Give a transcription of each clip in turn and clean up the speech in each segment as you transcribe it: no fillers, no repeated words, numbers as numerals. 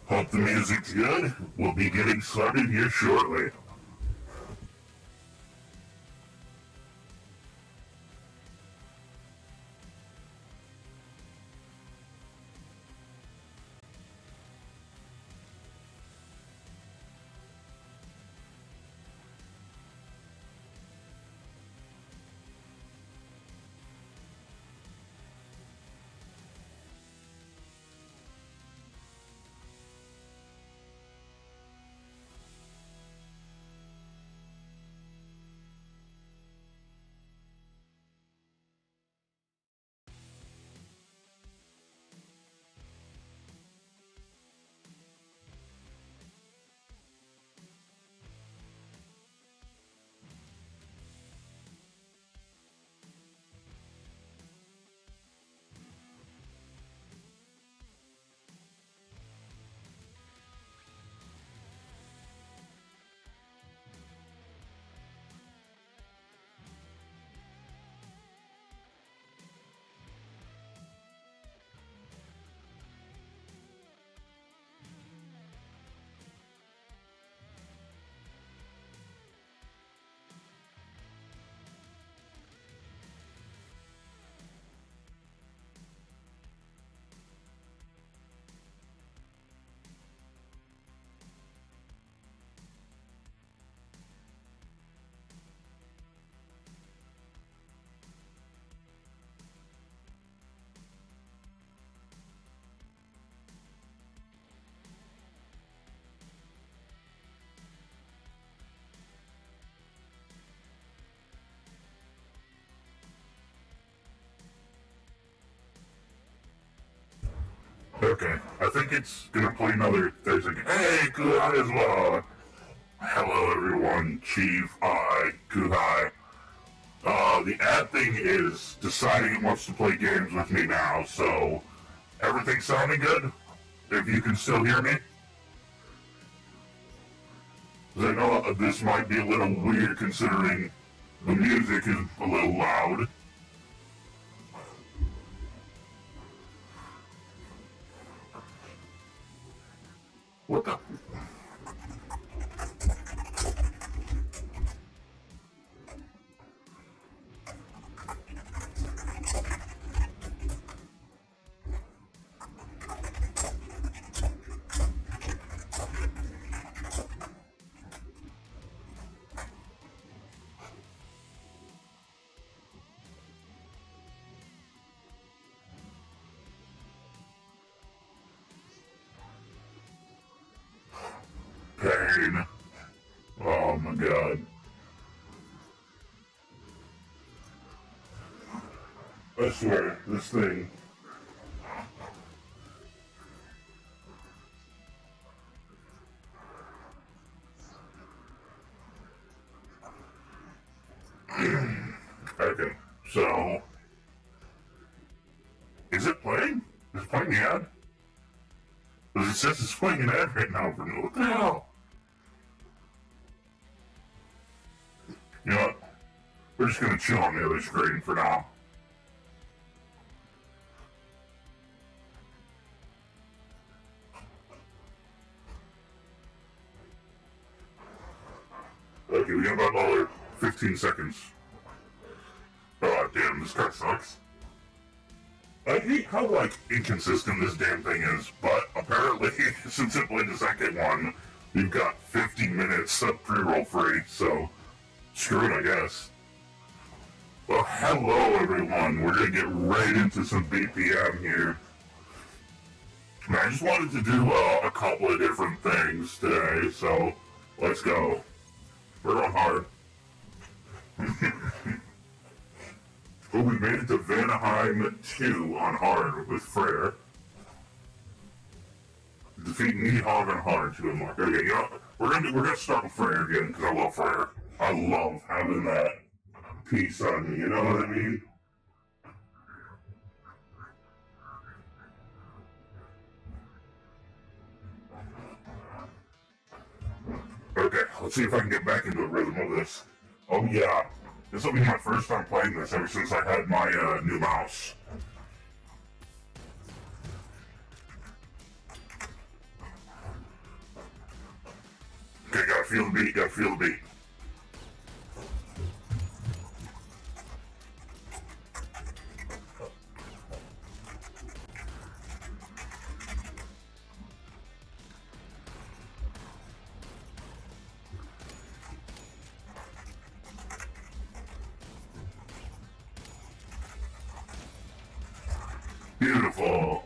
Hope the music's good. We'll be getting started here shortly. Okay, I think it's gonna play another. There's like, hey, Kuhai as well. Hello, everyone. Chief, Kuhai. The ad thing is deciding it wants to play games with me now, so everything sounding good? If you can still hear me? Because I know this might be a little weird considering the music is a little loud. What the? Pain. Oh my god. I swear, this thing. Okay, so. Is it playing? Is it playing the ad? Because it says it's playing an ad right now for me. What the hell? You know what? We're just gonna chill on the other screen for now. Okay, we got about another 15 seconds. Oh, damn, this car sucks. I hate how, inconsistent this damn thing is, but apparently, since it played the second one, you've got 50 minutes of pre-roll free, so screw it, I guess. Well, hello everyone, we're gonna get right into some BPM here. I just wanted to do a couple of different things today, so let's go. We're going hard. Oh, we made it to Vanaheim 2 on hard with Freyr. Defeat Nidhogg on hard to unlock. Okay, you know, we're gonna start with Freyr again because I love Freyr. I love having that piece on me. You know what I mean? Okay, let's see if I can get back into the rhythm of this. Oh yeah, this will be my first time playing this ever since I had my new mouse. feel the beat, gotta feel the beat. Beautiful.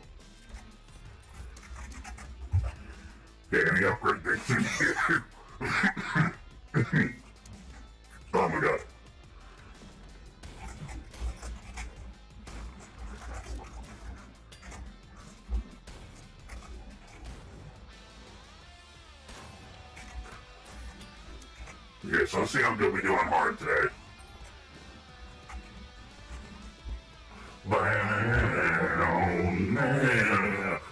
Okay, any upgrade things in here? Oh my god. Okay, so let's see how good we do on hard today.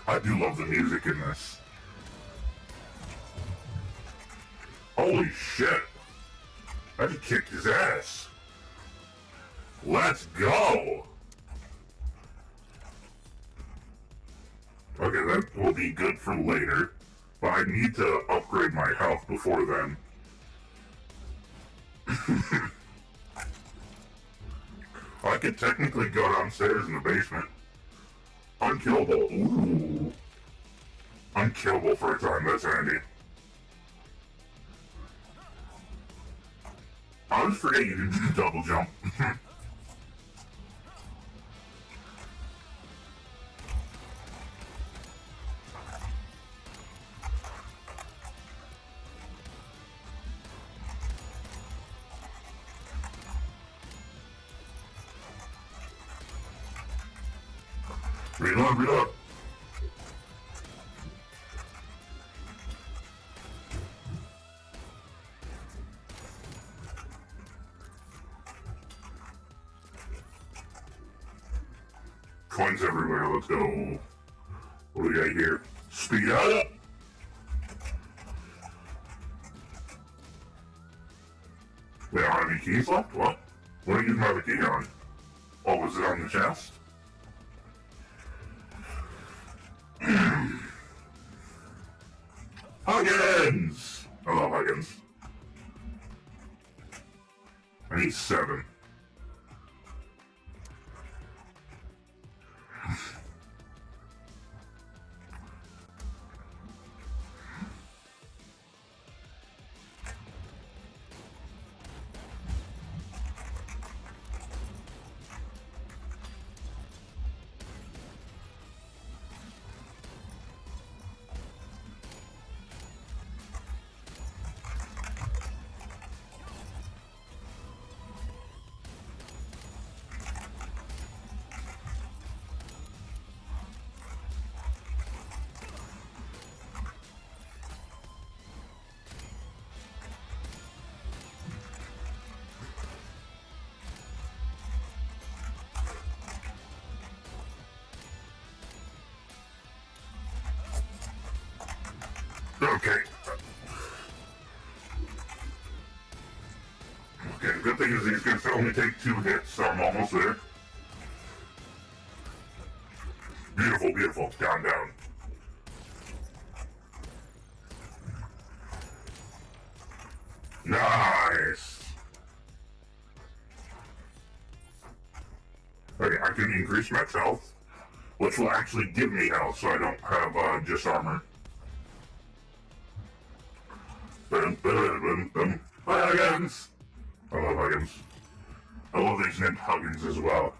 I do love the music in this. Holy shit! I just kicked his ass. Let's go! Okay, that will be good for later, but I need to upgrade my health before then. I could technically go downstairs in the basement. Unkillable. Ooh. Unkillable for a time, that's handy. I always forget you can do double jump. Reload, reload. Coins everywhere, let's go. What do we got here? Speed up! We don't have any keys left? What? What do you have a key on? Oh, was it on the chest? Huggins! I love Huggins. I need 7. Okay. Okay, the good thing is these guys only take 2 hits, so I'm almost there. Beautiful, beautiful. Down, down. Nice! Okay, I can increase max health, which will actually give me health, so I don't have just armor. Huggins! I love Huggins. I love these named Huggins as well.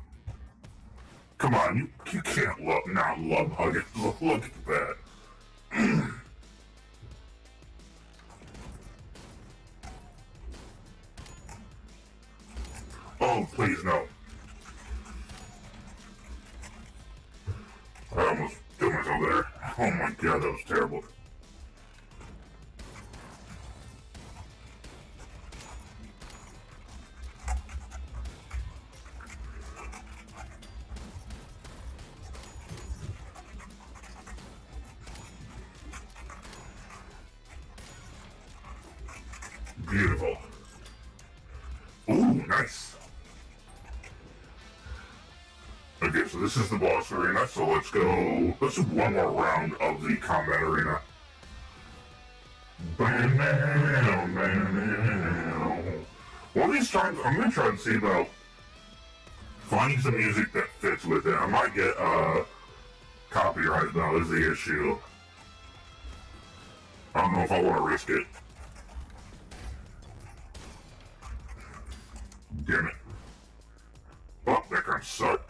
Come on, you can't not love Huggins. Look at that. Oh, please, no. I almost killed myself there. Oh my god, that was terrible. Beautiful. Ooh, nice. Okay, so this is the boss arena, so let's do one more round of the combat arena. Well, these times I'm gonna try to see about finding some music that fits with it. I might get copyright though is the issue. I don't know if I want to risk it. Damn it. Oh, that kind of sucked.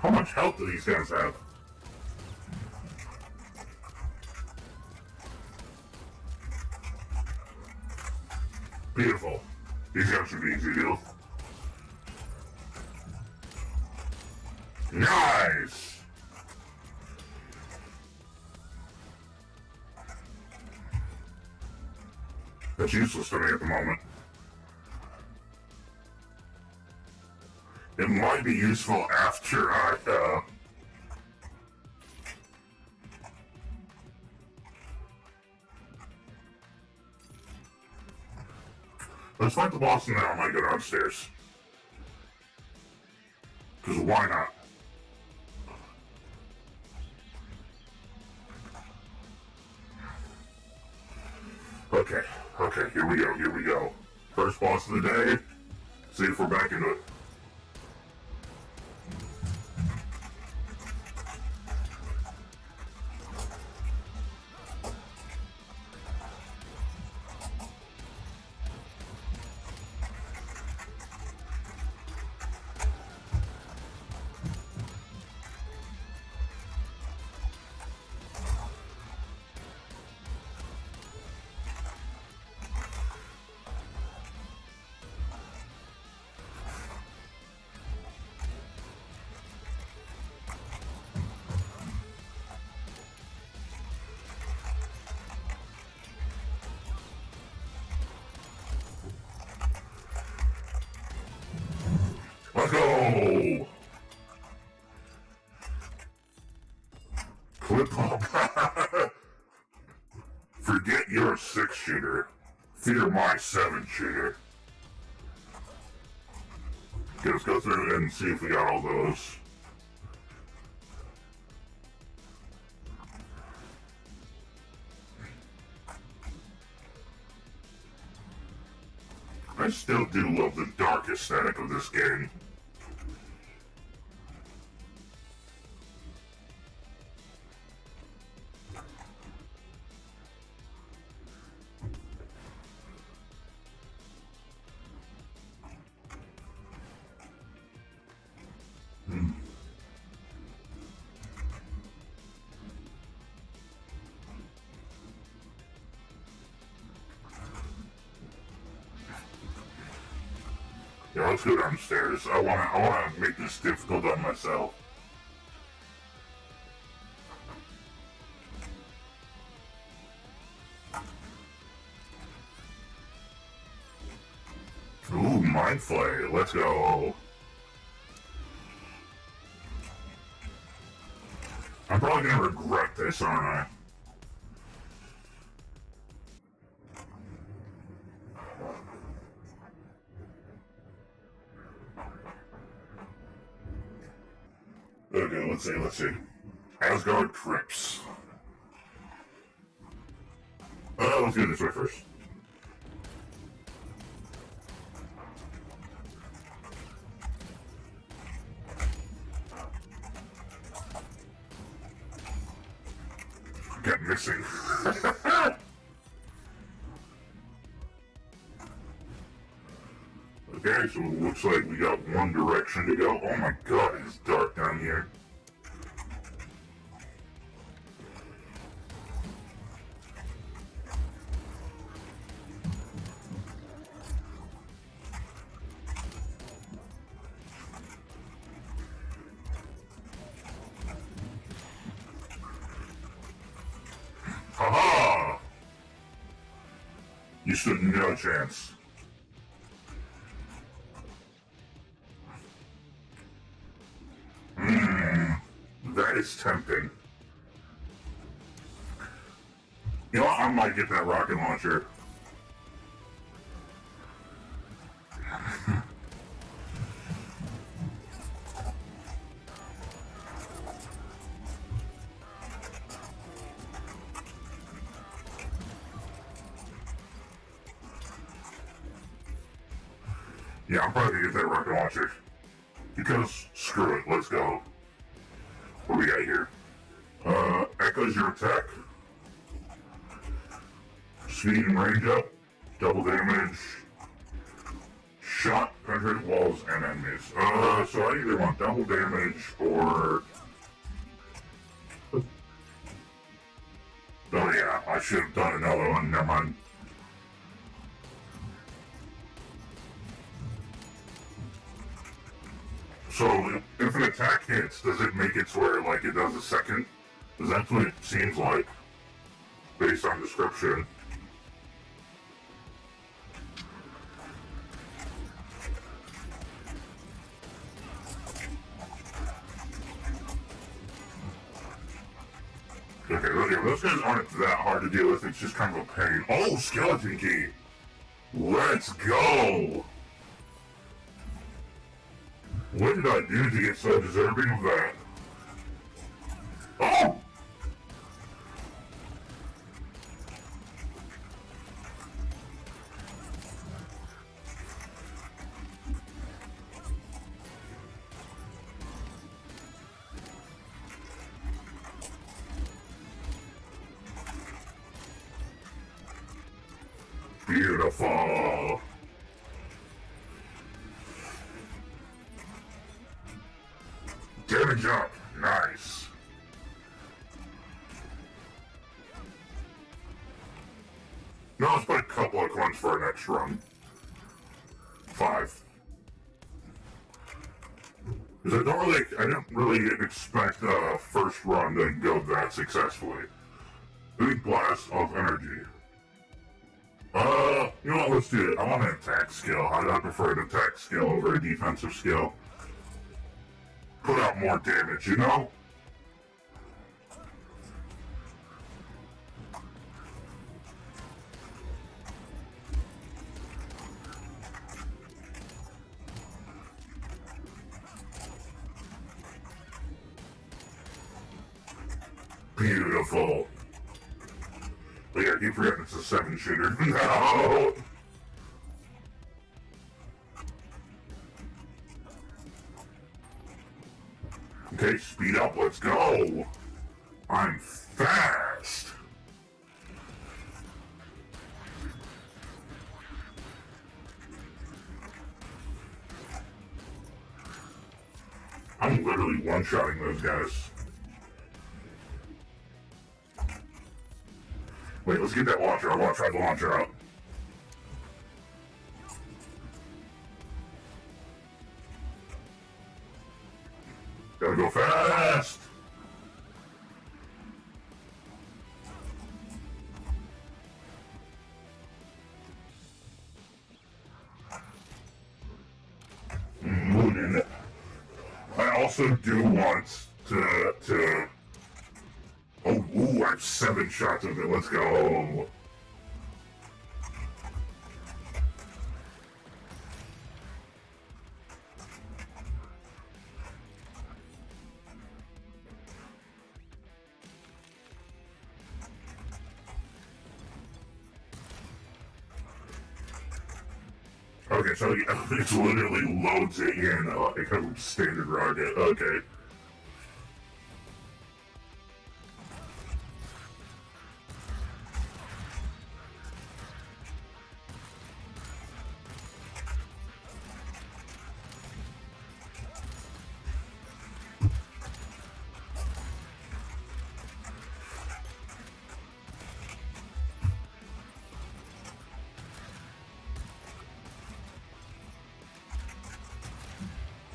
How much health do these guys have? Beautiful. These guys should be easy to deal. Nice! That's useless to me at the moment. It might be useful after I, let's fight the boss and then I might go downstairs. Because why not? Okay, here we go. First boss of the day. See if we're back into it. Let's go! Clip up. Forget your 6-shooter. Fear my 7-shooter. Okay, let's go through and see if we got all those. I still do love the dark aesthetic of this game. Yeah, let's go downstairs. I wanna make this difficult on myself. Ooh, Mind Flay, let's go. I'm probably gonna regret this, aren't I? Okay, let's see. Asgard Crypts. Let's do this way first. Kept missing. Okay, so it looks like we got one direction to go. Oh my god, it's dark down here. You stood no chance. That is tempting. You know what? I might get that rocket launcher. Yeah, I'm probably gonna get that rocket launcher. Because, screw it, let's go. What do we got here? Echoes your attack. Speed and range up. Double damage. Shot, penetrate walls, and enemies. So I either want double damage or... Oh yeah, I should have done another one, never mind. So, if an attack hits, does it make it to where, like, it does a second? Because that's what it seems like, based on description. Okay, those guys aren't that hard to deal with, it's just kind of a pain. Oh, skeleton key! Let's go! What did I do to get so deserving of that? Oh! Beautiful! Damage up! Nice! Now let's put a couple of coins for our next run. 5. Because I didn't really expect the first run to go that successfully. Big blast of energy. You know what, let's do it. I want an attack skill. I prefer an attack skill over a defensive skill. Put out more damage, you know? Beautiful. But yeah, I keep forgetting it's a 7-shooter. No! Okay, speed up, let's go! I'm fast! I'm literally one-shotting those guys. Wait, let's get that launcher. I want to try the launcher out. Gotta go fast! Moonin. I also do want to... Oh, ooh, I have 7 shots of it. Let's go. Okay, so it's literally loads it in like a standard rocket. Okay.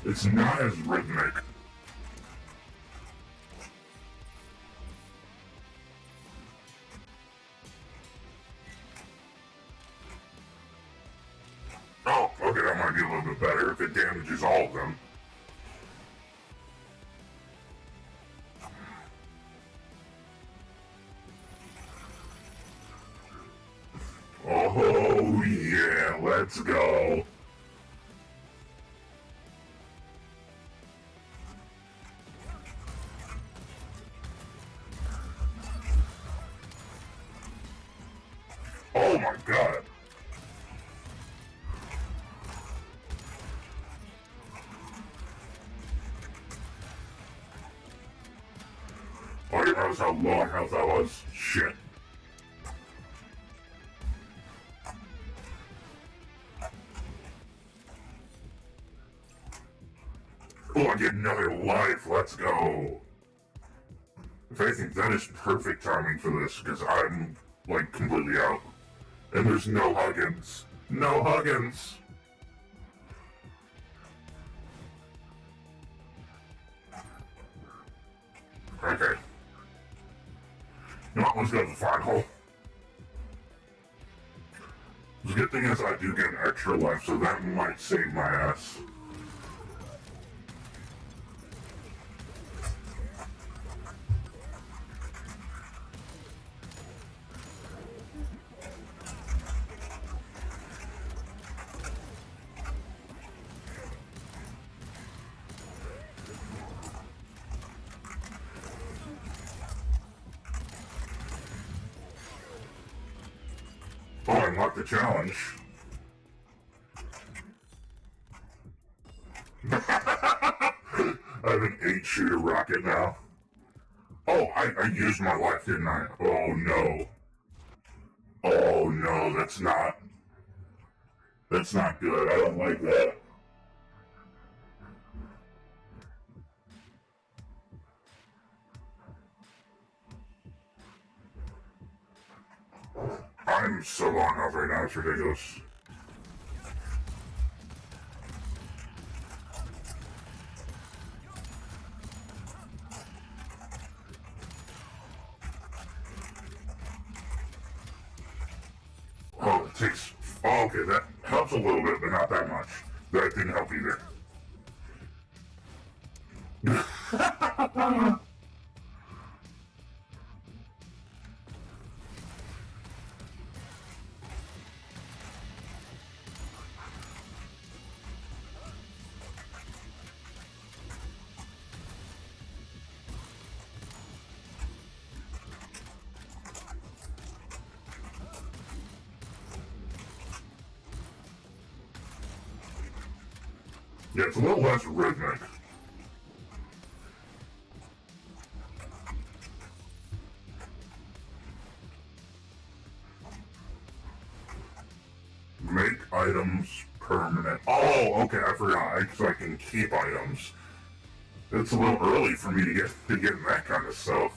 It's not as rhythmic. if it damages all of them. Oh yeah, let's go. Oh my god. Oh, you notice how low on health I was? Shit. Oh, I get another life. Let's go. If anything, that is perfect timing for this, because I'm, like, completely out. And there's no Huggins. No Huggins! Okay. You know what, let's go to the final. The good thing is I do get an extra life, so that might save my ass. Oh, I unlocked the challenge. I have an 8-shooter rocket now. Oh, I used my life, didn't I? Oh no. Oh no, that's not good. I don't like that. I'm so on health right now, it's ridiculous. Oh, it takes... Oh, okay, that helps a little bit, but not that much. That didn't help either. Yeah, it's a little less rhythmic. Make items permanent. Oh, okay, I forgot. So I can keep items. It's a little early for me to get that kind of stuff.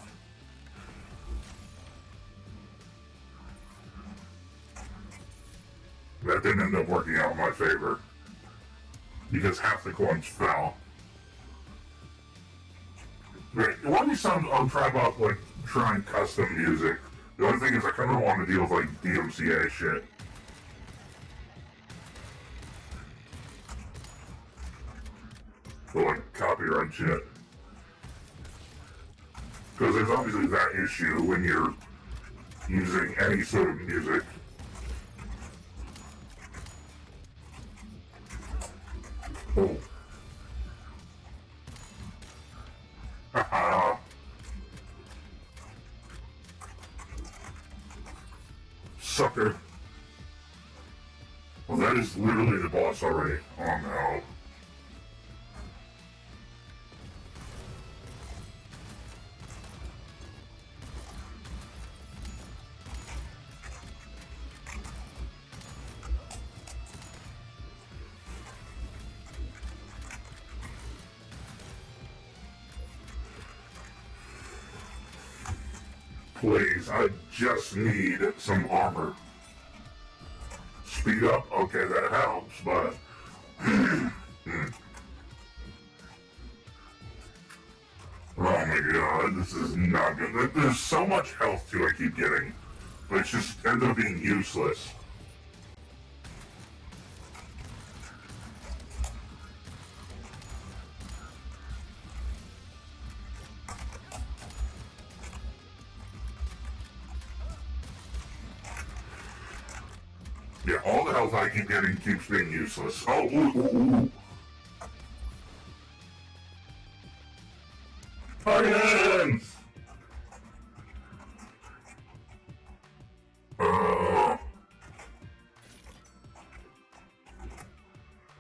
That didn't end up working out in my favor. Because half the coins fell. Great. One of these times I'll try about, like, trying custom music. The only thing is I kind of want to deal with, like, DMCA shit. For, like, copyright shit. Because there's obviously that issue when you're using any sort of music. Oh. Haha. Sucker. Well, that is literally the boss already. Oh no. Please, I just need some armor. Speed up, okay, that helps, but... Oh my god, this is not good. There's so much health too I keep getting, but it just ends up being useless. Yeah, all the health I keep getting keeps being useless. Oh, ooh, ooh, ooh. Onions!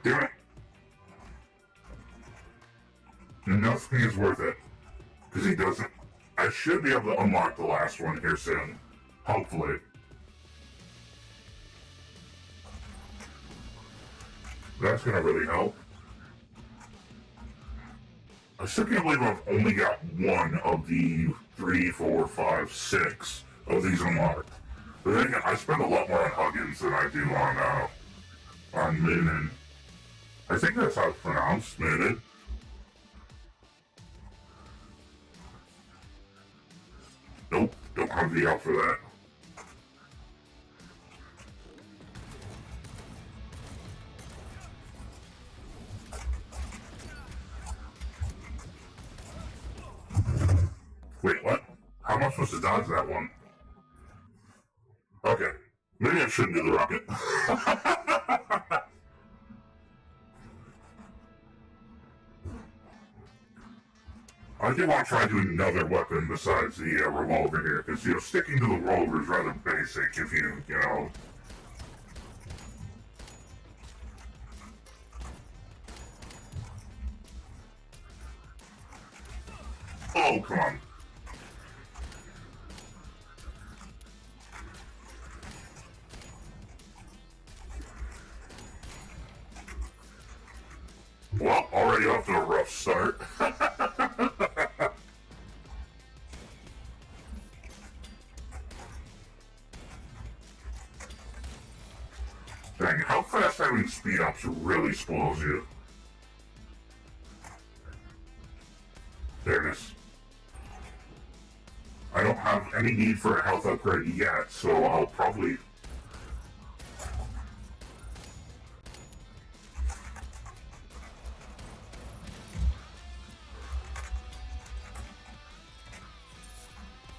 Damn it. Nothing is worth it. Because he doesn't... I should be able to unlock the last one here soon. Hopefully. That's gonna really help. I still can't believe I've only got one of the 3, 4, 5, 6 of these unlocked. But then again, I spend a lot more on Huggins than I do on Moonin. I think that's how it's pronounced, Moonin. Nope, don't have the help for that. Wait, what? How am I supposed to dodge that one? Okay. Maybe I shouldn't do the rocket. I do want to try doing another weapon besides the revolver here, because, sticking to the revolver is rather basic if you. Oh, come on. Well, already off to a rough start. Dang, how fast having speed ups really spoils you. There it is. I don't have any need for a health upgrade yet, so I'll probably...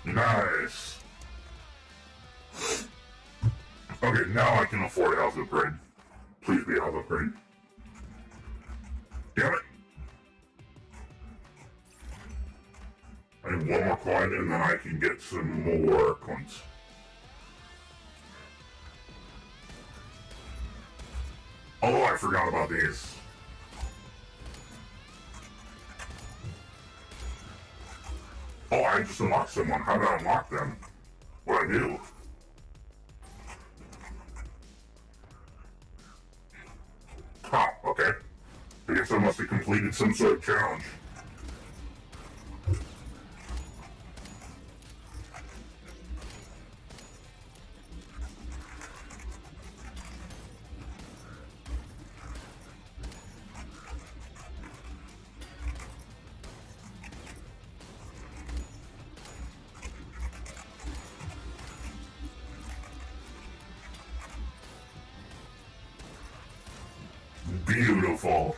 Nice. Okay, now I can afford a health upgrade. Please be a health upgrade. Damn it. I need one more coin and then I can get some more coins. Oh, I forgot about these. Oh, I just unlocked someone. How did I unlock them? What'd I do? Huh, okay. I guess I must have completed some sort of challenge. Beautiful.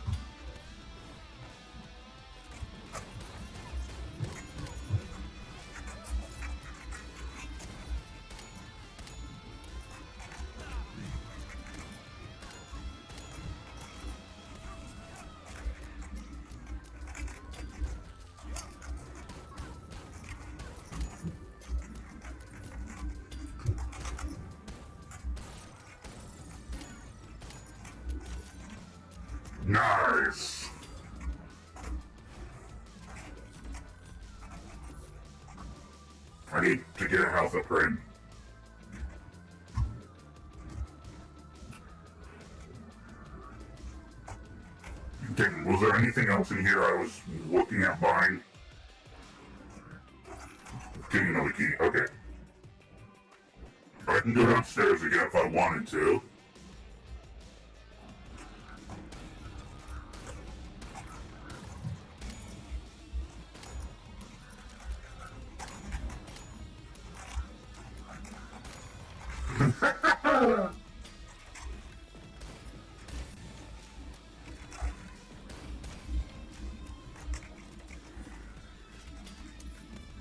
Nice. I need to get a health upgrade. Dang, was there anything else in here I was looking at buying? Getting another key, okay. I can go downstairs again if I wanted to.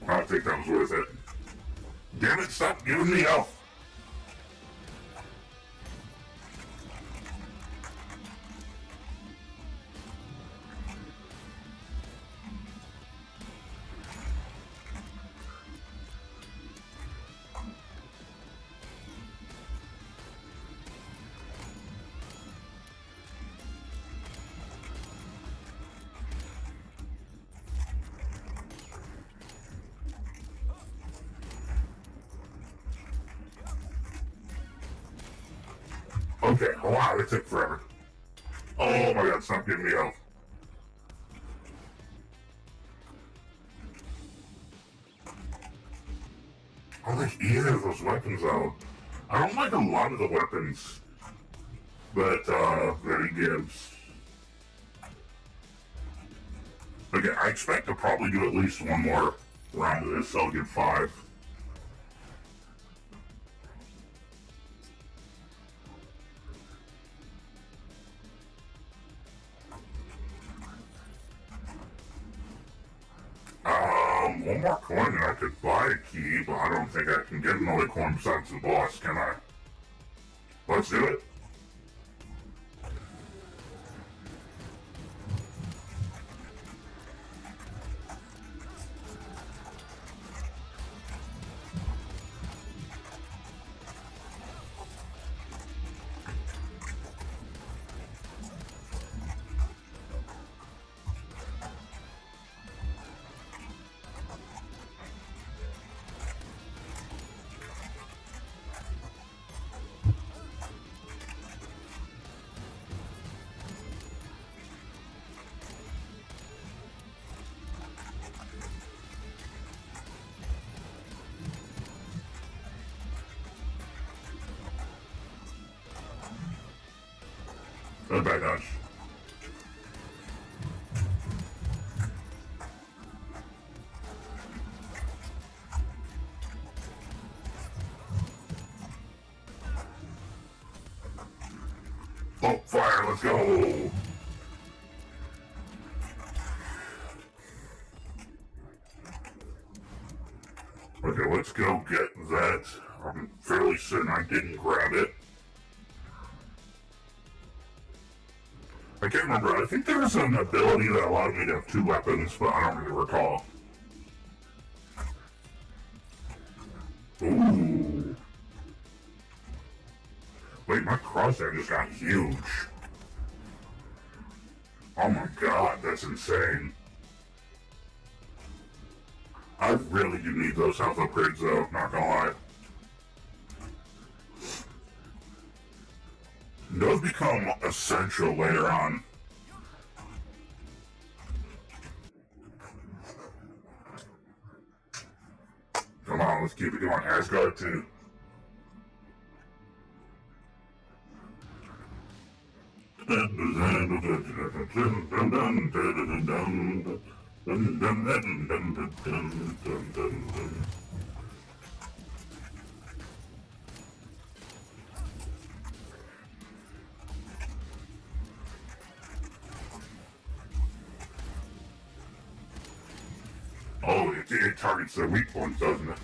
I think that was worth it. Damn it, stop giving me health. Okay, wow, that took forever. Oh my god, stop giving me health. I don't like either of those weapons though. I don't like a lot of the weapons that he gives. Okay, I expect to probably do at least one more round of this, so I'll give 5. One more coin and I could buy a key, but I don't think I can get another coin besides the boss, can I? Let's do it. Not bad dodge. Oh, fire, let's go! Okay, let's go get that. I'm fairly certain I didn't grab it. I can't remember. I think there was an ability that allowed me to have 2 weapons, but I don't really recall. Ooh. Wait, my crosshair just got huge. Oh my god, that's insane. I really do need those health upgrades though, not gonna lie. Those become essential later on. Come on, let's keep it going. Asgard too. Oh, it targets their weak points, doesn't it?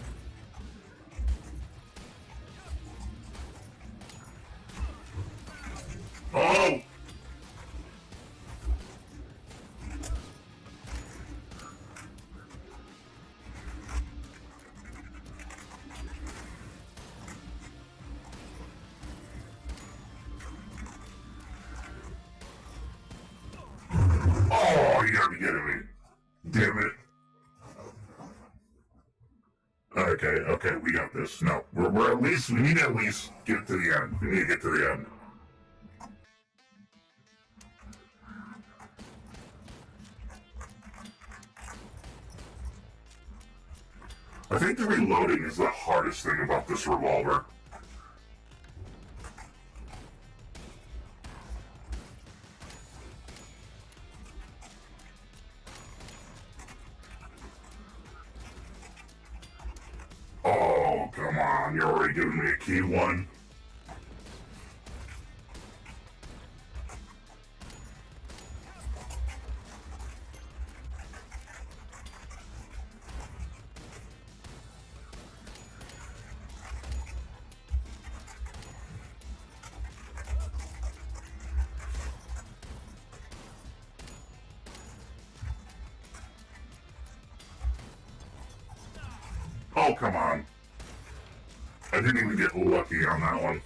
Oh! Oh, you gotta be kidding me. Damn it. Okay, we got this. No, we're at least, we need to at least get to the end. We need to get to the end. I think the reloading is the hardest thing about this revolver. Oh, come on, you're already giving me a key one. Oh, come on. I didn't even get lucky on that one.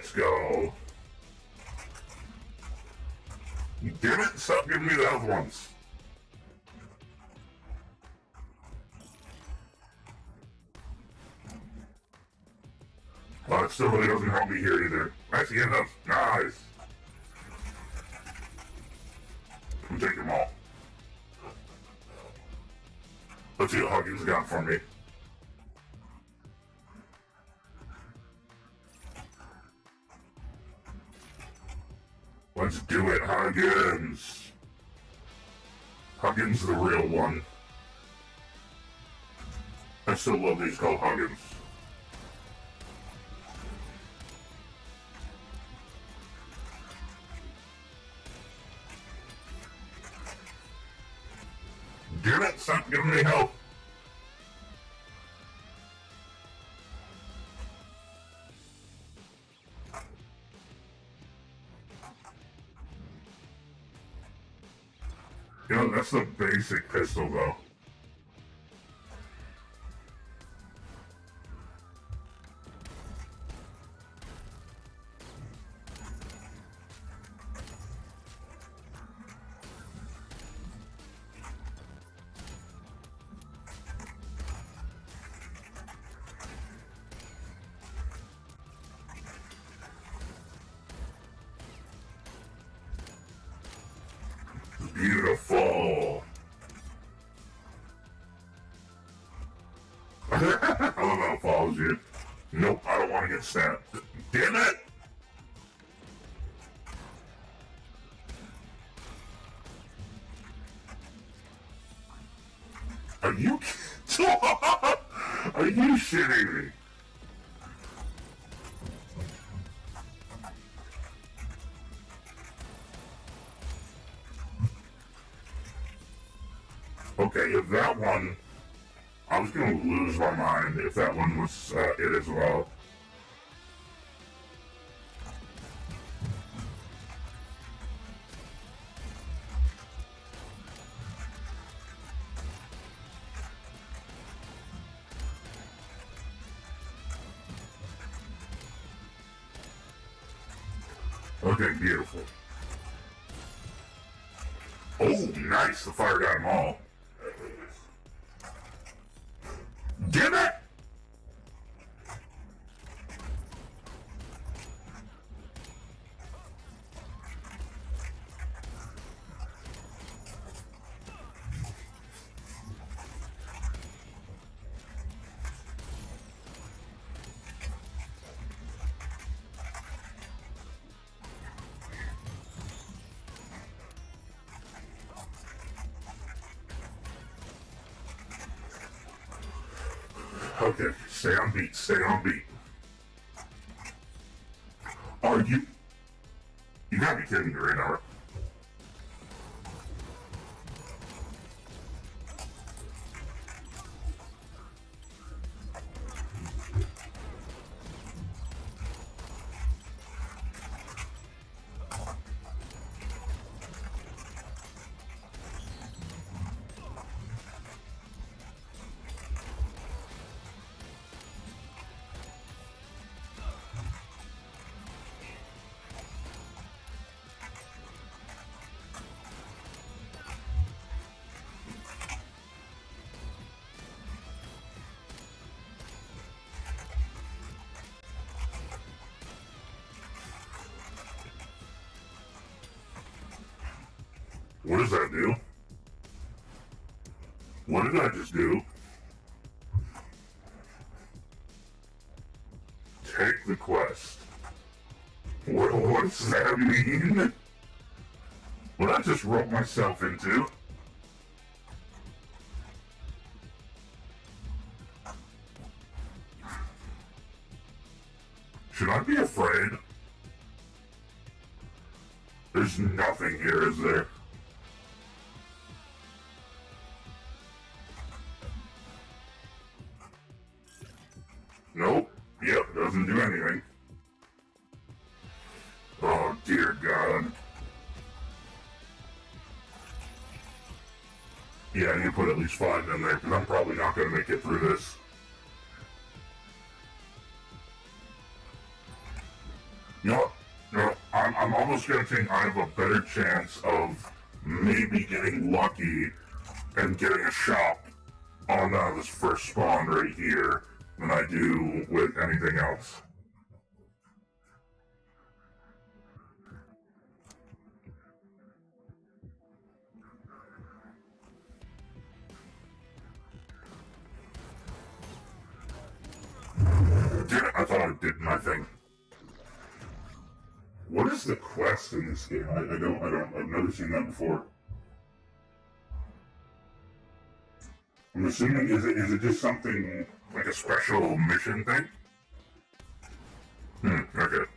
Let's go. Damn it, stop giving me the health ones. Well, it still really doesn't help me here either. Actually, it does. Nice. I'm taking them all. Let's see what Huggins got for me. Let's do it, Huggins. Huggins the real one. I still love these called Huggins. Damn it, stop giving me help. You know, that's the basic pistol, though. Beautiful. I love how it follows you. Nope, I don't want to get stabbed. Damn it! Are you Are you shitting me? Okay, if that one, I was gonna lose my mind if that one was it as well. Okay, beautiful. Oh, nice, the fire got them all. Damn it! Okay, stay on beat, stay on beat. Are you... You gotta be kidding me right now. What does that do? What did I just do? Take the quest. What does that mean? What I just wrote myself into? Should I be afraid? There's nothing here, is there? Nope. Yep, doesn't do anything. Oh, dear God. Yeah, I need to put at least 5 in there, because I'm probably not going to make it through this. almost guaranteeing I have a better chance of maybe getting lucky and getting a shot on this first spawn right here than I do with anything else. I thought I did my thing. What is the quest in this game? I've never seen that before. I'm assuming, is it just something like a special mission thing? Okay.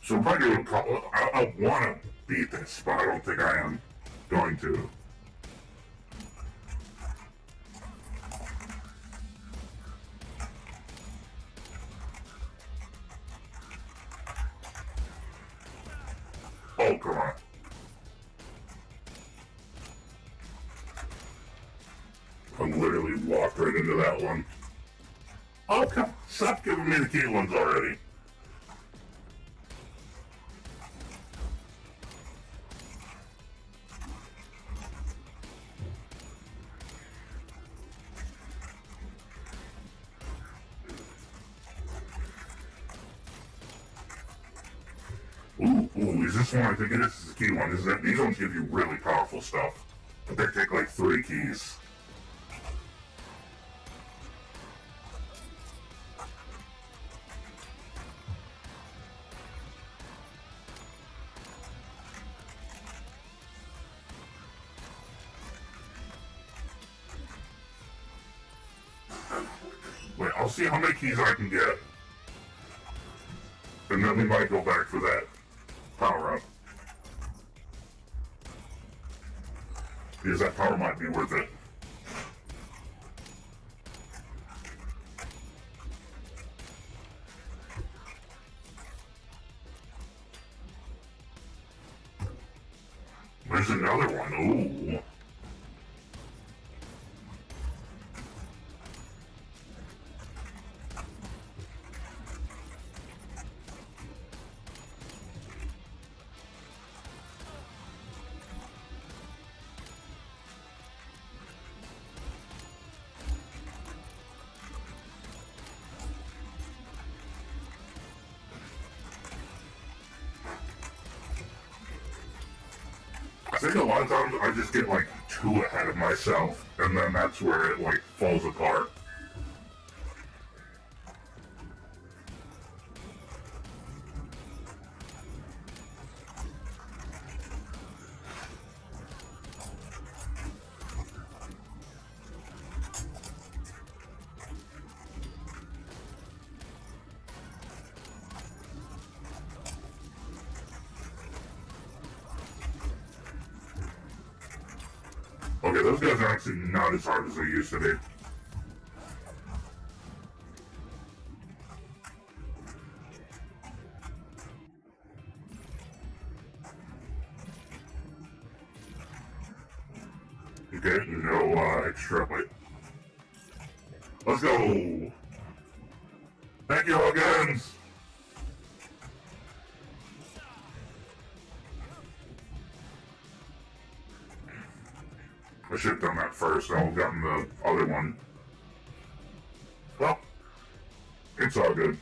So if I do a call, I want to beat this, but I don't think I am going to. Oh, come on. I literally walked right into that one. Oh, come on. Stop giving me the key ones already. Ooh, is this one? I think this is the key one, isn't it? These ones give you really powerful stuff. But they take like 3 keys. Wait, I'll see how many keys I can get. And then we might go back for that power up. Because that power might be worth it. There's another one. Ooh. I think a lot of times I just get like too ahead of myself, and then that's where it like falls apart. Okay, those guys are actually not as hard as they used to be. Okay, no extra, wait. Let's go! Thank you, Huggins! I should have done that first, I would have gotten the other one. Well, it's all good.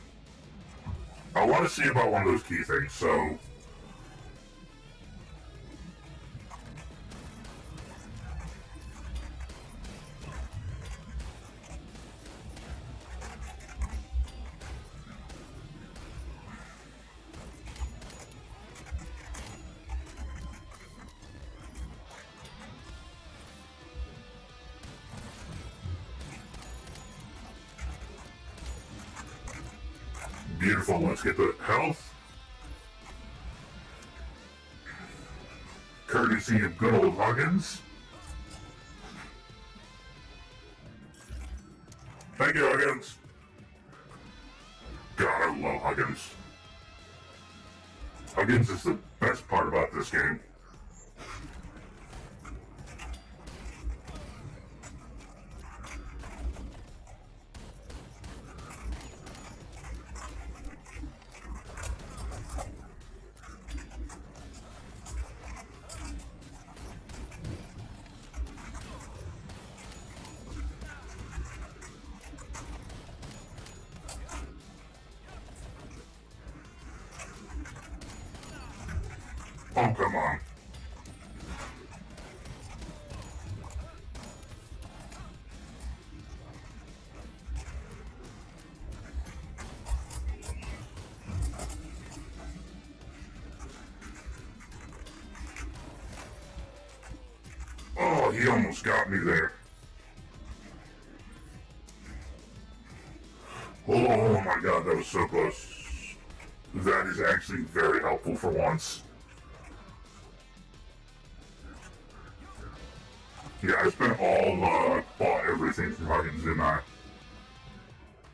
I want to see about one of those key things, so... Beautiful, let's get the health. Courtesy of good old Huggins. Thank you, Huggins. God, I love Huggins. Huggins is the best part about this game. Oh, come on. Oh, he almost got me there. Oh my god, that was so close. That is actually very helpful for once. Yeah, I spent bought everything from Huggins, didn't I?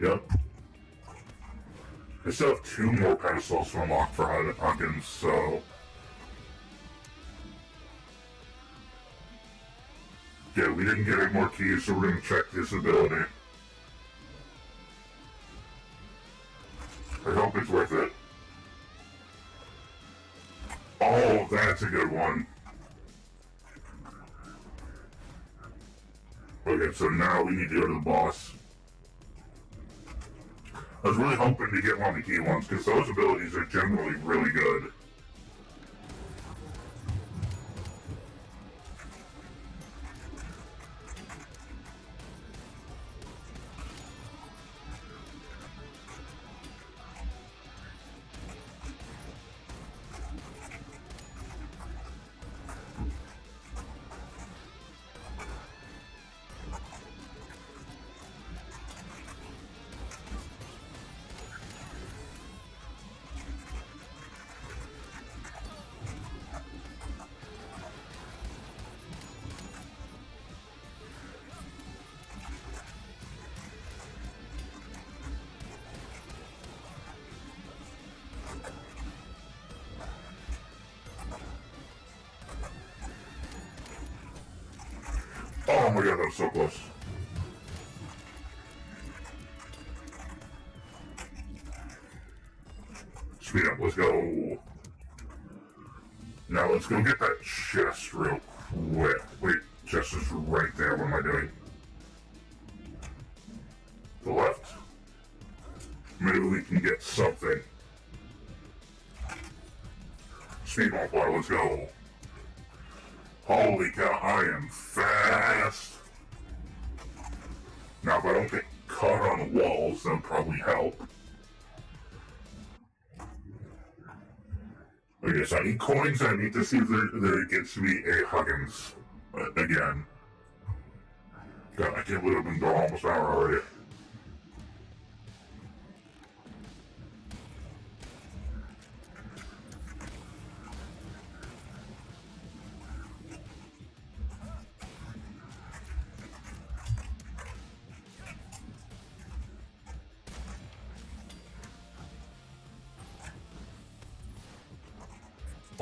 Yep. I still have 2 more pedestals to unlock for Huggins, so... Yeah, we didn't get any more keys, so we're gonna check this ability. I hope it's worth it. Oh, that's a good one. Okay, so now we need to go to the boss. I was really hoping to get one of the key ones, because those abilities are generally really good. Oh my god, that was so close. Speed up, let's go. Now let's go get that chest real quick. Wait, chest is right there. What am I doing? The left. Maybe we can get something. Speed multiplier, let's go. Holy cow, I am fast. Now if I don't get caught on the walls, that'll probably help. Okay, so I need coins, I need to see if there gets to be a Huggins again. God, I can't believe I've been going almost an hour already.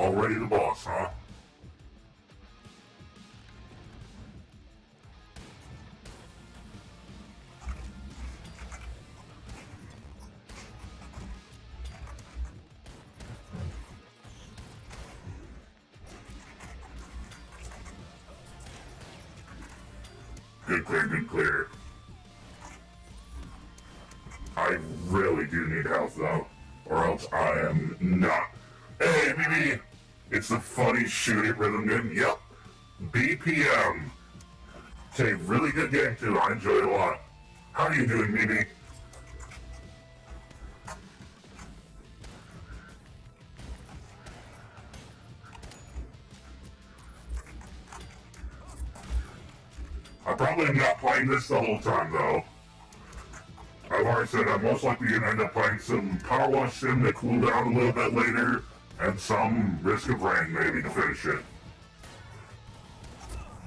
Already the boss, huh? Good clear, good clear. I really do need health though, or else I am not. Hey, BB! It's the funny shooting rhythm game. Yep. BPM. It's a really good game too. I enjoy it a lot. How are you doing, BB? I probably am not playing this the whole time though. I've already said I'm most likely going to end up playing some Power Wash Sim to cool down a little bit later, and some Risk of Rain maybe to finish it.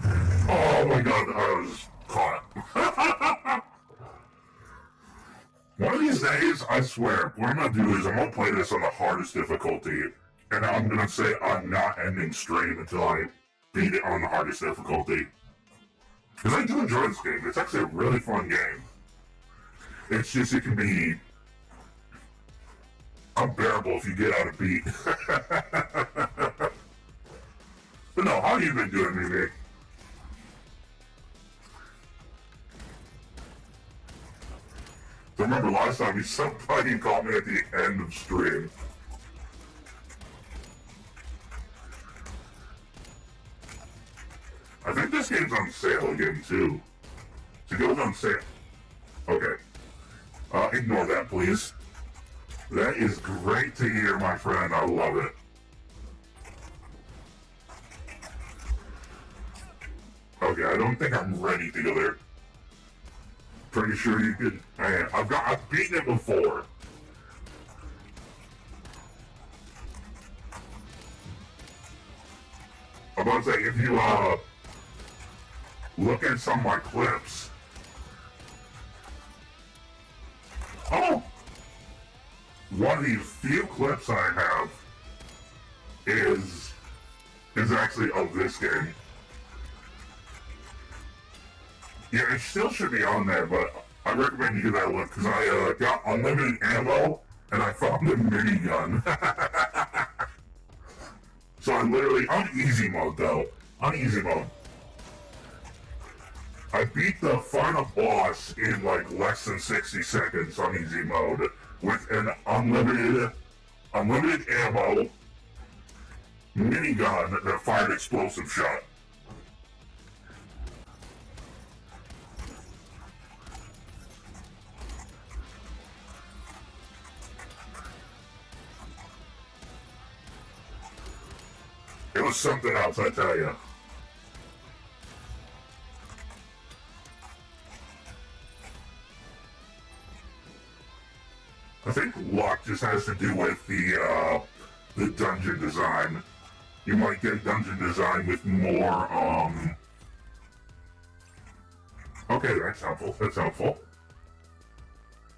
Oh my god, I was caught. One of these days, I swear, what I'm going to do is I'm going to play this on the hardest difficulty, and I'm going to say I'm not ending stream until I beat it on the hardest difficulty. Because I do enjoy this game. It's actually a really fun game. It's just, it can be unbearable if you get out of beat. But no, how you been doing, Mimi? Remember last time somebody called me at the end of stream. game's on sale again, too. So it goes on sale. Okay. Ignore that, please. That is great to hear, my friend. I love it. Okay, I don't think I'm ready to go there. Pretty sure you could. I've beaten it before. I'm about to say, if you look at some of my clips. Oh! One of the few clips I have is actually of this game. Yeah, it still should be on there, but I recommend you give that a look, because I got unlimited ammo, and I found a minigun. So I literally, on easy mode though, on easy mode, I beat the final boss in like less than 60 seconds on easy mode, with an unlimited ammo minigun that fired explosive shot. It was something else, I tell you. I think luck just has to do with the dungeon design. You might get dungeon design with more, Okay, that's helpful, that's helpful.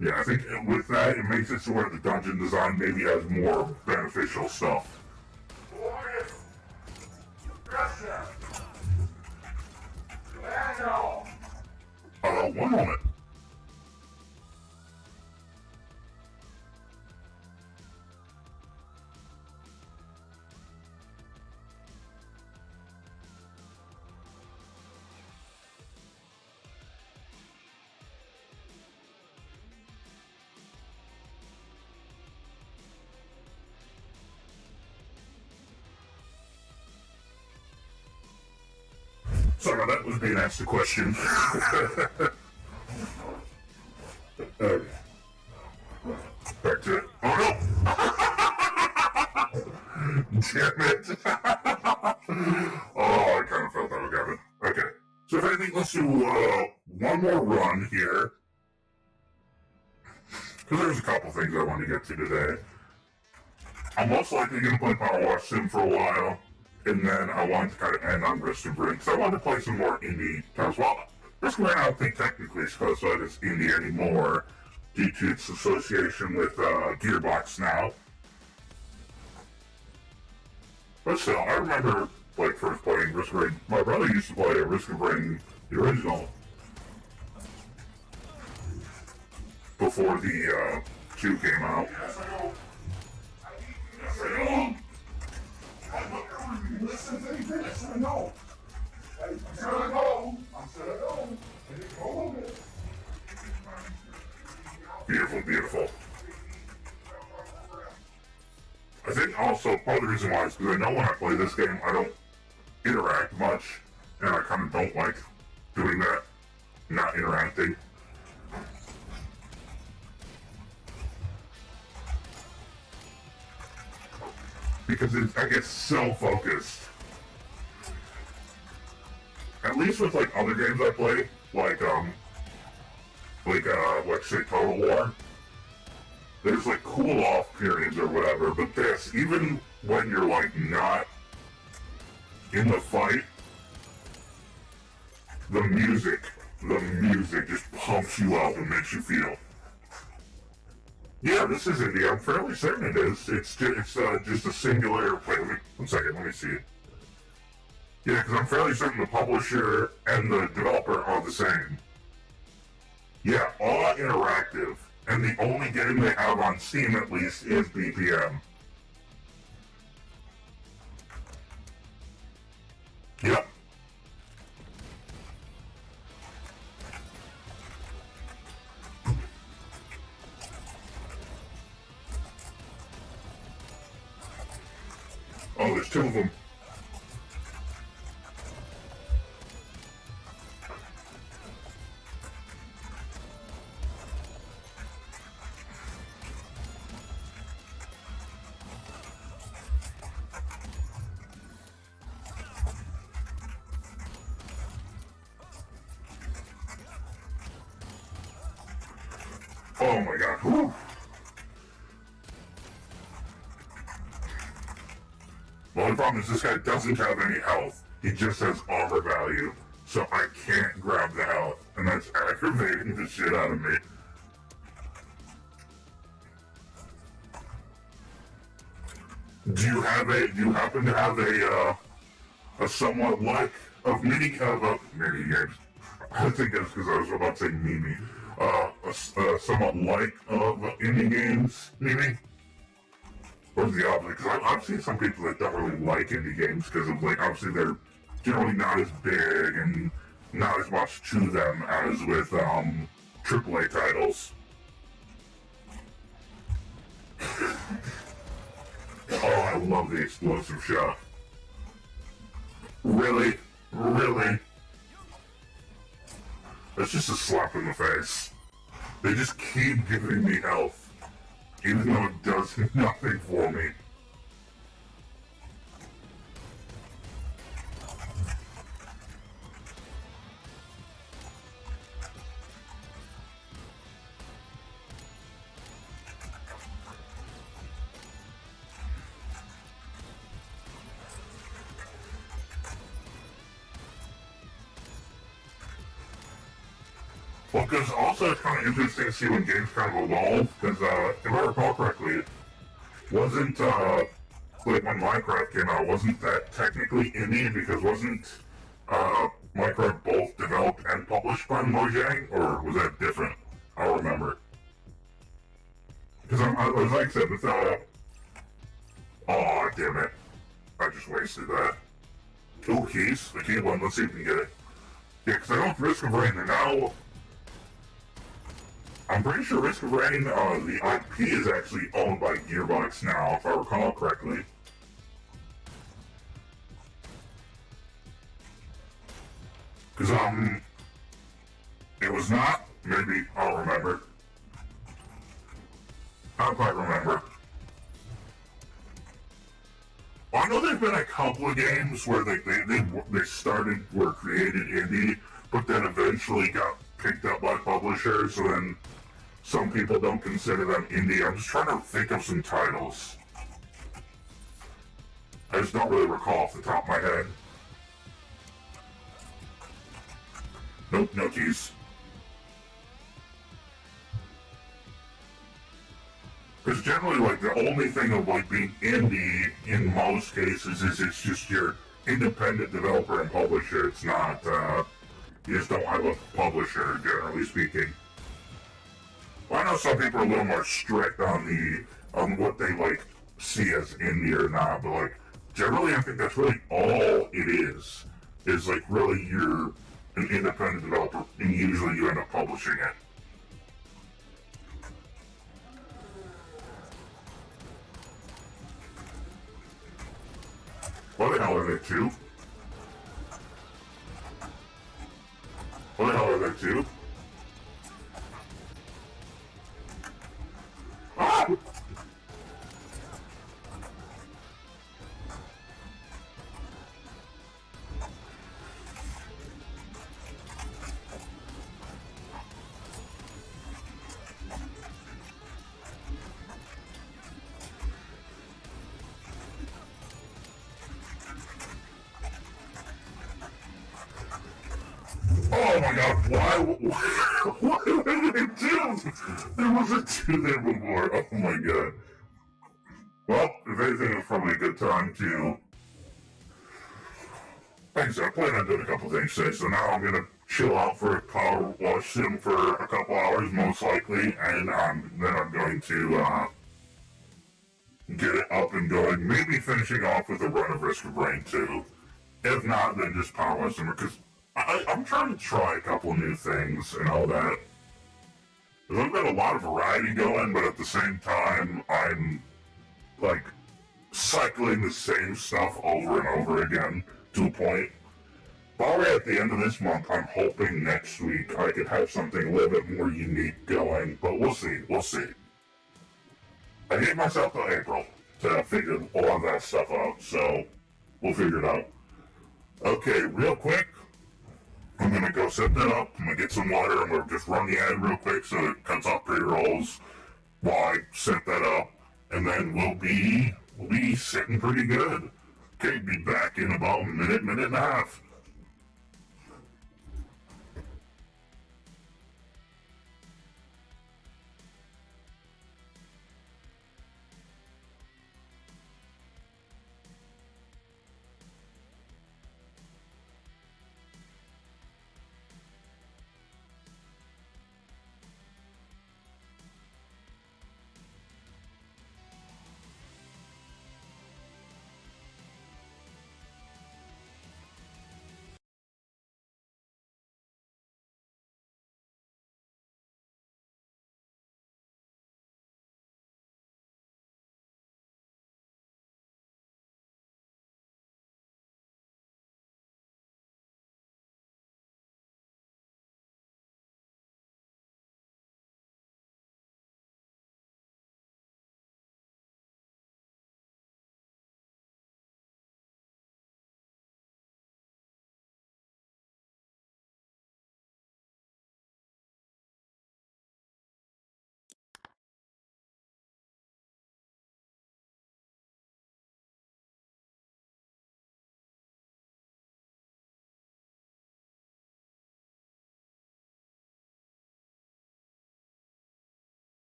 Yeah, I think with that, it makes it so where the dungeon design maybe has more beneficial stuff. One moment. Sorry, that was being asked a question. Back to it. Oh no! Damn it! Oh, I kind of felt that would happen. Okay. So if anything, let's do one more run here. Because there's a couple things I want to get to today. I'm most likely going to play Power Wash Sim for a while. And then I wanted to kind of end on Risk of Rain, because I wanted to play some more indie titles. Well, Risk of Rain I don't think technically is classified as indie anymore, due to its association with Gearbox now. But still, I remember like first playing Risk of Rain. My brother used to play Risk of Rain, the original, before the 2 came out. Yes, I know. Yes, I know. Listen to me, I said no. I said no. I said no. Beautiful, beautiful. I think also part of the reason why is because I know when I play this game, I don't interact much, and I kind of don't like doing that, not interacting. Because I get so focused. At least with like other games I play, like say Total War, there's like cool off periods or whatever, but this, even when you're like not in the fight, the music just pumps you up and makes you feel. Yeah, this is indie. I'm fairly certain it is. It's just a singular. Wait, 1 second. Let me see it. Yeah, because I'm fairly certain the publisher and the developer are the same. Yeah, all interactive, and the only game they have on Steam at least is BPM. Yep. Oh, there's 2 of them. Oh my god. Whew. Well, the problem is this guy doesn't have any health. He just has armor value. So I can't grab the health. And that's aggravating the shit out of me. Do you happen to have a somewhat lack of mini games? I think that's because I was about to say Mimi. A somewhat like of indie games, Mimi? Or is the opposite? Because I've seen some people that don't really like indie games because of, like, obviously they're generally not as big and not as much to them as with, AAA titles. Oh, I love the explosive shot. Really? Really? That's just a slap in the face. They just keep giving me health, even though it does nothing for me. Well, because also it's kind of interesting to see when games kind of evolve, because if I recall correctly, wasn't, like when Minecraft came out, wasn't that technically indie, because wasn't, Minecraft both developed and published by Mojang, or was that different? I don't remember. Because as I said, it's, oh, damn it. I just wasted that. 2 keys? The key one, let's see if we can get it. Yeah, because I know Risk of Rain, and now I'm pretty sure Risk of Rain, the IP is actually owned by Gearbox now, if I recall correctly. Because, it was not, maybe, I'll remember. I don't quite remember. Well, I know there's been a couple of games where they were created indie, but then eventually got picked up by publishers, so then some people don't consider them indie. I'm just trying to think of some titles. I just don't really recall off the top of my head. Nope, no keys. Because generally, like, the only thing of, like, being indie in most cases is it's just your independent developer and publisher. It's not, you just don't have a publisher, generally speaking. Well, I know some people are a little more strict on what they, like, see as indie or not, but, like, generally I think that's really all it is, like, really you're an independent developer, and usually you end up publishing it. What the hell are they two? What the hell are they two? Ah! Oh my god, why did they do? There wasn't two there before, oh my god. Well, if anything, it's probably a good time to... Like I said, I plan on doing a couple things today, so now I'm gonna chill out for a Power Wash Sim for a couple hours, most likely, and then I'm going to, get it up and going, maybe finishing off with a run of Risk of Rain 2. If not, then just Power Wash Simmer, because I'm trying to try a couple new things and all that. Because I've got a lot of variety going, but at the same time, I'm, like, cycling the same stuff over and over again to a point. Probably at the end of this month, I'm hoping next week I could have something a little bit more unique going, but we'll see, we'll see. I gave myself till April to figure all of that stuff out, so we'll figure it out. Okay, real quick, I'm I'm gonna go set that up. I'm gonna get some water. I'm gonna just run the ad real quick so it cuts off pre-rolls while I set that up, and then we'll be sitting pretty good. Okay, be back in about a minute and a half.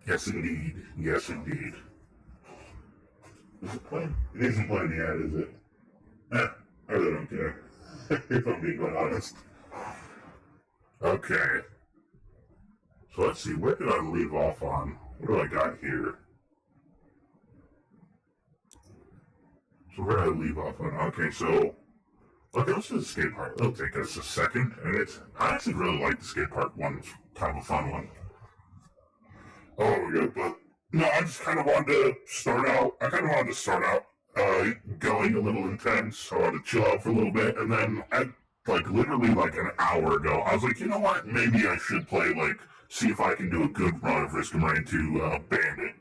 Yes, indeed. Yes, indeed. Is it playing? It isn't playing the ad, is it? I really don't care. If I'm being quite honest. Okay. So let's see, where did I leave off on? What do I got here? So where did I leave off on? Okay, so okay, let's do the skate park. It'll take us a second, and I actually really like the skate park one. It's kind of a fun one. Oh, yeah, but no, I just kind of wanted to start out. I kind of wanted to start out going a little intense. I wanted to chill out for a little bit, and then literally like an hour ago, I was like, you know what? Maybe I should play see if I can do a good run of Risk of Rain 2 Bandit,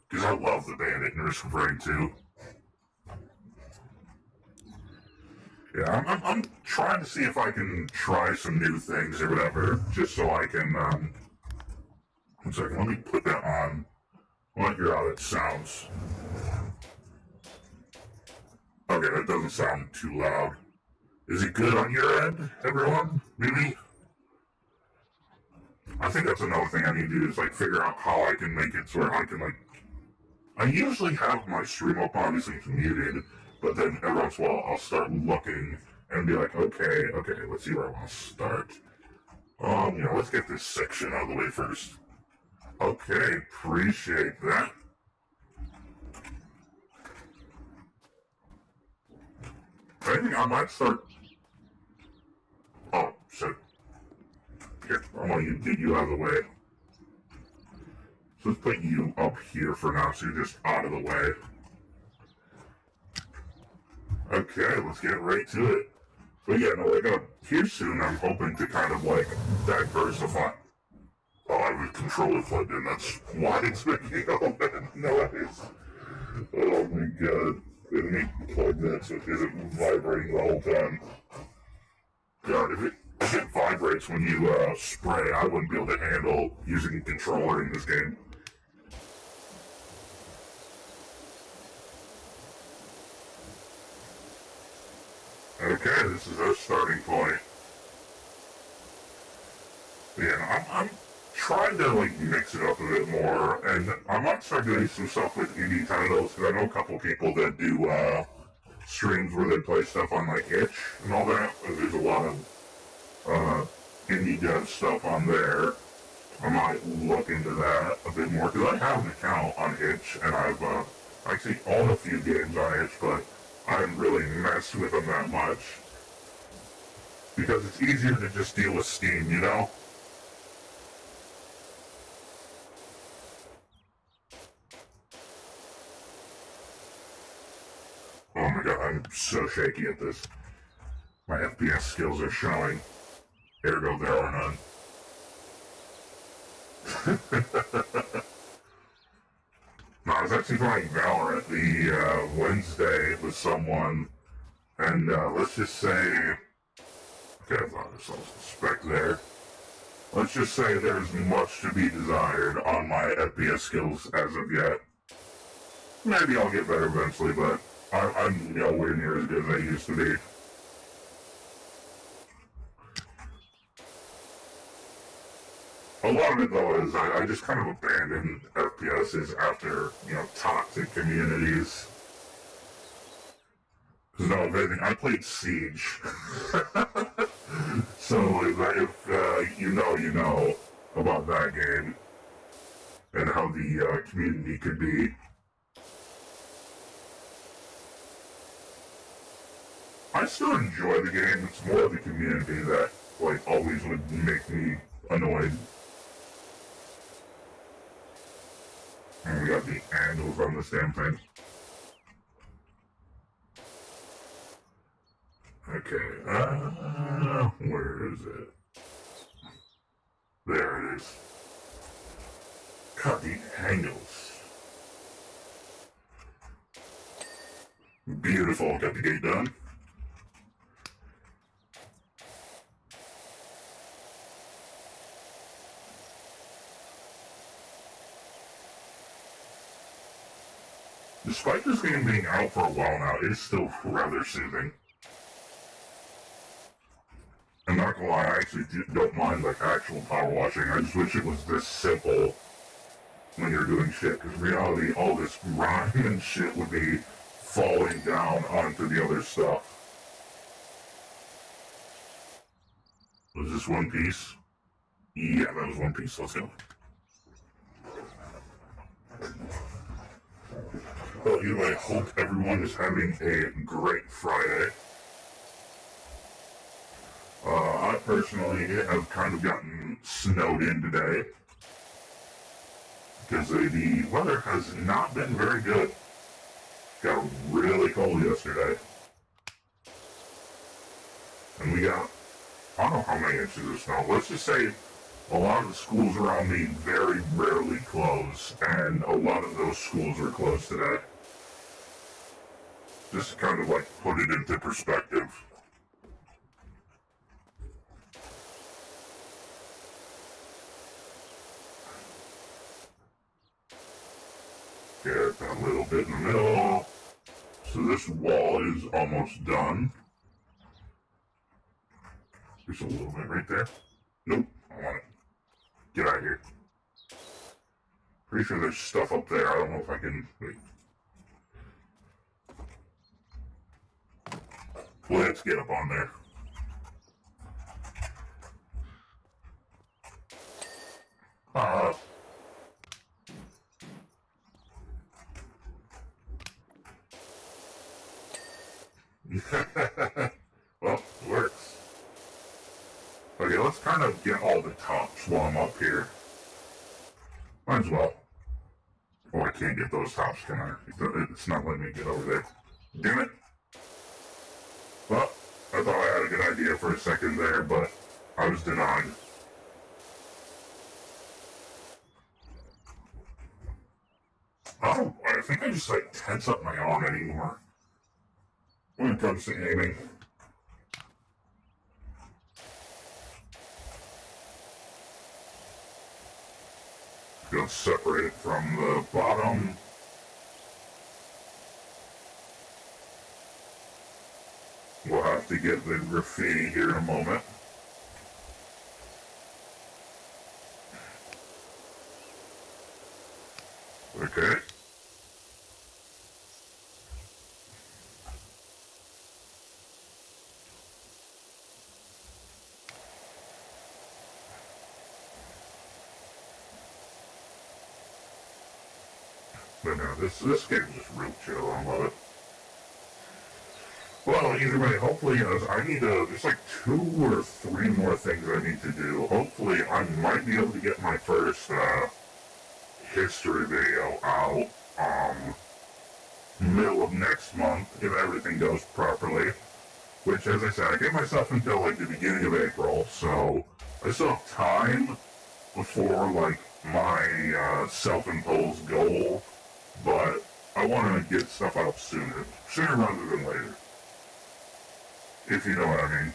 because I love the Bandit in Risk of Rain 2. Yeah, I'm trying to see if I can try some new things or whatever, just so I can. 1 second, let me put that on. I want to hear how it sounds. Okay, that doesn't sound too loud. Is it good on your end, everyone? Maybe? I think that's another thing I need to do is figure out how I can make it so I can I usually have my stream up obviously muted, but then every once in a while I'll start looking and be like, okay, let's see where I want to start. Let's get this section out of the way first. Okay, appreciate that. I think I might start. Oh, shit. Here, I want to get you out of the way. So let's put you up here for now, so you're just out of the way. Okay, let's get right to it. But yeah, no, here soon, I'm hoping to kind of diversify. Oh, I have a controller plugged in, that's why it's making all that noise. Oh my god. Let me plug that so it isn't vibrating the whole time. God, if it vibrates when you spray, I wouldn't be able to handle using a controller in this game. Okay, this is our starting point. Yeah, I'm trying to mix it up a bit more, and I might start doing some stuff with indie titles, because I know a couple people that do streams where they play stuff on itch and all that, and there's a lot of indie dev stuff on there. I might look into that a bit more, because I have an account on itch, and I've actually owned a few games on itch, but I I haven't really messed with them that much. Because it's easier to just deal with Steam, you know? Oh my god, I'm so shaky at this. My FPS skills are showing. Ergo, there are none. No, I was actually playing Valorant the Wednesday with someone, and let's just say, okay, I thought I saw some spec there. Let's just say there's much to be desired on my FPS skills as of yet. Maybe I'll get better eventually, but I'm nowhere near as good as I used to be. A lot of it, though, is I just kind of abandoned FPSs after, toxic communities. Because, no, if anything, I played Siege. So, if you know about that game. And how the community could be. I still enjoy the game, it's more the community that, always would make me annoyed. And we got the handles on this damn thing. Okay, where is it? There it is. Got the handles. Beautiful, got the gate done. Despite this game being out for a while now, it is still rather soothing. I'm not gonna lie, I actually don't mind actual power washing. I just wish it was this simple when you're doing shit, because in reality, all this grime and shit would be falling down onto the other stuff. Was this one piece? Yeah, that was one piece. Let's go. Well, anyway, I hope everyone is having a great Friday. I personally have kind of gotten snowed in today. Because the weather has not been very good. Got really cold yesterday. And we got, I don't know how many inches of snow. Let's just say a lot of the schools around me very rarely close. And a lot of those schools were closed today. Just to kind of put it into perspective. Get a little bit in the middle. So this wall is almost done. There's a little bit right there. Nope, I want it. Get out of here. Pretty sure there's stuff up there. I don't know if I can... Wait. Let's get up on there. Well, it works. Okay, let's kind of get all the tops while I'm up here. Might as well. Oh, I can't get those tops, can I? It's not letting me get over there. Damn it. Well, I thought I had a good idea for a second there, but I was denied. I think I just tense up my arm anymore when it comes to aiming. Gonna separate it from the bottom. We'll have to get the graffiti here in a moment. Okay. But no, this game is real chill. I love it. Well, either way, hopefully, I need to, there's like 2 or 3 more things I need to do. Hopefully, I might be able to get my first, history video out, middle of next month, if everything goes properly. Which, as I said, I gave myself until, like, the beginning of April, so I still have time before, like, my, self-imposed goal, but I want to get stuff out sooner rather than later. If you know what I mean.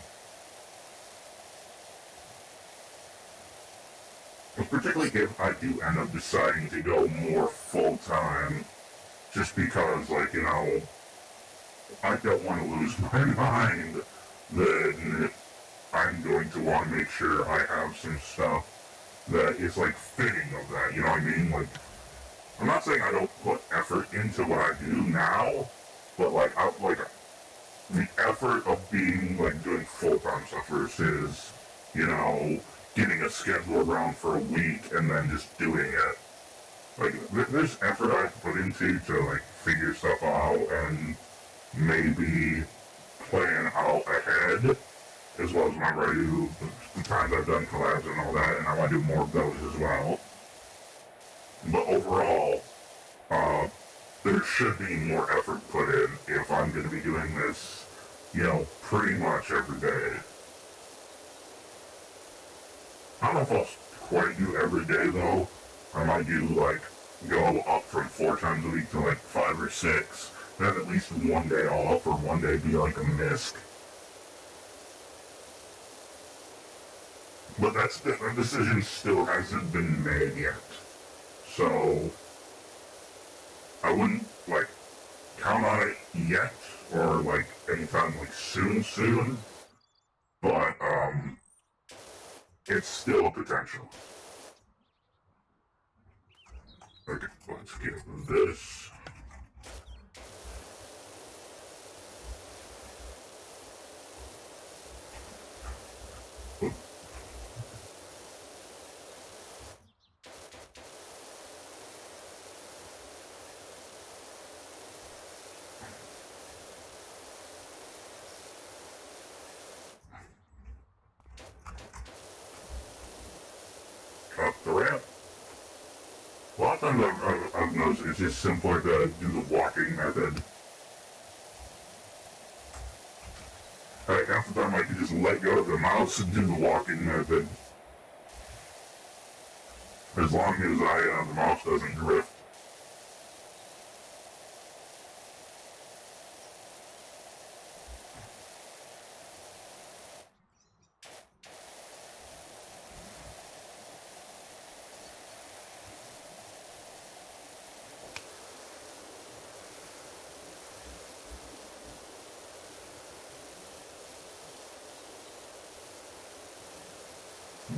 Particularly if I do end up deciding to go more full-time, just because, like, you know, I don't want to lose my mind, then I'm going to want to make sure I have some stuff that is, like, fitting of that, you know what I mean? Like, I'm not saying I don't put effort into what I do now, but, like, the effort of being, like, doing full-time stuff versus, you know, getting a schedule around for a week and then just doing it. Like, there's effort I put into to, like, figure stuff out and maybe plan out ahead, as well as when I'm ready to, the times I've done collabs and all that, and I want to do more of those as well. But overall, there should be more effort put in if I'm going to be doing this, you know, pretty much every day. I don't know if I'll quite do every day, though. I might do, like, go up from 4 times a week to, like, 5 or 6. Then at least one day off, or one day be, like, a misc. But that decision still hasn't been made yet. So, I wouldn't, like, count on it yet, or, like, anytime, like, soon. But, it's still a potential. Okay, let's get this. Up the ramp. A lot of times I've noticed it's just simpler to do the walking method. Like, half the time I can just let go of the mouse and do the walking method. As long as the mouse doesn't drift.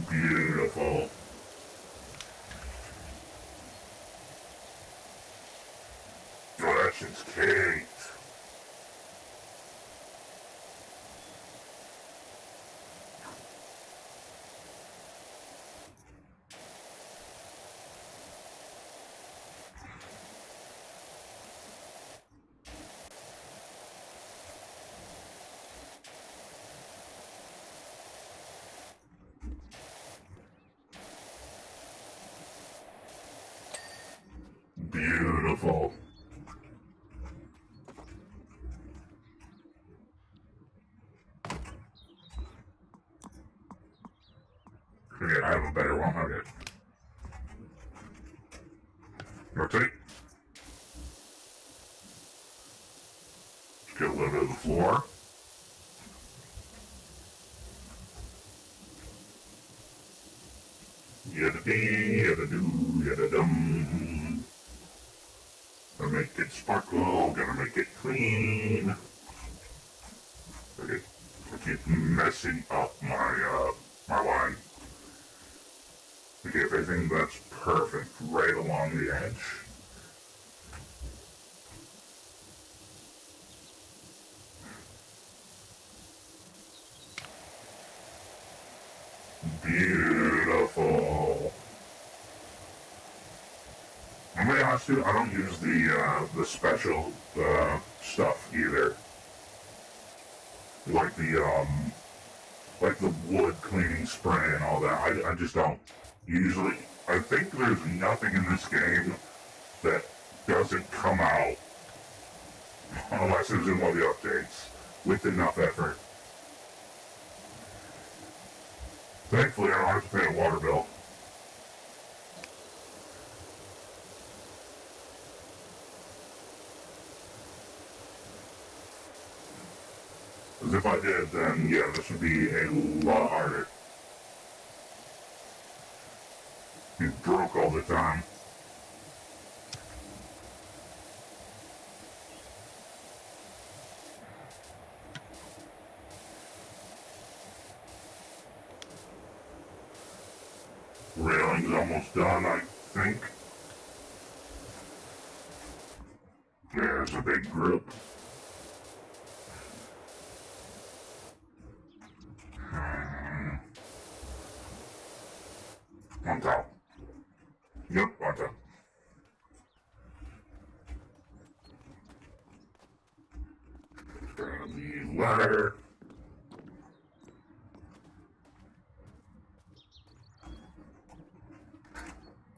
Beautiful. Oh, that shit's caked. Beautiful. Okay, I have a better one. Okay. Rotate. Get a little bit of the floor. Yada dee, yada doo, yada dum. Gonna make it sparkle, gonna make it clean. Okay, I keep messing up my line. Okay, I think that's perfect right along the edge. Beautiful. I'm gonna be honest too, I don't use the special, stuff either. like the wood cleaning spray and all that. I just don't usually. I think there's nothing in this game that doesn't come out unless it's in one of the updates with enough effort. Thankfully, I don't have to pay a water bill. Because if I did, then yeah, this would be a lot harder. It broke all the time. Railing's almost done, I think. Yeah, it's a big group. On top. Yep, on top. Grab the ladder.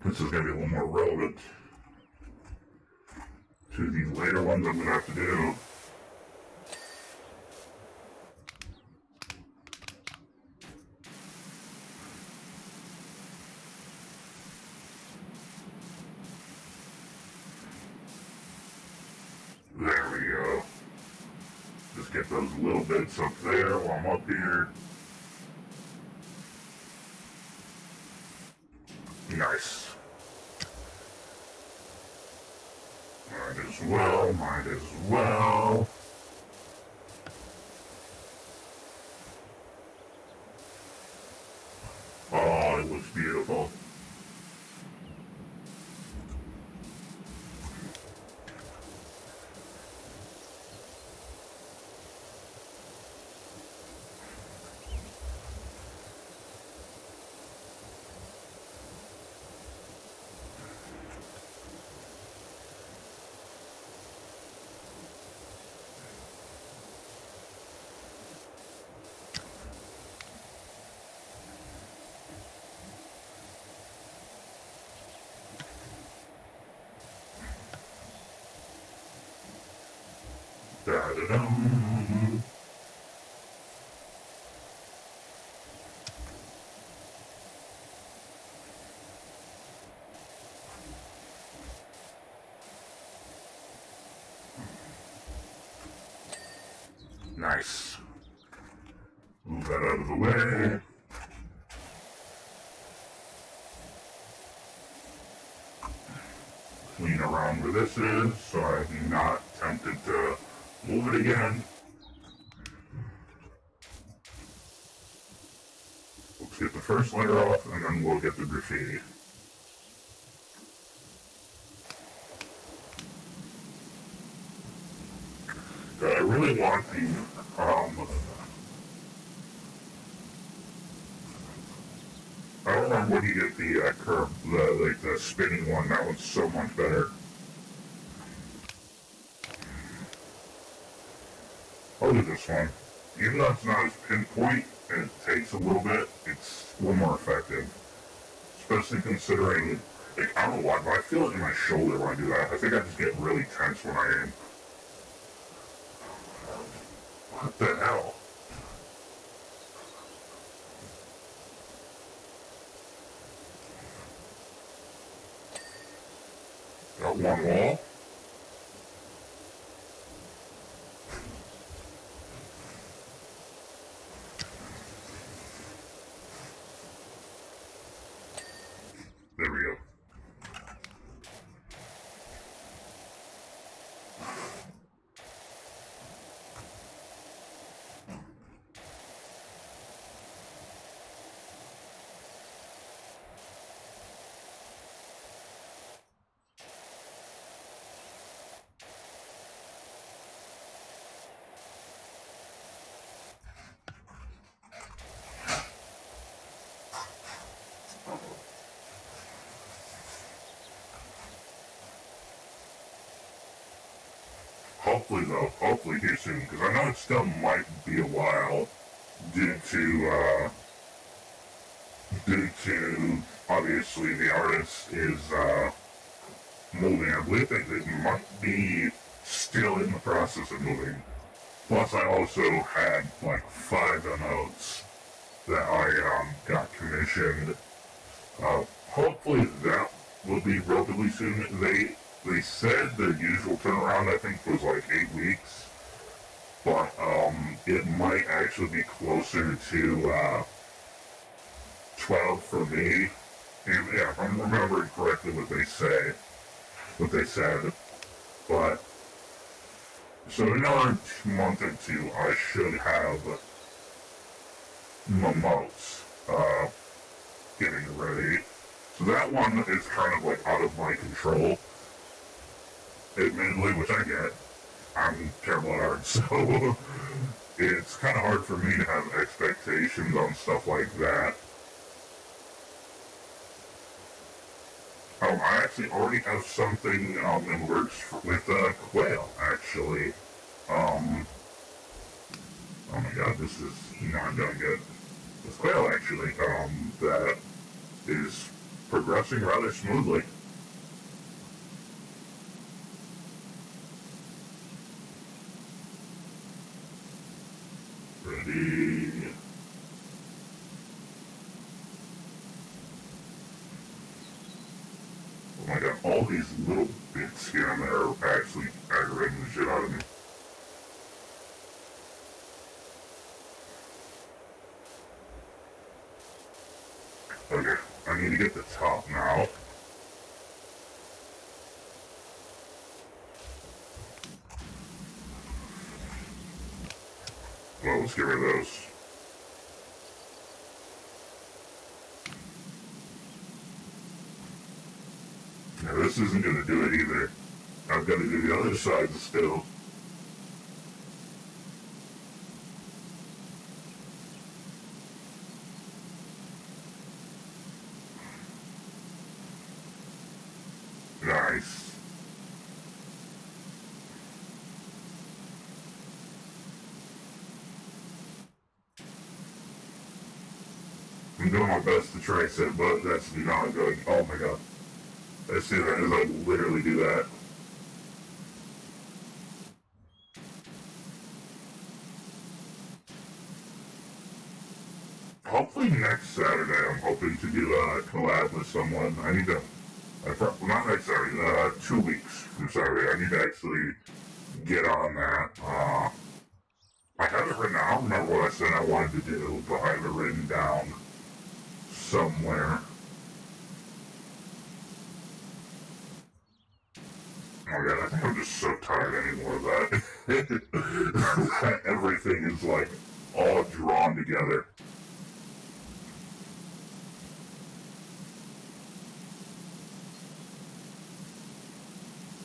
This is going to be a little more relevant to the later ones I'm going to have to do. There we go. Just get those little bits up there while I'm up here. Nice. Might as well, might as well. Oh, it looks beautiful. Da-da-dum. Nice. Move that out of the way. Clean around where this is so I'm not tempted to move it again. Let's get the first layer off and then we'll get the graffiti. I really want the I don't remember when you get the curve, the spinning one. That one's so much better. I'll do this one. Even though it's not as pinpoint and it takes a little bit, it's a little more effective. Especially considering, like, I don't know why, but I feel it in my shoulder when I do that. I think I just get really tense when I aim. What the hell? Got one wall. There we go. hopefully though, hopefully here soon, because I know it still might be a while due to obviously the artist is moving. I believe they might be still in the process of moving. Plus, I also had like 5 emotes that I got commissioned. Hopefully that will be relatively soon. They said their usual turnaround I think was like 8 weeks, but it might actually be closer to 12 for me. And yeah, if I'm remembering correctly what they said. But so in another month or 2, I should have emotes getting ready. So that one is kind of like out of my control, admittedly, which I get. I'm terrible at art, so it's kind of hard for me to have expectations on stuff like that. I actually already have something in works with Quail, actually. Oh my god, this is not going good. With Quail, actually, that is progressing rather smoothly. Ready. Oh my god, all these little bits here and there are actually aggravating the shit out of me. Okay, I need to get the top now. Well, let's get rid of those. Now this isn't going to do it either. I've got to do the other side still. Nice. I'm doing my best to trace it, but that's not good. Oh my god. I see that as I literally do that. Hopefully next Saturday I'm hoping to do a collab with someone. I need to, not next Saturday, 2 weeks from Saturday. I need to actually get on that. I have it written down. I don't remember what I said I wanted to do, but I have it written down somewhere. Oh god, I think I'm just so tired anymore of that. Everything is like all drawn together.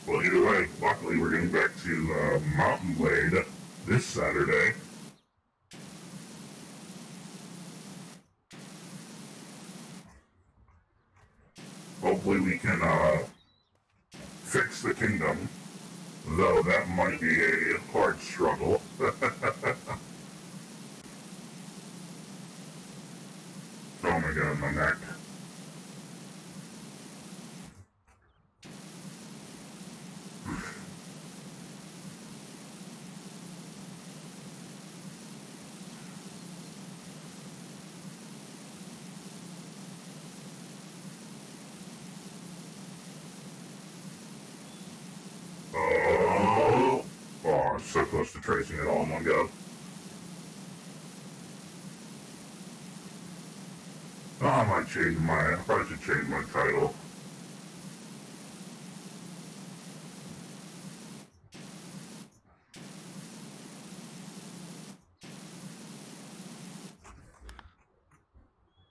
Well, either way, luckily we're getting back to Mountain Blade this Saturday. Hopefully we can fix the kingdom, though that might be a hard struggle. Oh my god, my neck. Oh, I'm so close to tracing it all in one go. Oh, I probably should change my title.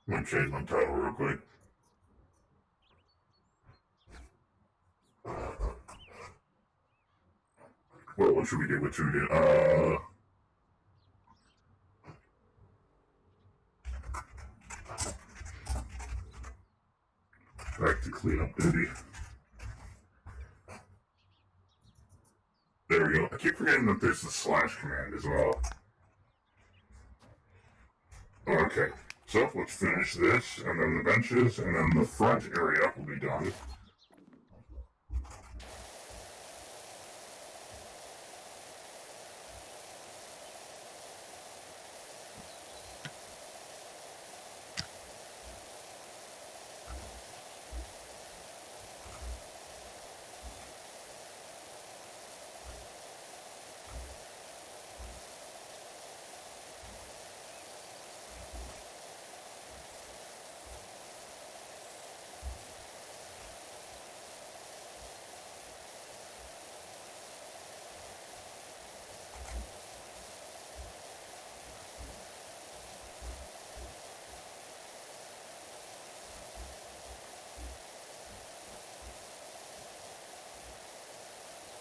I'm gonna change my title real quick. Well, what should we do? What should we do? Back to cleanup duty. There we go. I keep forgetting that there's the slash command as well. Okay, so let's finish this, and then the benches, and then the front area will be done.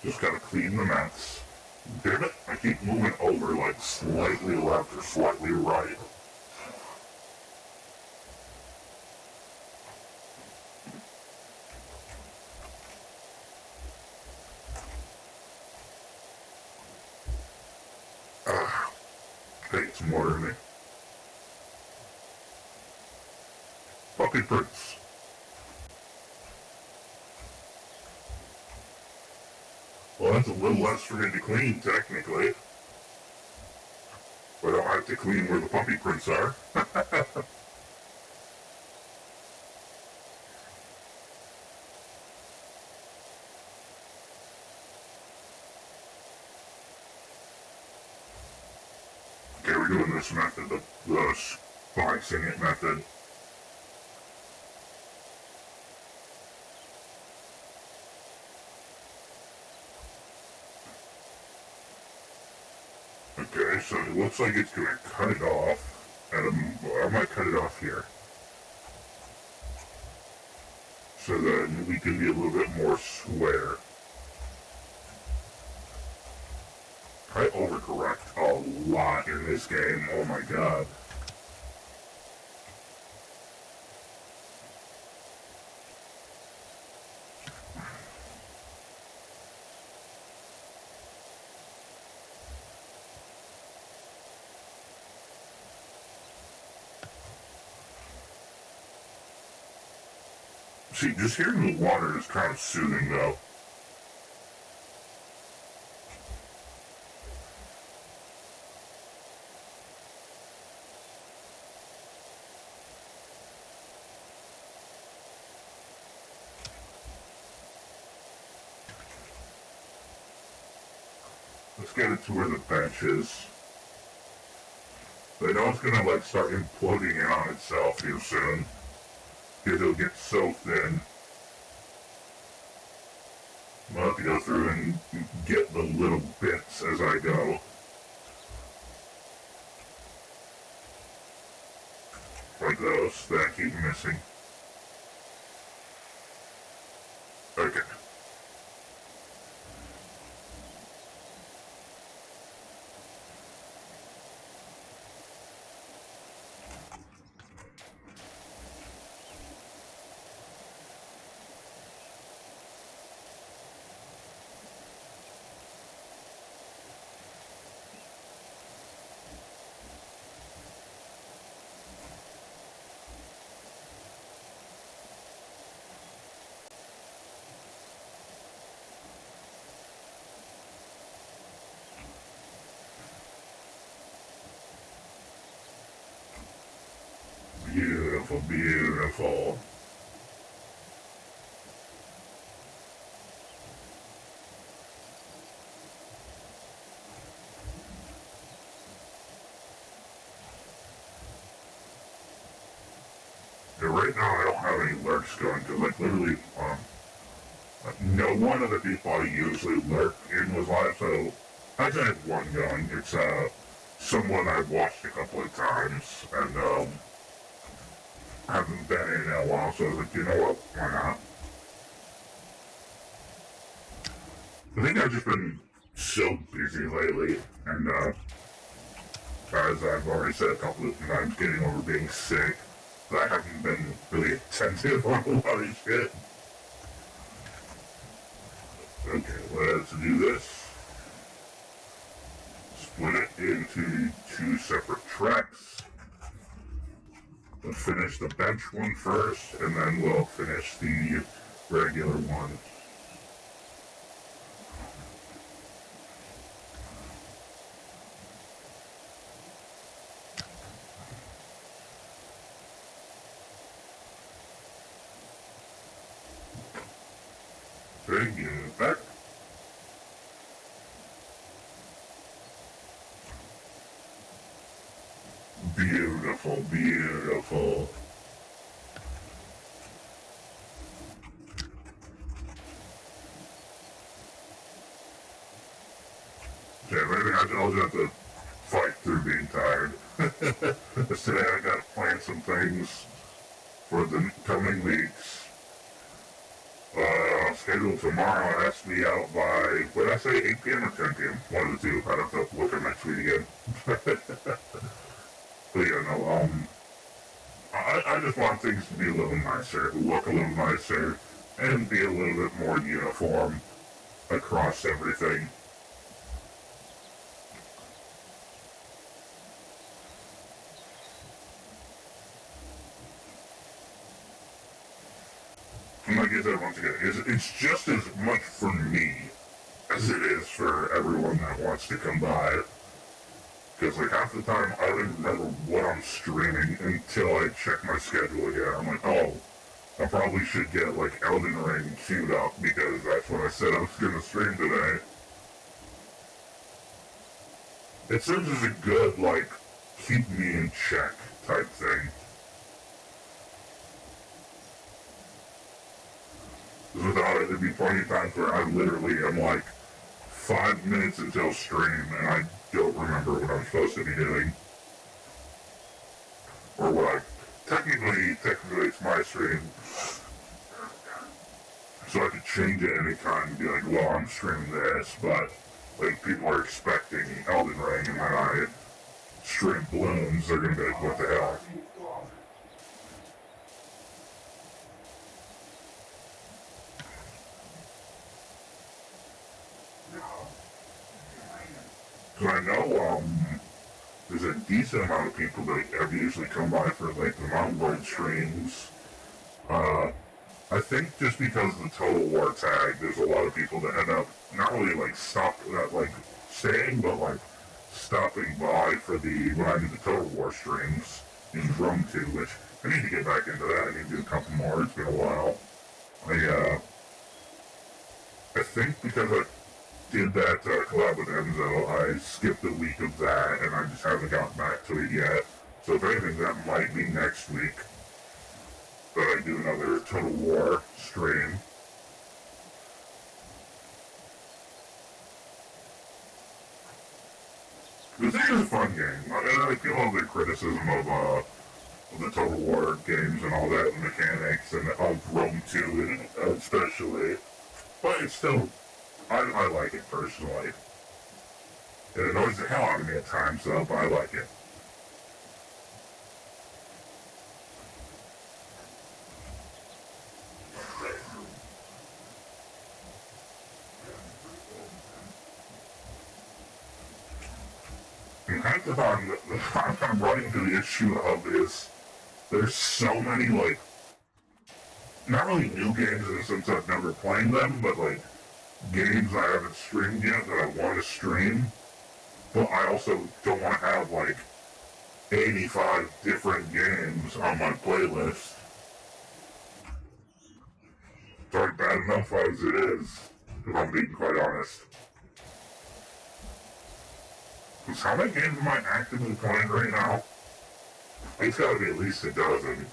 Just gotta clean the mats. Damn it, I keep moving over like slightly left or slightly right. Takes more than me. Puppy Prince. Well, that's a little less for me to clean, technically. But I'll have to clean where the puppy prints are. Okay, we're doing this method, the spicing it method. Okay, so it looks like it's going to cut it off, and I might cut it off here. So then we can be a little bit more square. I overcorrect a lot in this game, oh my god. See, just hearing the water is kind of soothing though. Let's get it to where the bench is. I know it's gonna like start imploding in on itself here soon. Because it'll get so thin. I'll have to go through and get the little bits as I go. Like those that I keep missing. Okay. Beautiful, beautiful. Yeah, right now I don't have any lurks going because like literally, no one of the people I usually lurk in was live, so I actually have one going. It's someone I've watched a couple of times and haven't been in a while, so I was like, you know what, why not? I think I've just been so busy lately, and as I've already said a couple of times, getting over being sick, that I haven't been really attentive on a lot of shit. Okay, let's do this. to two separate treks. Let's finish the bench one first, and then we'll finish the regular one. Bring it back. Beautiful, beautiful. Yeah, maybe I'll just have to fight through being tired. Today I gotta plan some things for the coming weeks. Scheduled tomorrow has to be out by, what did I say, 8 p.m. or 10 p.m.? One of the two. I'd have to look at my tweet again. But yeah, no, I just want things to be a little nicer, look a little nicer, and be a little bit more uniform across everything. And like I said, once again, it's just as much for me as it is for everyone that wants to come by. Because like half the time I don't even remember what I'm streaming until I check my schedule again. I'm like, oh, I probably should get like Elden Ring queued up because that's what I said I was gonna stream today. It serves as a good, like, keep me in check type thing. Without it, there'd be plenty of times where I literally am like 5 minutes until stream and I don't remember what I'm supposed to be doing. Or what I... Technically it's my stream. So I could change it anytime and be like, well, I'm streaming this, but like people are expecting Elden Ring and then I stream Blooms, they're gonna be like, what the hell? So I know, there's a decent amount of people that have usually come by for like the Mountain Blade streams. I think just because of the Total War tag, there's a lot of people that end up not really like staying, but like stopping by for when I do the Total War streams in Drum 2, which I need to get back into that. I need to do a couple more. It's been a while. I think because I did that collab with Enzo, I skipped a week of that, and I just haven't gotten back to it yet. So if anything, that might be next week that I do another Total War stream. This is a fun game. I feel all the criticism of the Total War games and all that, the mechanics, and of Rome 2 especially. But it's still... I like it personally. It annoys the hell out of me at times though, but I like it. And kind of the thought I'm running to the issue of is there's so many like not really new games in the sense I've never played them, but like games I haven't streamed yet that I want to stream, but I also don't want to have like 85 different games on my playlist. It's already bad enough as it is, if I'm being quite honest. Because how many games am I actively playing right now? It's gotta be at least a dozen.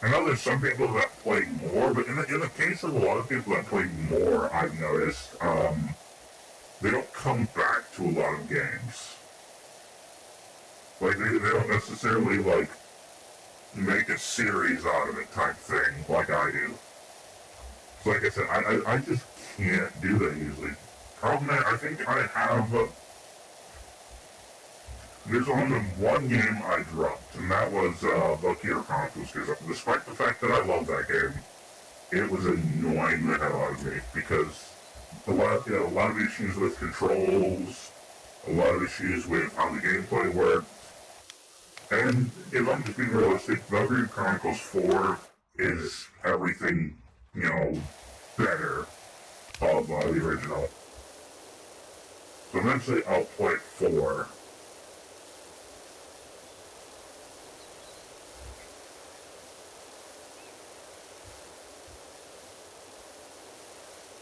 I know there's some people that play more, but in the case of a lot of people that play more, I've noticed, they don't come back to a lot of games. Like, they don't necessarily, like, make a series out of it type thing, like I do. So like I said, I just can't do that usually. Problem is, I think I have... There's only one game I dropped, and that was Valkyria Chronicles, because despite the fact that I love that game, it was annoying the hell out of me because a lot of issues with controls, a lot of issues with how the gameplay worked. And if I'm just being realistic, Valkyrie Chronicles 4 is everything, better of the original. So eventually I'll play 4.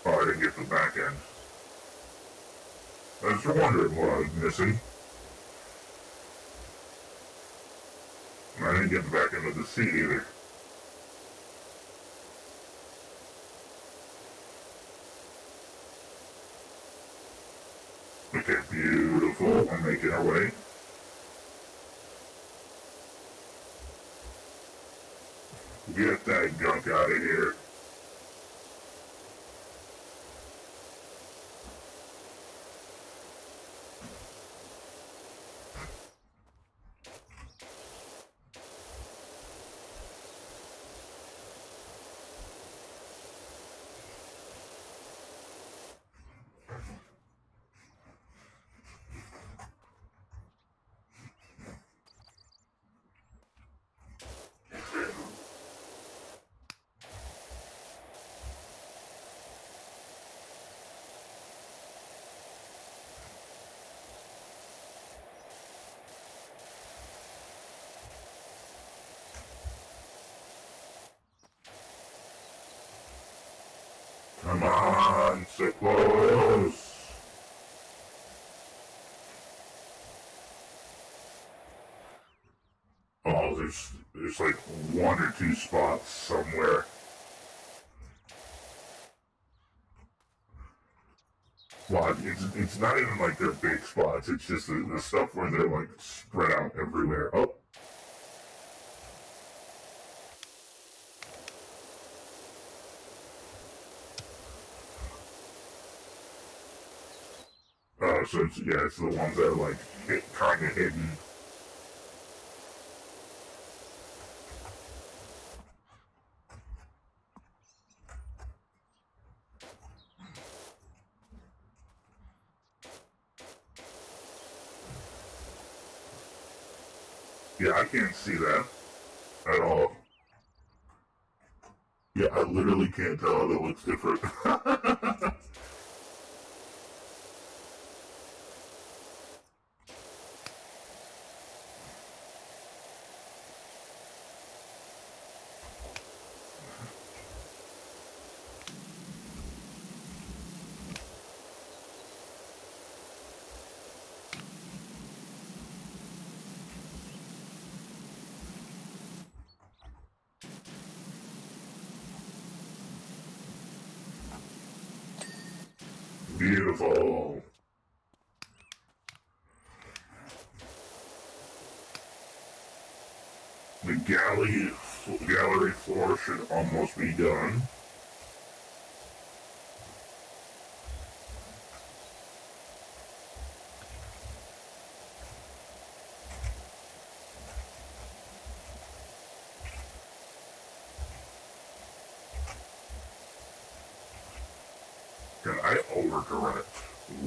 Oh, I didn't get the back end. I was wondering what I was missing. I didn't get the back end of the seat either. Okay, beautiful. We're making our way. Get that gunk out of here. Come on, so close. Oh, there's like 1 or 2 spots somewhere. Well, it's not even like they're big spots. It's just the stuff where they're like spread out everywhere. Oh. So it's the ones that are like kind of hidden. Yeah, I can't see that at all. Yeah, I literally can't tell. It looks different. Beautiful. The gallery floor should almost be done. God, I overcorrect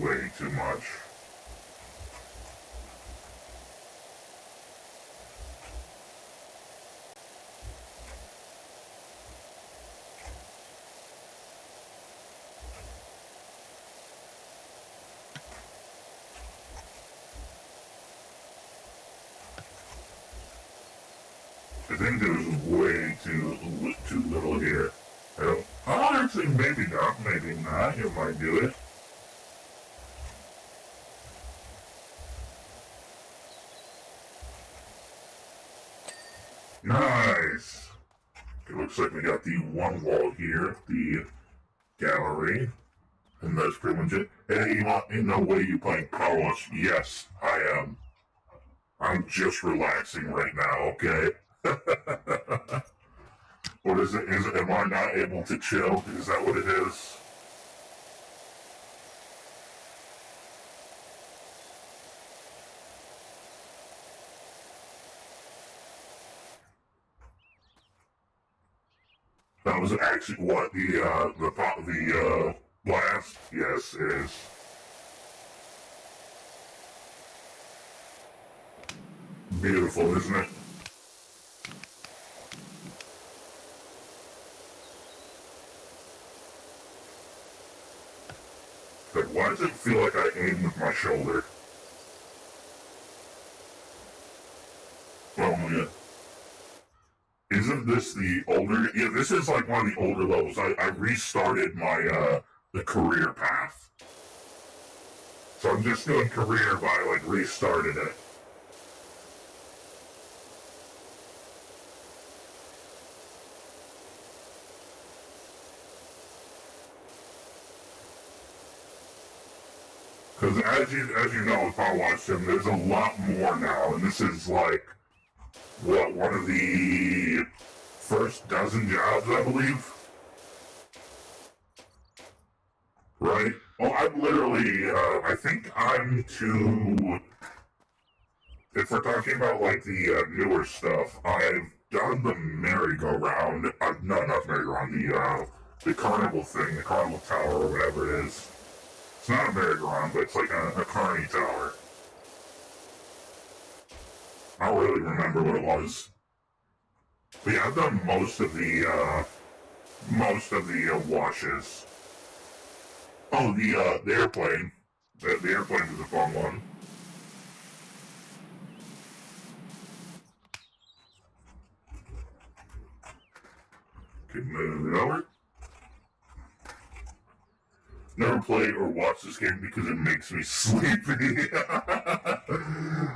way too much. I think there's way too little here. Oh, actually, maybe not. Maybe not. You might do it. Nice. It looks like we got the one wall here, the gallery, and that's pretty much it. Hey, in no way you playing Carlos? Yes, I am. I'm just relaxing right now. Okay. What is it? Am I not able to chill? Is that what it is? Now was actually what the blast. Yes, it is. Beautiful, isn't it? Like, why does it feel like I aim with my shoulder? Oh yeah. Isn't this the older? Yeah, this is like one of the older levels. I restarted my the career path, so I'm just doing career, but I like restarted it. Because as you know, if I watched him, there's a lot more now, and this is like what, one of the first dozen jobs, I believe. Right? Oh, I'm literally, I think I'm to, if we're talking about like the newer stuff, I've done the merry-go-round, no, not merry-go-round, the carnival thing, the carnival tower or whatever it is. It's not a merry-go-round, but it's like a carny tower. I don't really remember what it was. But yeah, I've done most of the washes. Oh, the airplane. The airplane was a fun one. Okay, move it over. Never played or watched this game because it makes me sleepy.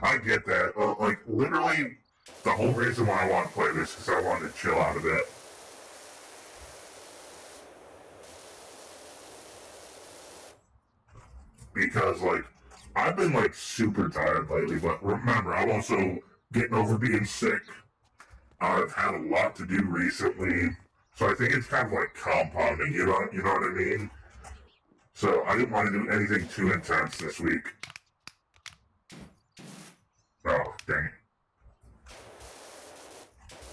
I get that. Like, literally, the whole reason why I want to play this is because I want to chill out a bit. Because, like, I've been, like, super tired lately, but remember, I'm also getting over being sick. I've had a lot to do recently, so I think it's kind of like compounding, you know what I mean? So I didn't want to do anything too intense this week. Oh, dang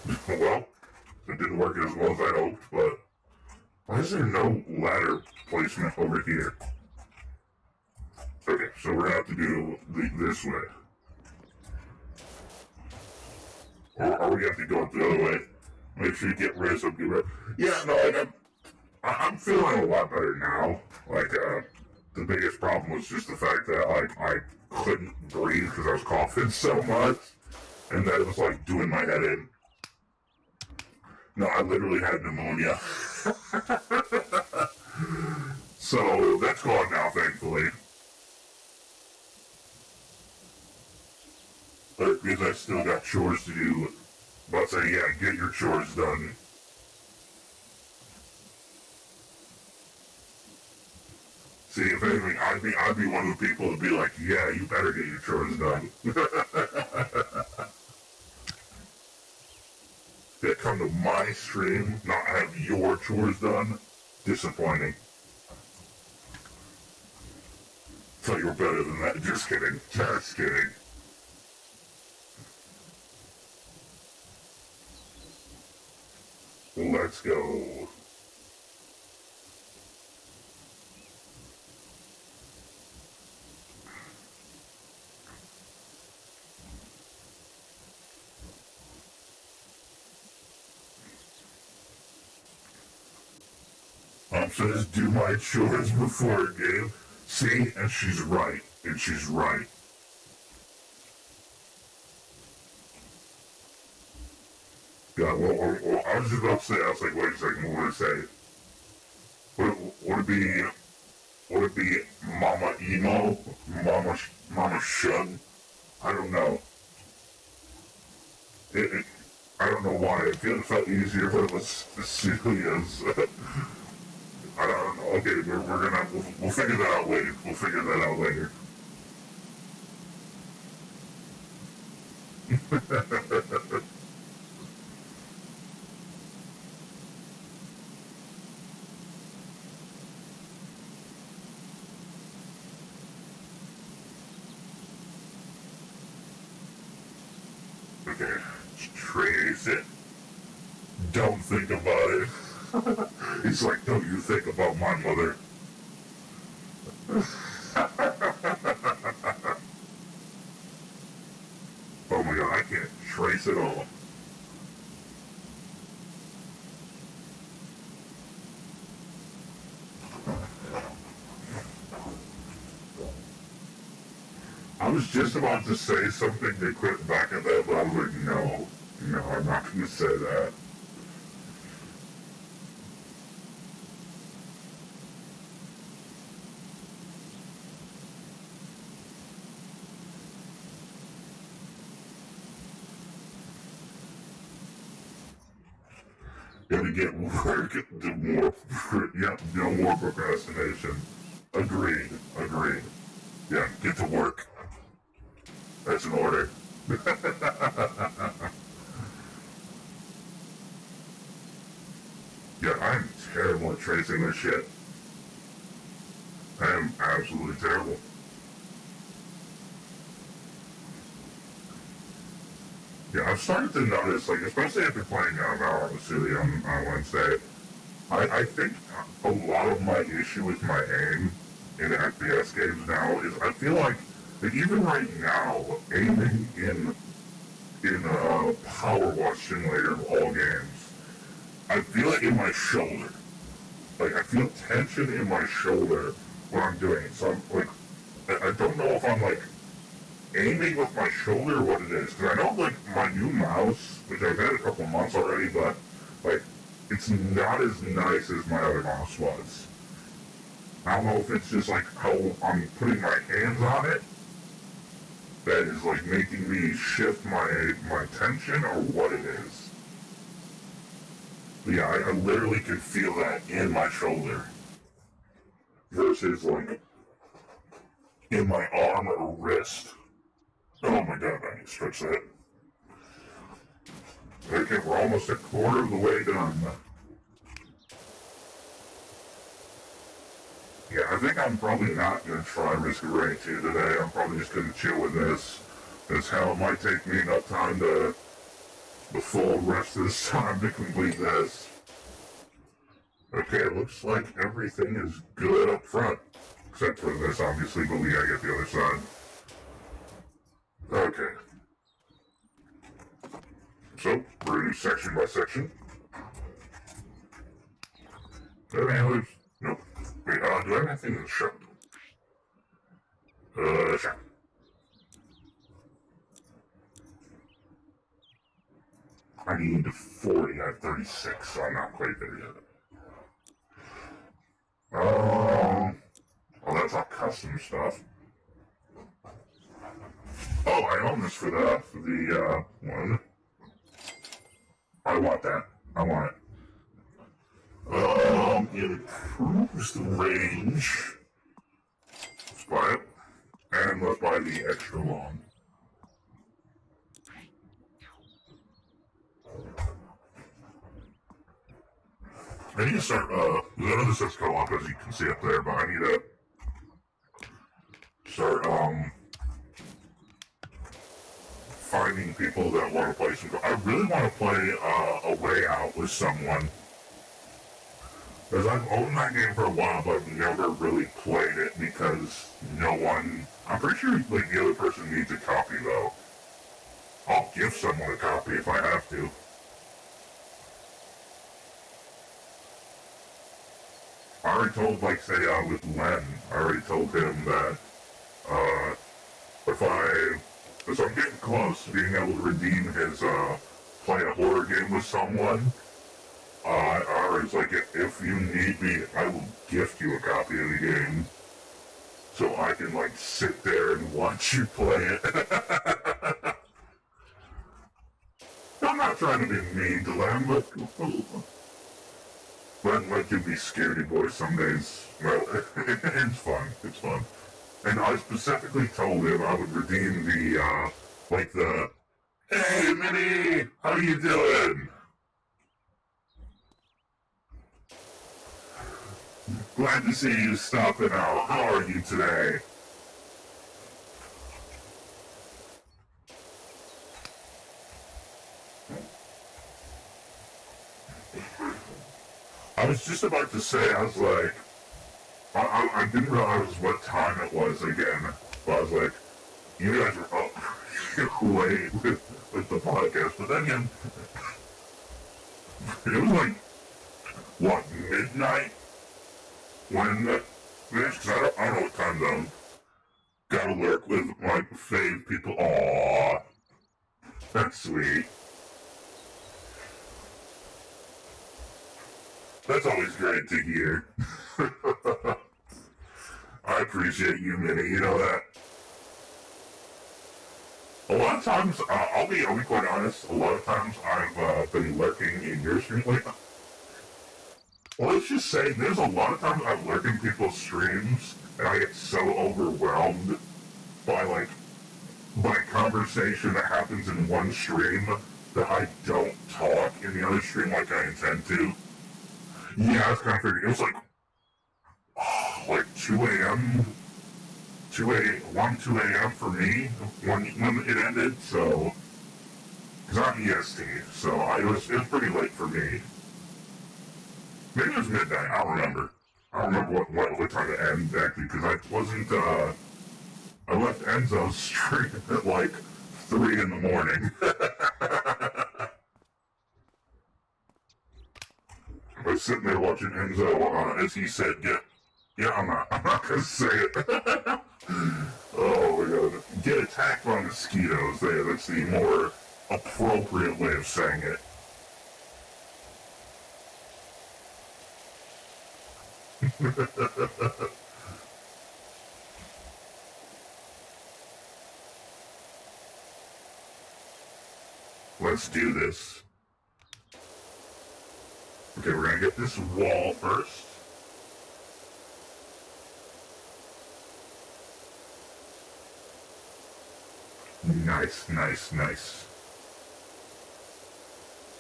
it. Well, it didn't work as well as I hoped, but why is there no ladder placement over here? Okay, so we're gonna have to do this way. Or are we gonna have to go the other way? Make sure you get rid of some people. Yeah, no, like, I'm feeling a lot better now. Like, the biggest problem was just the fact that, like, I couldn't breathe because I was coughing so much. And that it was, like, doing my head in. No, I literally had pneumonia. So, that's gone now, thankfully. But because I still got chores to do. But say, yeah, get your chores done. See, if anything, I'd be one of the people to be like, yeah, you better get your chores done. That come to my stream, not have your chores done, disappointing. So you're better than that. Just kidding. Just kidding. Let's go. Says do my chores before game. See, and she's right. And she's right. Yeah, well, I was just about to say, I was like, wait a second, what would it say? Would it be Mama Emo? Mama Shug? I don't know. I don't know why. It felt easier when it was Cecilia's. I don't know. Okay, we'll figure that out later. We'll figure that out later. Okay, trace it. Don't think about it. He's like, don't you think about my mother? Oh my god, I can't trace it all. I was just about to say something to quit back at that, but I was like, no, I'm not going to say that. Gotta get work, do more, no more procrastination. Agreed. Yeah, get to work. That's an order. Yeah, I'm terrible at tracing this shit. I am absolutely terrible. Yeah, I've started to notice, like, especially after playing Valorant with Celia on Wednesday, I think a lot of my issue with my aim in FPS games now is I feel like even right now, aiming in a Power Wash Simulator of all games, I feel it in my shoulder. Like, I feel tension in my shoulder when I'm doing it. So I'm like, I don't know if I'm like aiming with my shoulder or what it is. Because I know like my new mouse, which I've had a couple months already, but like it's not as nice as my other mouse was. I don't know if it's just like how I'm putting my hands on it that is like making me shift my tension or what it is. But yeah, I literally can feel that in my shoulder versus like in my arm or wrist. Oh my god, I need to stretch that. Okay, we're almost a quarter of the way done. Yeah, I think I'm probably not going to try Risk of Rain 2 today. I'm probably just going to chill with this. That's how it might take me enough time to the full rest of this time to complete this. Okay, it looks like everything is good up front. Except for this, obviously, but we gotta get the other side. Okay. So, we're gonna do section by section. Do I have any others? Nope. Wait, do I have anything in the shop? Shop. I need 40, I have 36, so I'm not quite there yet. Well, that's all custom stuff. Oh, I own this for the one. I want that. I want it. It improves the range. Let's buy it. And let's buy the extra long. I need to start, none of this says co-op as you can see up there, but I need to start, finding people that want to play some I really want to play, A Way Out with someone. Because I've owned that game for a while, but I've never really played it because no one... I'm pretty sure, like, the other person needs a copy, though. I'll give someone a copy if I have to. I already told, like, say, with Len, I already told him that, if I'm getting close to being able to redeem his, play a horror game with someone, I already was like, if you need me, I will gift you a copy of the game. So I can, like, sit there and watch you play it. I'm not trying to be mean to Len, but Len like can be scaredy boy some days. Well, it's fun. It's fun. And I specifically told him I would redeem the, like the, hey, Minnie, how you doing? Glad to see you stopping out. How are you today? I was just about to say, I was like, I didn't realize what time it was again. But I was like, you guys are up late with the podcast. But then again, it was like, what, midnight? When this, because I don't know what time zone. Gotta lurk with my fave people. Aww. That's sweet. That's always great to hear. I appreciate you, Minnie. You know that. A lot of times, I'll be quite honest. A lot of times, I've been lurking in your stream. Like, well, let's just say, there's a lot of times I lurk in people's streams, and I get so overwhelmed by conversation that happens in one stream that I don't talk in the other stream like I intend to. Yeah, I was kind of figuring. It was like 2 a.m. 2 a.m. for me when it ended, so... Because I'm EST, so it was pretty late for me. Maybe it was midnight, I don't remember. I don't remember what time it ended, exactly, because I wasn't, I left Enzo's stream at like 3 in the morning. I was sitting there watching Enzo, as he said, I'm not gonna say it. Oh my god. Get attacked by mosquitoes there, that's the more appropriate way of saying it. Let's do this. Okay, we're gonna get this wall first. Nice, nice, nice.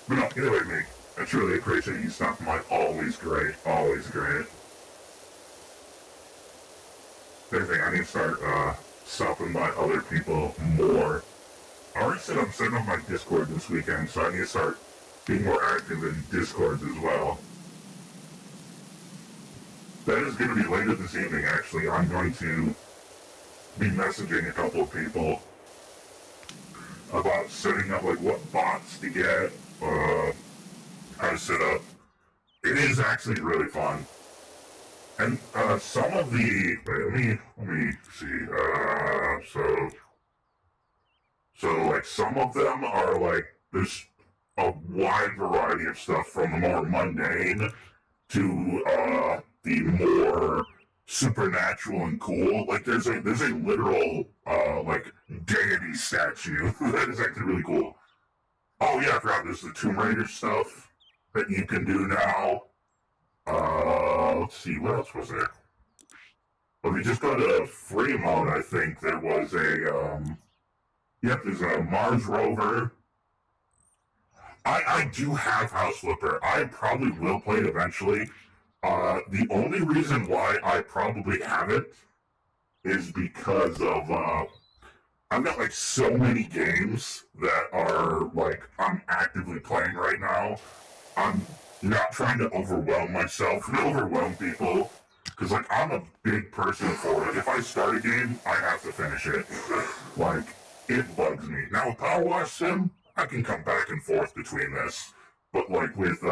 But no, either way, mate, I truly appreciate you stopping by. Always great, always great. Anything, I need to start, stopping by other people more. I already said I'm setting up my Discord this weekend, so I need to start being more active in Discord as well. That is going to be later this evening, actually. I'm going to be messaging a couple of people about setting up, like, what bots to get, how to set up. It is actually really fun. And, some of the, wait, let me see, so, like, some of them are, like, there's a wide variety of stuff from the more mundane to, the more supernatural and cool. Like, there's a literal, like, deity statue that is actually really cool. Oh, yeah, I forgot, there's the Tomb Raider stuff that you can do now. Let's see, what else was there? Well, if you just go to free mode, I think there was there's a Mars rover. I do have House Flipper. I probably will play it eventually. The only reason why I probably have it is because of, I've got, like, so many games that are, like, I'm actively playing right now. I'm not trying to overwhelm myself and overwhelm people, because, like, I'm a big person for it. If I start a game, I have to finish it. Like, it bugs me. Now, with Power Wash Sim, I can come back and forth between this. But, like, with,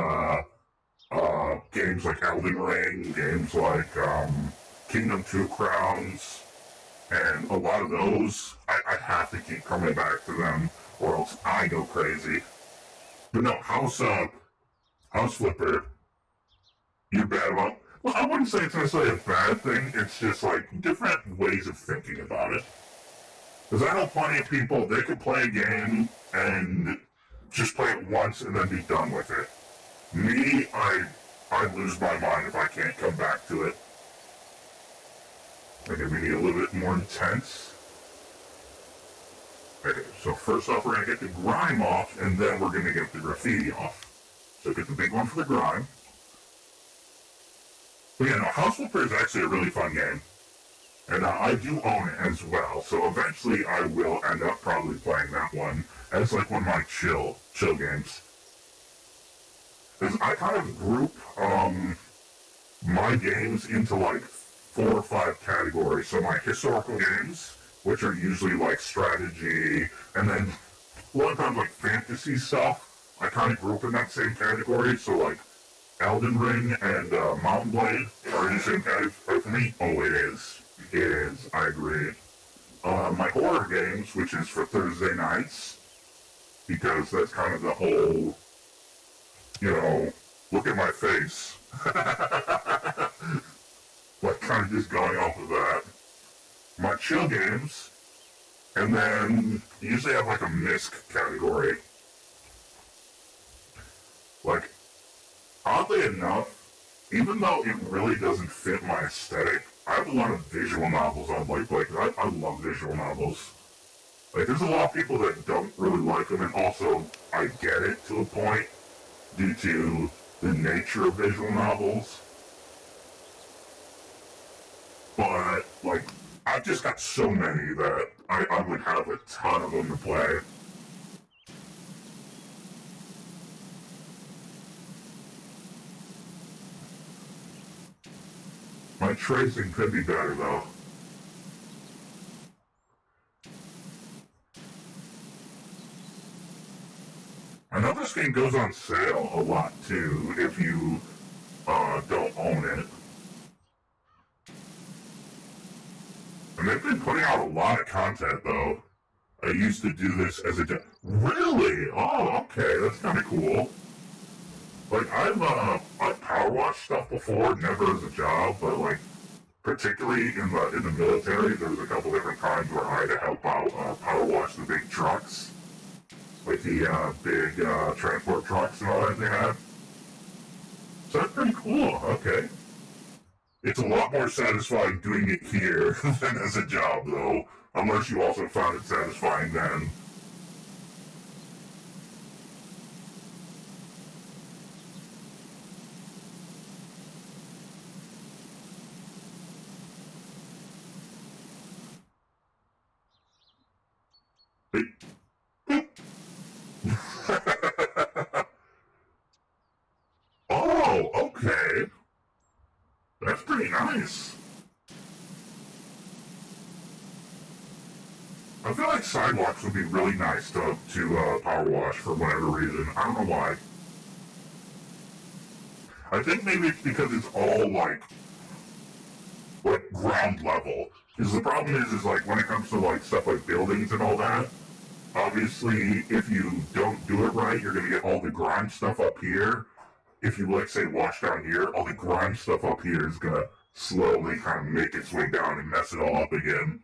games like Elden Ring, games like, Kingdom 2 Crowns, and a lot of those, I have to keep coming back to them, or else I go crazy. But no, House Flipper, you're bad about... Well, I wouldn't say it's necessarily a bad thing, it's just, like, different ways of thinking about it. Because I know plenty of people, they could play a game and just play it once and then be done with it. Me, I lose my mind if I can't come back to it. Okay, we need a little bit more intense. Okay, so first off, we're going to get the grime off, and then we're going to get the graffiti off. So get the big one for the grime. But yeah, no, House Flipper is actually a really fun game. And I do own it as well, so eventually I will end up probably playing that one as like one of my chill games. is I kind of group my games into like 4 or 5 categories. So my historical games, which are usually like strategy, and then a lot of times like fantasy stuff, I kind of group in that same category. So like Elden Ring and Mountain Blade are in the same category for me. Oh, it is. It is. I agree. My horror games, which is for Thursday nights, because that's kind of the whole, look at my face. Like, kind of just going off of that. My chill games, and then usually have like a misc category. Like, oddly enough, even though it really doesn't fit my aesthetic, I have a lot of visual novels on I love visual novels. Like, there's a lot of people that don't really like them, and also, I get it to a point, due to the nature of visual novels. But, like, I've just got so many that I would have a ton of them to play. My tracing could be better, though. I know this game goes on sale a lot, too, if you don't own it. And they've been putting out a lot of content, though. I used to do this as a... Really? Oh, okay, that's kind of cool. Like, I've power washed stuff before, never as a job, but, like, particularly in the military, there was a couple different times where I had to help out power wash the big trucks. Like the big transport trucks and all that they had. So that's pretty cool, okay. It's a lot more satisfying doing it here than as a job, though. Unless you also found it satisfying then. Oh, okay. That's pretty nice. I feel like sidewalks would be really nice to power wash for whatever reason. I don't know why. I think maybe it's because it's all like ground level. Because the problem is like when it comes to like stuff like buildings and all that, obviously if you don't do it right, you're gonna get all the grime stuff up here. If you like say wash down here, all the grime stuff up here is gonna slowly kind of make its way down and mess it all up again.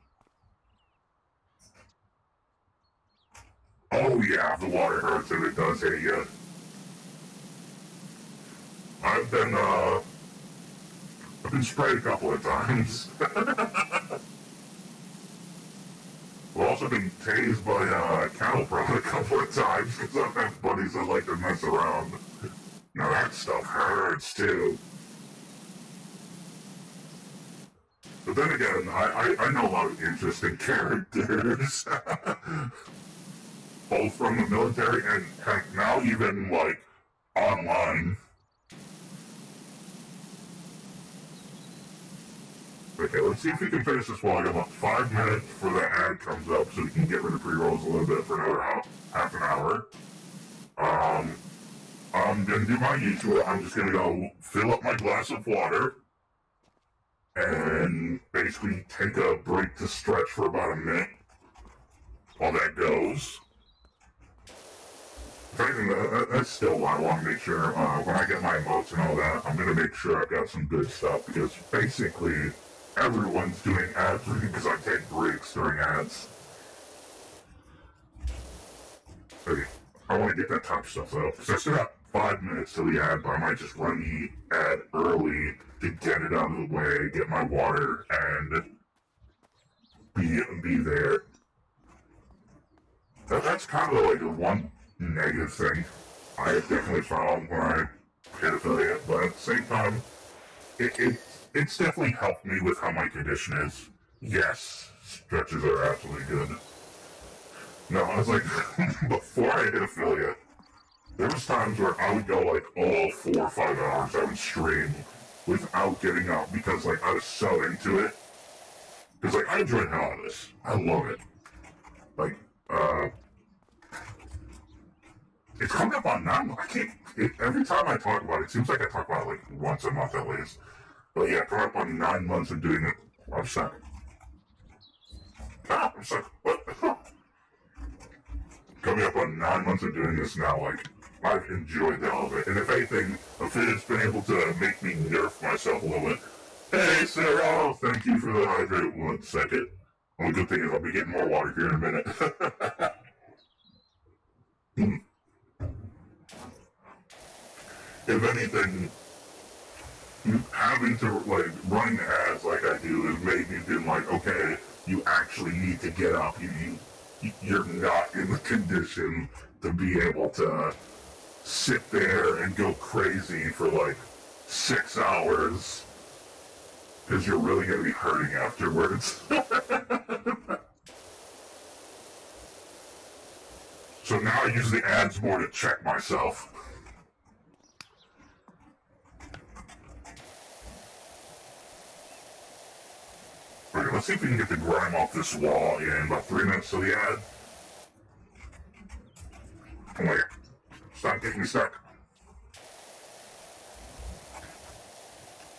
Oh yeah, the water hurts and it does hit you. I've been sprayed a couple of times. I've also been tased by cattle prod a couple of times because I've had buddies that like to mess around. Now that stuff hurts too. But then again, I know a lot of interesting characters. Both from the military and heck, now even like online. Okay, let's see if we can finish this while I got about 5 minutes before the ad comes up so we can get rid of pre-rolls a little bit for another half an hour. I'm gonna do my usual. I'm just gonna go fill up my glass of water and basically take a break to stretch for about a minute while that goes. That's still what I want to make sure, when I get my emotes and all that, I'm going to make sure I've got some good stuff, because basically, everyone's doing ads because I take breaks during ads. Okay, I want to get that top stuff though, because I still got 5 minutes till the ad, but I might just run the ad early to get it out of the way, get my water, and be there. That's kind of like the one negative thing I have definitely found when I hit affiliate, but at the same time, it's definitely helped me with how my condition is. Yes, stretches are absolutely good. No, I was like, before I hit affiliate, There was times where I would go like all 4 or 5 hours. I would stream without getting up because like I was so into it. Because like I enjoy the hell out of this. I love it. Like it's coming up on 9. I can't. Every time I talk about it, it seems like I talk about it like once a month at least. But yeah, coming up on 9 months of doing it. I'm stuck. I'm stuck. What? Coming up on 9 months of doing this now, like I've enjoyed the hell of it. And if anything, if it's been able to make me nerf myself a little bit. Hey Sarah, thank you for the hydrate. 1 second. Only good thing is I'll be getting more water here in a minute. If anything, having to like running ads like I do has made me feel like, okay, you actually need to get up. You're not in the condition to be able to sit there and go crazy for like 6 hours because you're really going to be hurting afterwards. So now I use the ads more to check myself. Okay, let's see if we can get the grime off this wall in about 3 minutes till the ad. Oh my god. Stop getting me stuck.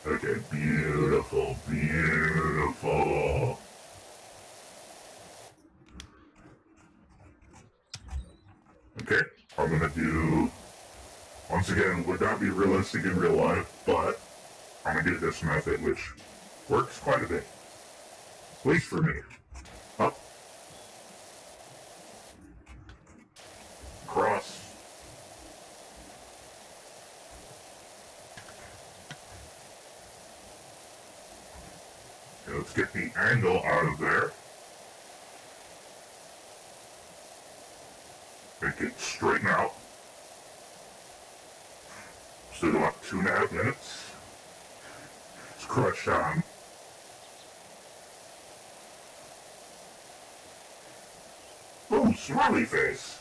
Okay, beautiful, beautiful. Okay, I'm gonna do, once again, would not be realistic in real life, but I'm gonna do this method, which works quite a bit. At least for me. Up. Cross. Okay, let's get the angle out of there. Make it straighten out. Still about 2.5 minutes. It's crunch time. Ooh, smiley face.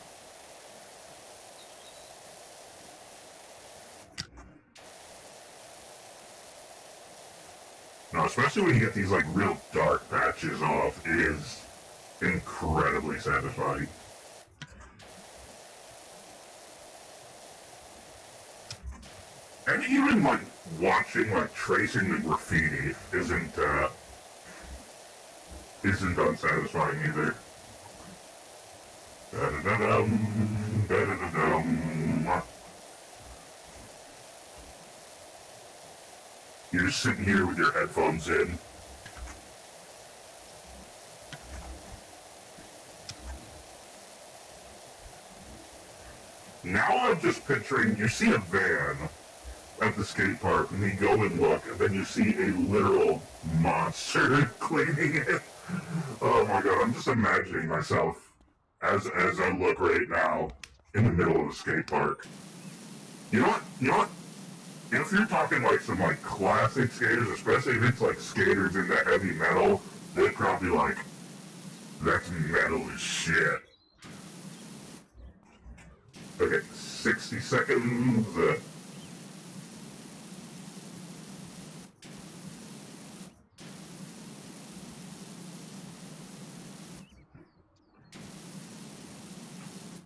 Now, especially when you get these like real dark patches off, it is incredibly satisfying. And even like watching like tracing the graffiti isn't unsatisfying either. Da-da-da-dum, da-da-da-dum. You're just sitting here with your headphones in. Now I'm just picturing, you see a van at the skate park, and you go and look, and then you see a literal monster cleaning it. Oh my god, I'm just imagining myself as I look right now in the middle of a skate park. You know what? If you're talking like some like classic skaters, especially if it's like skaters into heavy metal, they'd probably like, that's metal as shit. Okay, 60 seconds.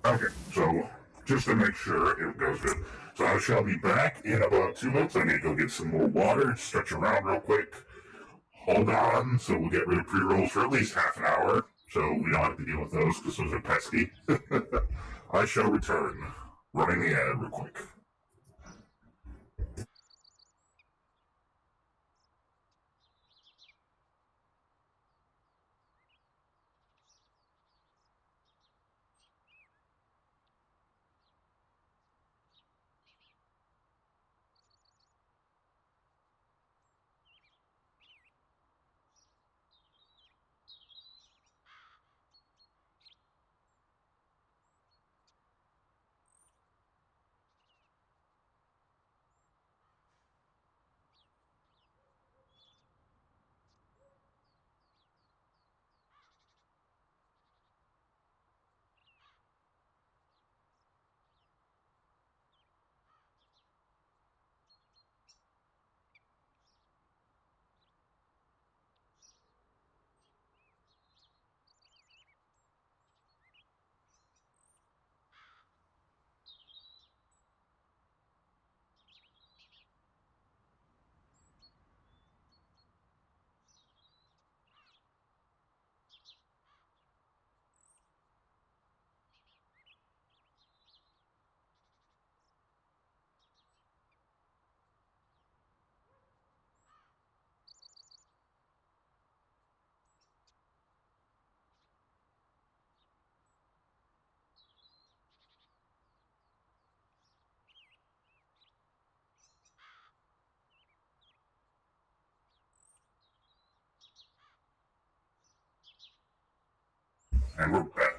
Okay, so just to make sure it goes good. So I shall be back in about 2 minutes. I need to go get some more water, stretch around real quick. Hold on, so we'll get rid of pre-rolls for at least half an hour, so we don't have to deal with those because those are pesky. I shall return. Running the ad real quick. And we're back.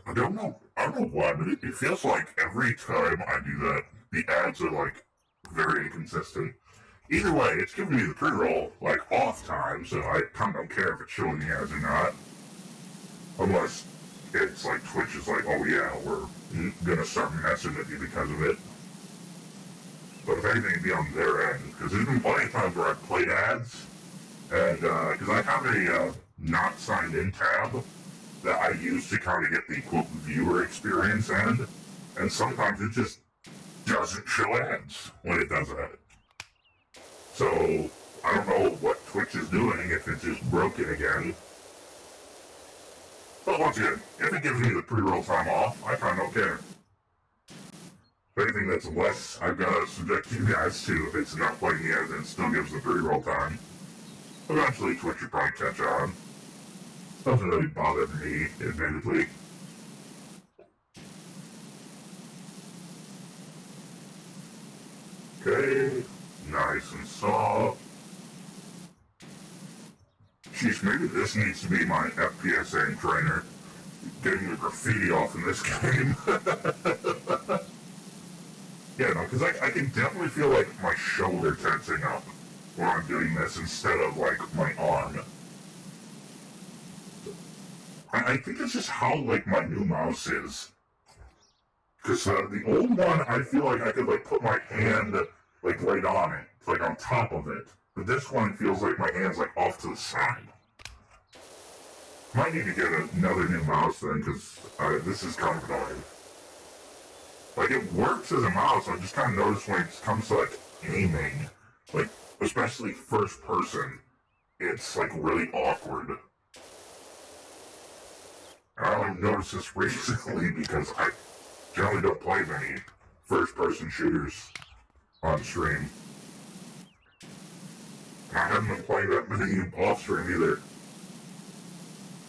I don't know why, but it feels like every time I do that, the ads are like very inconsistent. Either way, it's giving me the pre-roll like off time, so I kind of don't care if it's showing the ads or not. Unless it's like Twitch is like, oh yeah, we're gonna start messing with you because of it. But if anything, it'd be on their end, because there's been plenty of times where I've played ads, and because I have a not signed in tab that I use to kind of get the quote viewer experience and sometimes it just doesn't show ads when it does that. So I don't know what Twitch is doing, if it's just broken again. But once again, if it gives me the pre-roll time off, I kind of don't care. If anything that's less, I've got to subject you guys to if it's not playing the ads and still gives the pre-roll time. Eventually Twitch will probably catch on. Doesn't really bother me, admittedly. Okay, nice and soft. Jeez, maybe this needs to be my FPS aim trainer. Getting the graffiti off in this game. Yeah, no, because I can definitely feel like my shoulder tensing up when I'm doing this instead of like my arm. I think it's just how, like, my new mouse is. Because the old one, I feel like I could, like, put my hand, like, right on it. Like, on top of it. But this one feels like my hand's, like, off to the side. Might need to get another new mouse then, because this is kind of annoying. Like, it works as a mouse, I just kind of noticed when it comes to, like, aiming, like, especially first person, it's, like, really awkward. I only noticed this recently because I generally don't play many first-person shooters on stream. I haven't been playing that many off-stream either.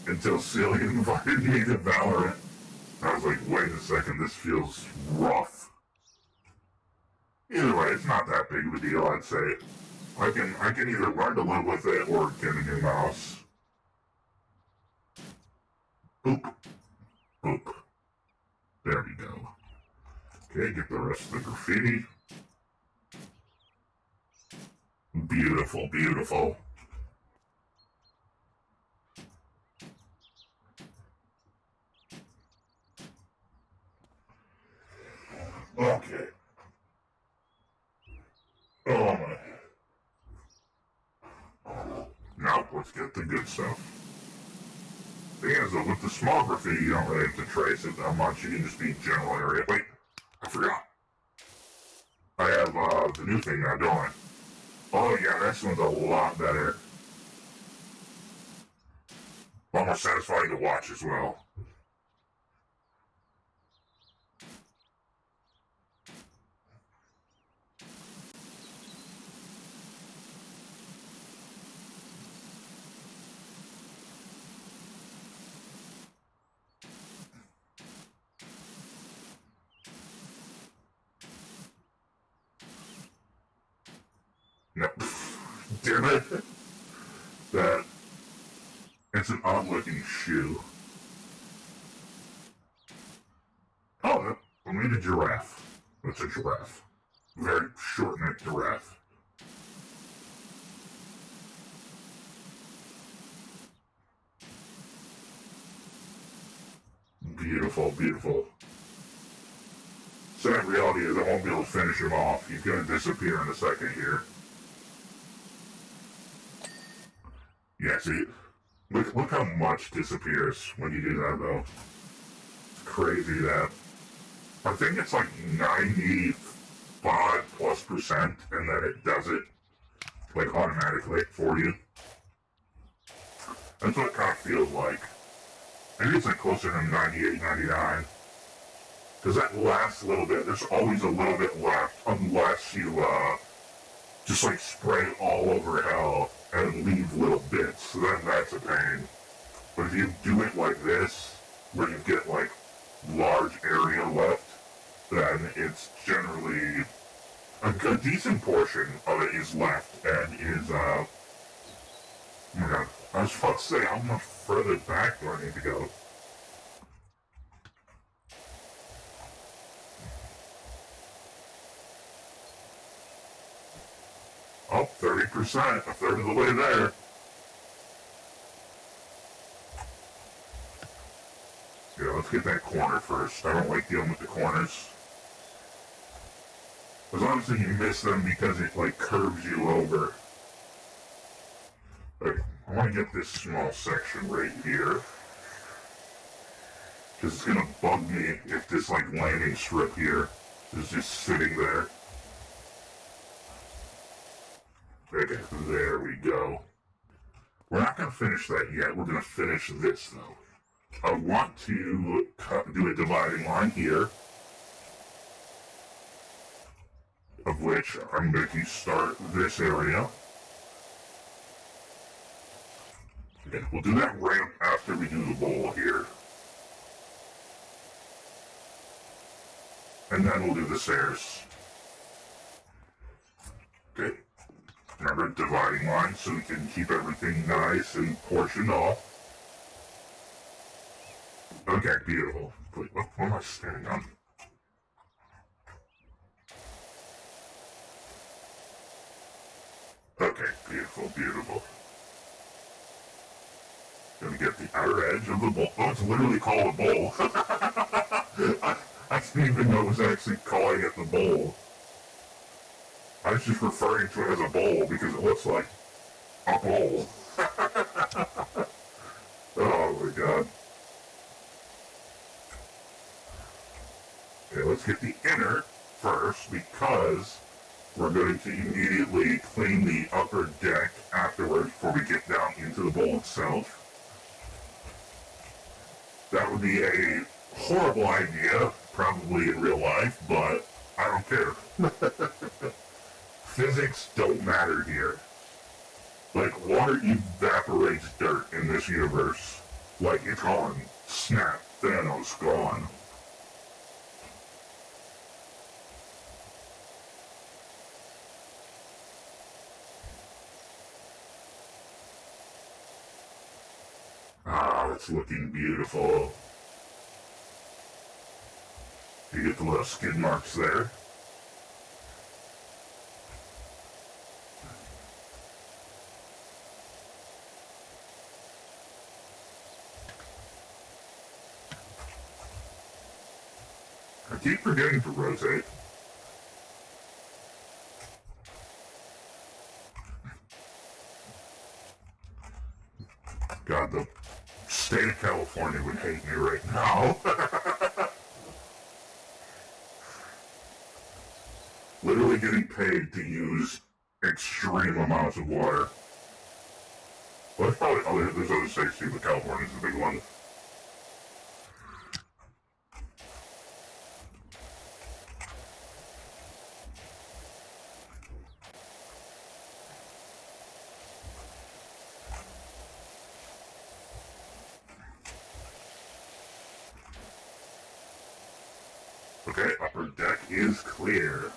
Until Celia invited me to Valorant. I was like, wait a second, this feels rough. Either way, it's not that big of a deal, I'd say. I can either learn to live with it or get a new mouse. Boop. Boop. There we go. Okay, get the rest of the graffiti. Beautiful, beautiful. Okay. Oh my. Now, let's get the good stuff. The thing is, though, with the small graffiti, you don't really have to trace it that much. You can just be general area. Wait, I forgot. I have the new thing now, don't I? Oh yeah, this one's a lot better. A lot more satisfying to watch as well. No. Damn it. That. It's an odd looking shoe. Oh, I made a giraffe. That's a giraffe. Very short necked giraffe. Beautiful, beautiful. Sad reality is I won't be able to finish him off. He's gonna disappear in a second here. Yeah, see, look how much disappears when you do that, though. It's crazy that. I think it's like 95+%, and then it does it, like, automatically for you. That's what it kind of feels like. Maybe it's like closer to 98, 99. Because that last little bit, there's always a little bit left, unless you, just like spray all over hell and leave little bits, then that's a pain. But if you do it like this, where you get like large area left, then it's generally a decent portion of it is left and is, oh my god, was about to say, how much further back do I need to go? Oh, 30%, a third of the way there. Yeah, let's get that corner first. I don't like dealing with the corners. As long as you miss them because it, like, curves you over. Okay, I want to get this small section right here. Because it's going to bug me if this, like, landing strip here is just sitting there. Okay, there we go. We're not going to finish that yet. We're going to finish this, though. I want to do a dividing line here, of which I'm going to start this area. Okay, we'll do that ramp after we do the bowl here. And then we'll do the stairs. Okay. Remember, dividing line so we can keep everything nice and portioned off. Okay, beautiful. Wait, what am I standing on? Okay, beautiful, beautiful. Gonna get the outer edge of the bowl. Oh, it's literally called a bowl. I didn't even know it was actually calling it the bowl. I was just referring to it as a bowl because it looks like a bowl. Oh my god. Okay, let's get the inner first because we're going to immediately clean the upper deck afterwards before we get down into the bowl itself. That would be a horrible idea, probably in real life, but I don't care. Physics don't matter here. Like, water evaporates dirt in this universe. Like, it's gone. Snap. Thanos gone. Ah, it's looking beautiful. You get the little skid marks there. I keep forgetting to rotate. God, the state of California would hate me right now. Literally getting paid to use extreme amounts of water. Well, there's other states too, but California's the big one. Okay, upper deck is clear.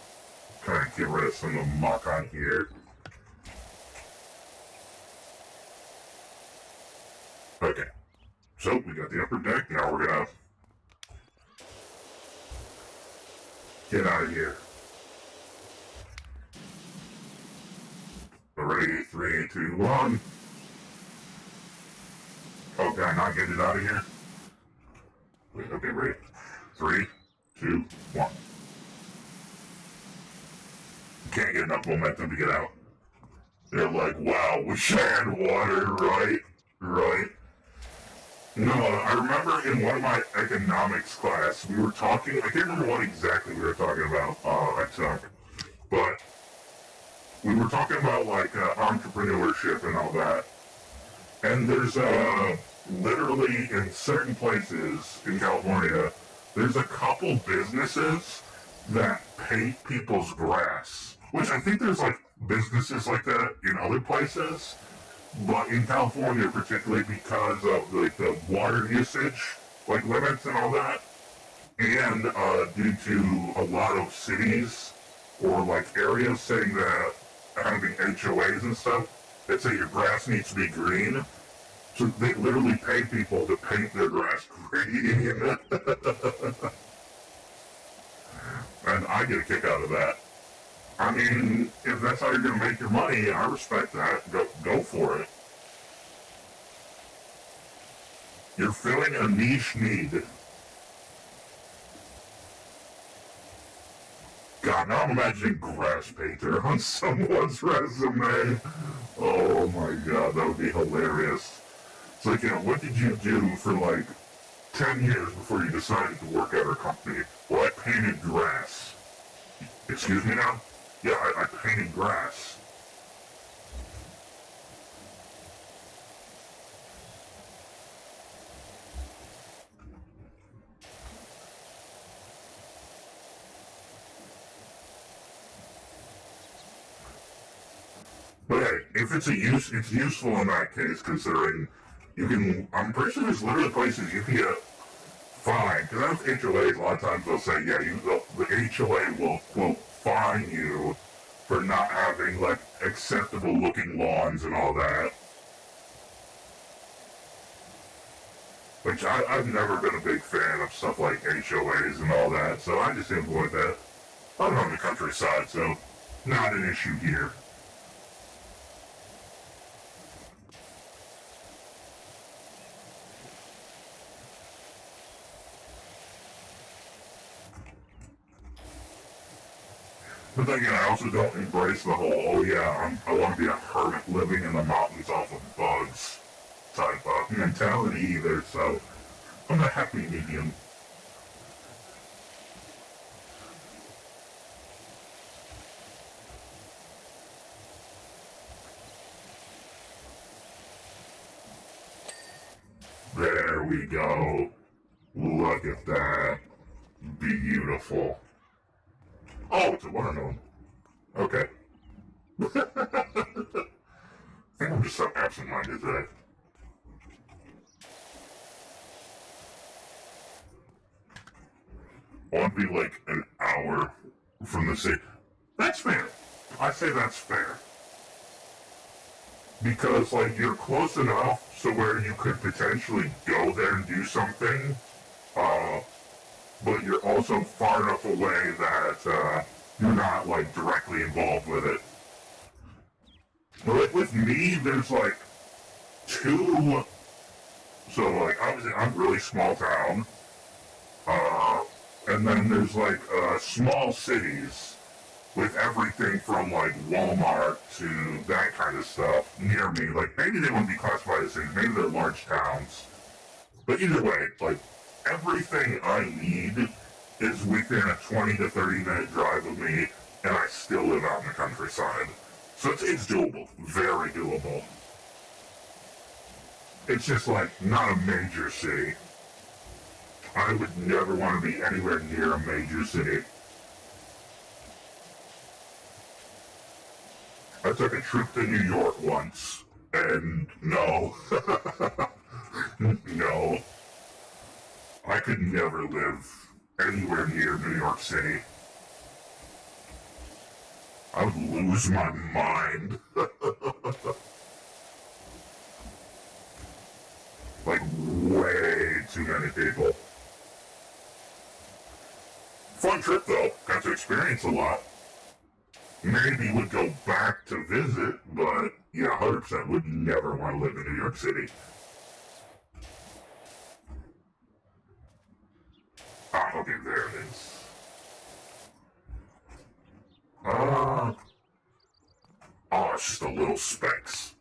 Trying to get rid of some of the muck on here. Okay, so we got the upper deck. Now we're gonna get out of here. Ready, 3, 2, 1. Oh, can I not get it out of here? Wait, okay, ready. 3, 2, 1. Can't get enough momentum to get out. They're like, wow, we sand water, right? Right. No, I remember in one of my economics class, we were talking, I can't remember what exactly we were talking about, I suck. But we were talking about like entrepreneurship and all that. And there's literally in certain places in California, there's a couple businesses that paint people's grass. Which I think there's like businesses like that in other places. But in California particularly because of like the water usage, like limits and all that. And due to a lot of cities or like areas saying that having HOAs and stuff that say your grass needs to be green, So they literally pay people to paint their grass green. And I get a kick out of that. I mean, if that's how you're going to make your money, I respect that. Go for it. You're filling a niche need. God, now I'm imagining grass painter on someone's resume. Oh my god, that would be hilarious. It's like, what did you do for like 10 years before you decided to work at our company? Well, I painted grass. Excuse me now? Yeah, I painted grass. But hey, if it's it's useful in that case, considering I'm pretty sure there's literally places you can get fined, because that's HOAs, a lot of times they'll say, yeah, the HOA will, quote, fine you for not having, like, acceptable looking lawns and all that. Which I've never been a big fan of stuff like HOAs and all that, so I just avoid that. I'm on the countryside, so not an issue here. But then again, I also don't embrace the whole, oh yeah, I want to be a hermit living in the mountains off of bugs type of mentality either, so I'm a happy medium. There we go. Look at that. Beautiful. Oh, it's a watermelon. Okay. I think I'm just so absent-minded today. I want to be like an hour from the city. That's fair. I say that's fair. Because, like, you're close enough so where you could potentially go there and do something, but you're also far enough away that, you're not, like, directly involved with it. But with me, there's, like, two... So, like, obviously, I'm really small town. And then there's, like, small cities with everything from, like, Walmart to that kind of stuff near me. Like, maybe they wouldn't be classified as cities. Maybe they're large towns. But either way, like, everything I need is within a 20 to 30 minute drive of me, and I still live out in the countryside. So it's doable. Very doable. It's just, like, not a major city. I would never want to be anywhere near a major city. I took a trip to New York once, and no. No. I could never live anywhere near New York City. I would lose my mind. Like, way too many people. Fun trip, though. Got to experience a lot. Maybe would go back to visit, but, yeah, 100% would never want to live in New York City. Ah, okay, there it is. Oh, it's just the little specks.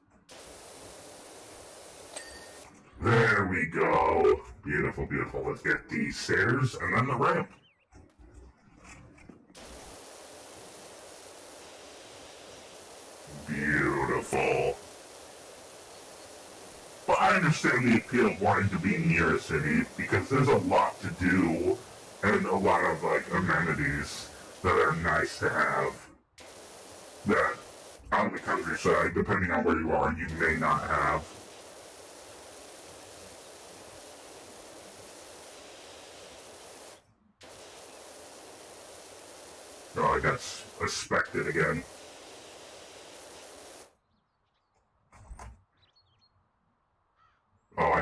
There we go. Beautiful, beautiful. Let's get these stairs and then the ramp. Beautiful. But I understand the appeal of wanting to be near a city because there's a lot to do and a lot of, like, amenities that are nice to have that out in the countryside, depending on where you are, you may not have. Oh, I got suspected again.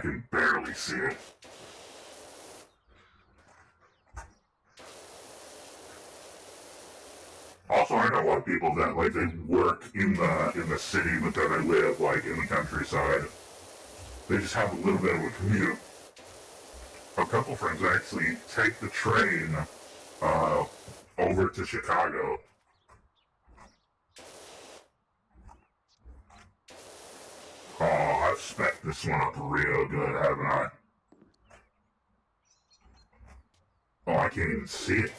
can barely see it. Also, I know a lot of people that, like, they work in the city, but then they live, like, in the countryside. They just have a little bit of a commute. A couple friends actually take the train, over to Chicago. Oh, I've spec this one up real good, haven't I? Oh, I can't even see it.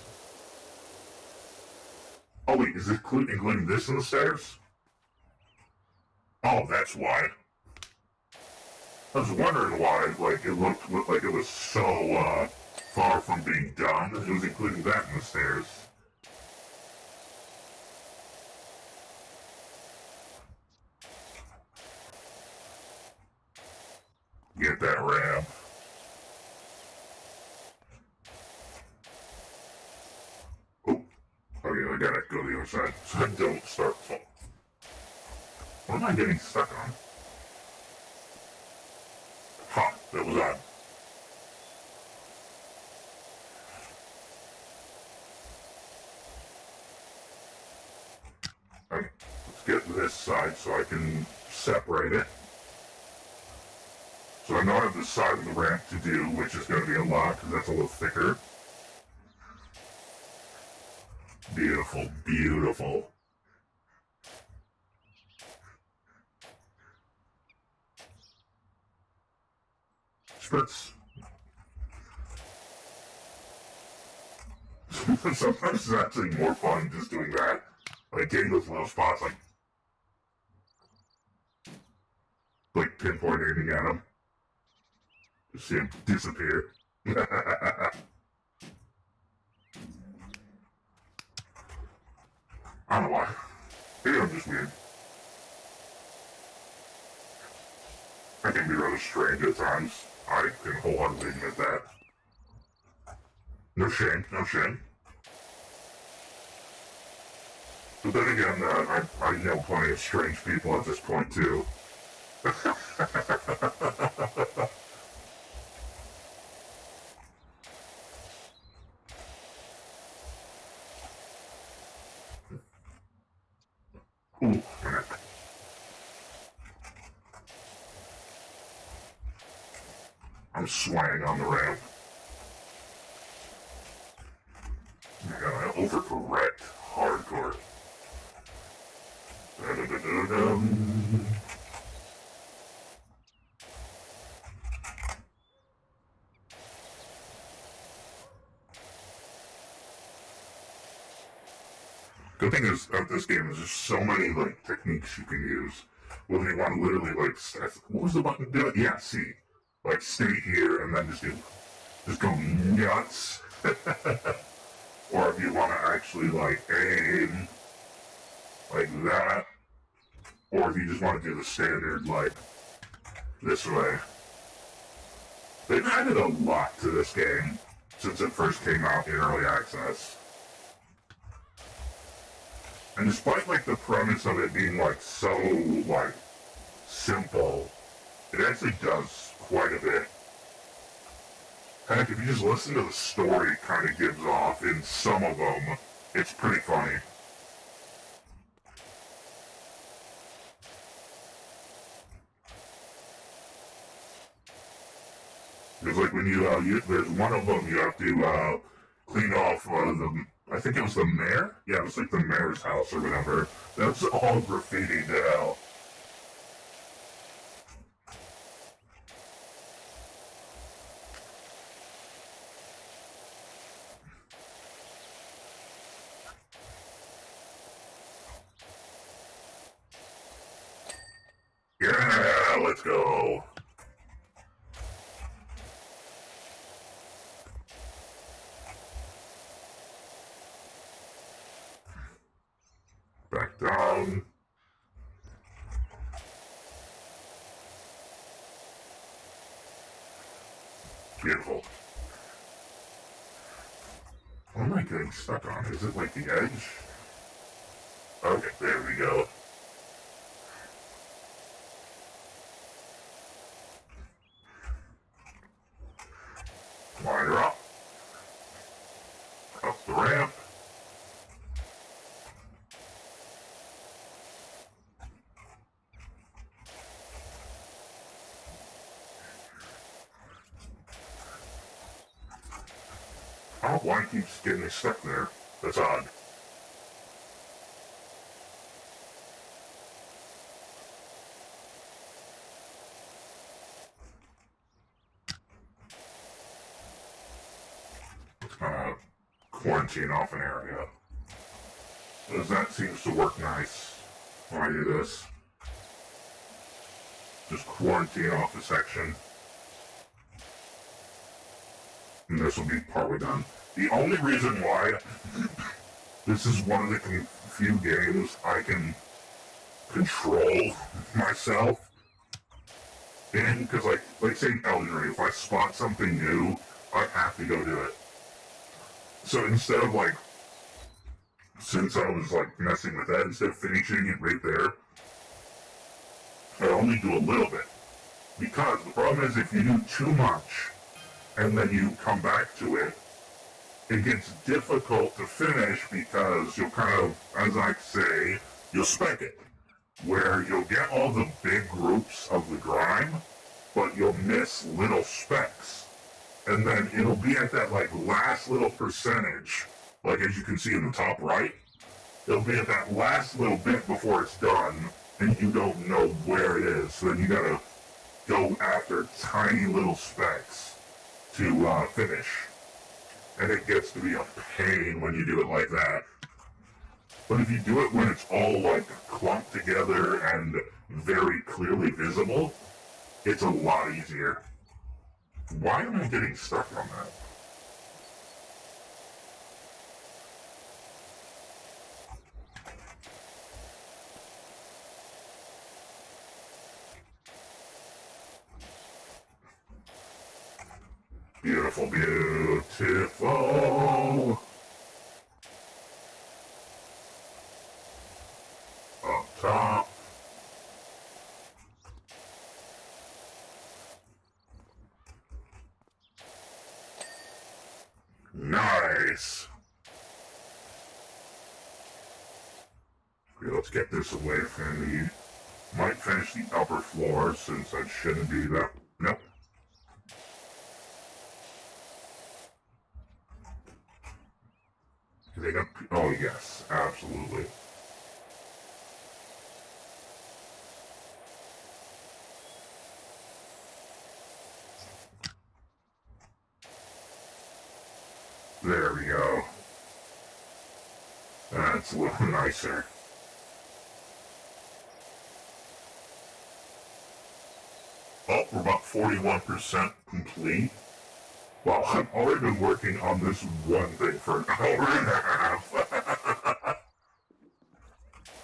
Oh wait, is it including this in the stairs? Oh, that's why. I was wondering why, like, it looked like it was so, far from being done. It was including that in the stairs. Get that ramp. Oh, yeah, I gotta go to the other side so I don't start falling. What am I getting stuck on? Huh, that was odd. Okay, let's get to this side so I can separate it. So I know I have this side of the ramp to do, which is going to be a lot because that's a little thicker. Beautiful, beautiful. Spritz. Sometimes it's actually more fun just doing that. Like getting those little spots, like pinpointing at them. Just see him disappear. I don't know why. Maybe I'm just weird. I can be rather strange at times. I can wholeheartedly admit that. No shame, no shame. But then again, I know plenty of strange people at this point too. Ooh, I'm swaying on the ramp. I gotta overcorrect hardcore. Da-da-da-da-dum. Good thing is, this game is just so many, like, techniques you can use. Whether you want to literally, like, what was the button do? Yeah, C. Like, stay here and then just go nuts. Or if you want to actually, like, aim like that. Or if you just want to do the standard, like, this way. They've added a lot to this game since it first came out in early access. And despite, like, the premise of it being, like, so, like, simple, it actually does quite a bit. Heck, if you just listen to the story it kind of gives off in some of them, it's pretty funny. Because, like, when there's one of them you have to, clean off, I think it was the mayor? Yeah, it was like the mayor's house or whatever. That's all graffitied out. Yeah, let's go. Back down. Beautiful. What am I getting stuck on? Is it like the edge? Okay, there we go. Oh, why keeps getting stuck there? That's odd. Quarantine off an area. Because that seems to work nice when I do this. Just quarantine off a section. And this will be partly done. The only reason why this is one of the few games I can control myself in, because like say Elden Ring, if I spot something new, I have to go do it. So instead of since I was messing with that, instead of finishing it right there, I only do a little bit. Because the problem is if you do too much, and then you come back to it, it gets difficult to finish because you'll kind of, as I say, you'll spec it. Where you'll get all the big groups of the grime, but you'll miss little specks. And then it'll be at that last little percentage, as you can see in the top right, it'll be at that last little bit before it's done, and you don't know where it is. So then you gotta go after tiny little specks to finish. And it gets to be a pain when you do it like that. But if you do it when it's all clumped together and very clearly visible, it's a lot easier. Why am I getting stuck on that? Beautiful, beautiful. Up top. Nice. Okay, let's get this away from me. Might finish the upper floor since I shouldn't do that. Nope. They got, oh yes, absolutely. There we go. That's a little nicer. Oh, we're about 41% complete. Well, I've already been working on this one thing for an hour and a half.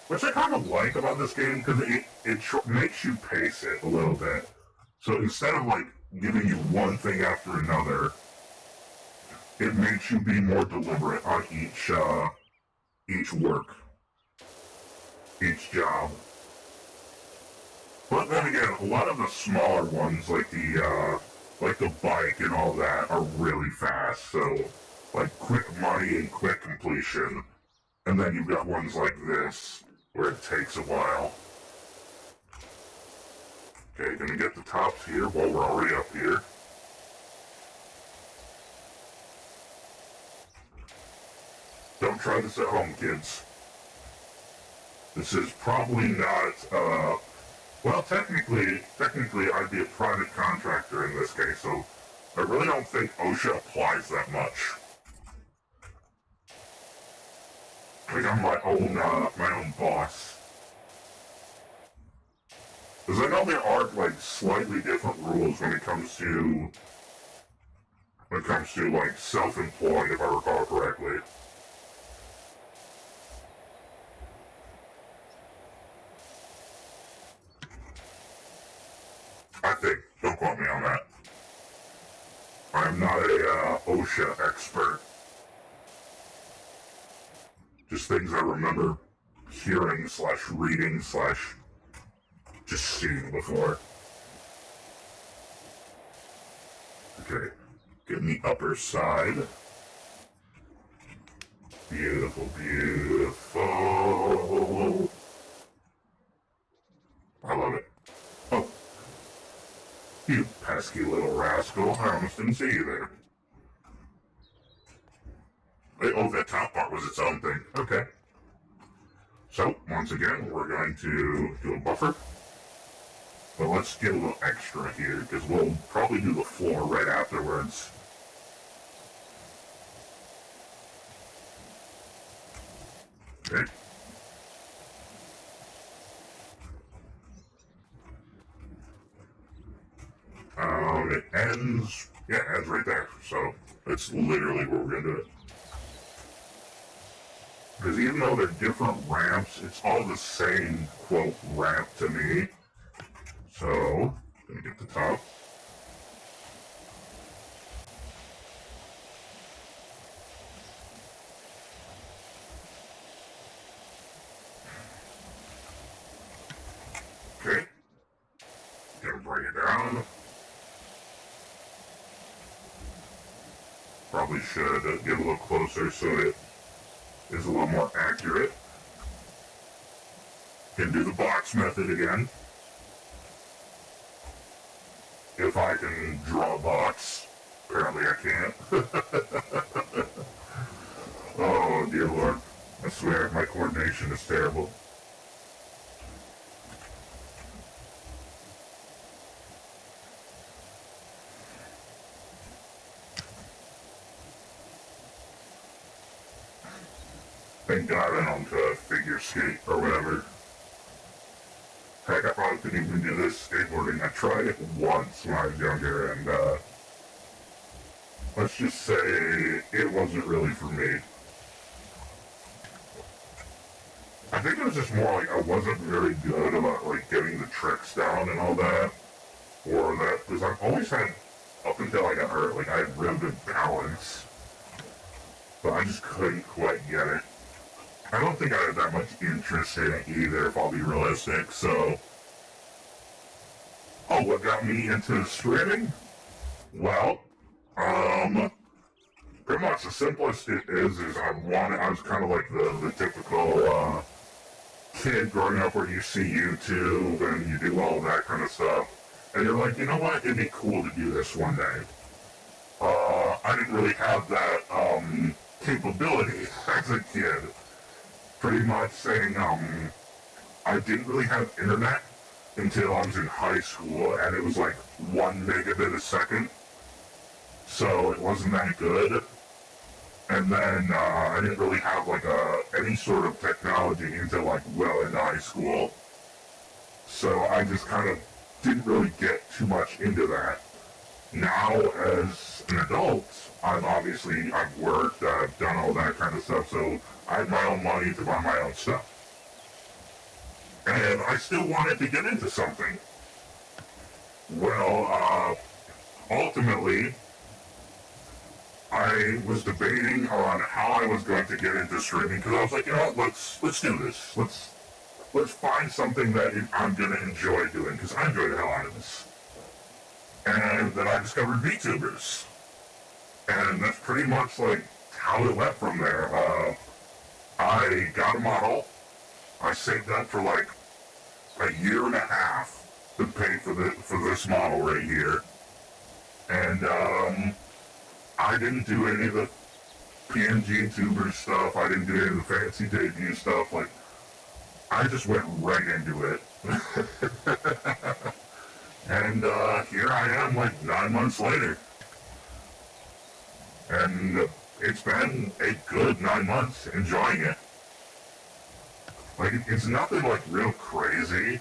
Which I kind of like about this game, because it makes you pace it a little bit. So instead of giving you one thing after another, it makes you be more deliberate on each work, each job. But then again, a lot of the smaller ones, like the bike and all that, are really fast. So, quick money and quick completion. And then you've got ones like this, where it takes a while. Okay, gonna get the tops here while we're already up here. Don't try this at home, kids. This is probably not, well, technically, I'd be a private contractor in this case, so I really don't think OSHA applies that much. I'm my own boss. Because I know there are, slightly different rules when it comes to, self-employed, if I recall correctly. I think. Don't quote me on that. I'm not a OSHA expert. Just things I remember hearing / reading / just seeing before. Okay, getting the upper side. Beautiful, beautiful. I love it. Oh, you pesky little rascal. I almost didn't see you there. Oh, that top part was its own thing. Okay. So, once again, we're going to do a buffer. But let's get a little extra here, because we'll probably do the floor right afterwards. Okay. It ends, yeah, it ends right there. So, that's literally where we're going to do it. Because even though they're different ramps, it's all the same, quote, ramp to me. So, gonna get the top. Okay. Gonna bring it down. Probably should get a little closer so it is a little more accurate. Can do the box method again. If I can draw a box. Apparently I can't. Oh, dear Lord. I swear, my coordination is terrible. Thank God I don't figure skate or whatever. Heck, I probably couldn't even do this skateboarding. I tried it once when I was younger, and let's just say it wasn't really for me. I think it was just more like I wasn't very good about like getting the tricks down and all that, or that, because I've always had, up until I got hurt, like I had real good balance, but I just couldn't quite get it. I don't think I had that much interest in it either, if I'll be realistic, so... Oh, what got me into streaming? Well, pretty much the simplest it is I was kind of like the typical, kid growing up where you see YouTube and you do all that kind of stuff, and you're like, you know what, it'd be cool to do this one day. I didn't really have that, capability as a kid. Pretty much saying, I didn't really have internet until I was in high school, and it was like 1 megabit a second, so it wasn't that good. And then, I didn't really have like any sort of technology until like well into high school. So I just kind of didn't really get too much into that. Now, as an adult, I've worked, I've done all that kind of stuff, so I have my own money to buy my own stuff. And I still wanted to get into something. Well, ultimately, I was debating on how I was going to get into streaming, because I was like, you know what, let's do this. Let's find something that I'm going to enjoy doing, because I enjoy the hell out of this. And then I discovered VTubers. And that's pretty much like how it went from there. I got a model. I saved up for like a year and a half to pay for this model right here. And I didn't do any of the PNG tuber stuff. I didn't do any of the fancy debut stuff. Like, I just went right into it. And here I am like 9 months later. And it's been a good 9 months enjoying it. Like, it's nothing like real crazy,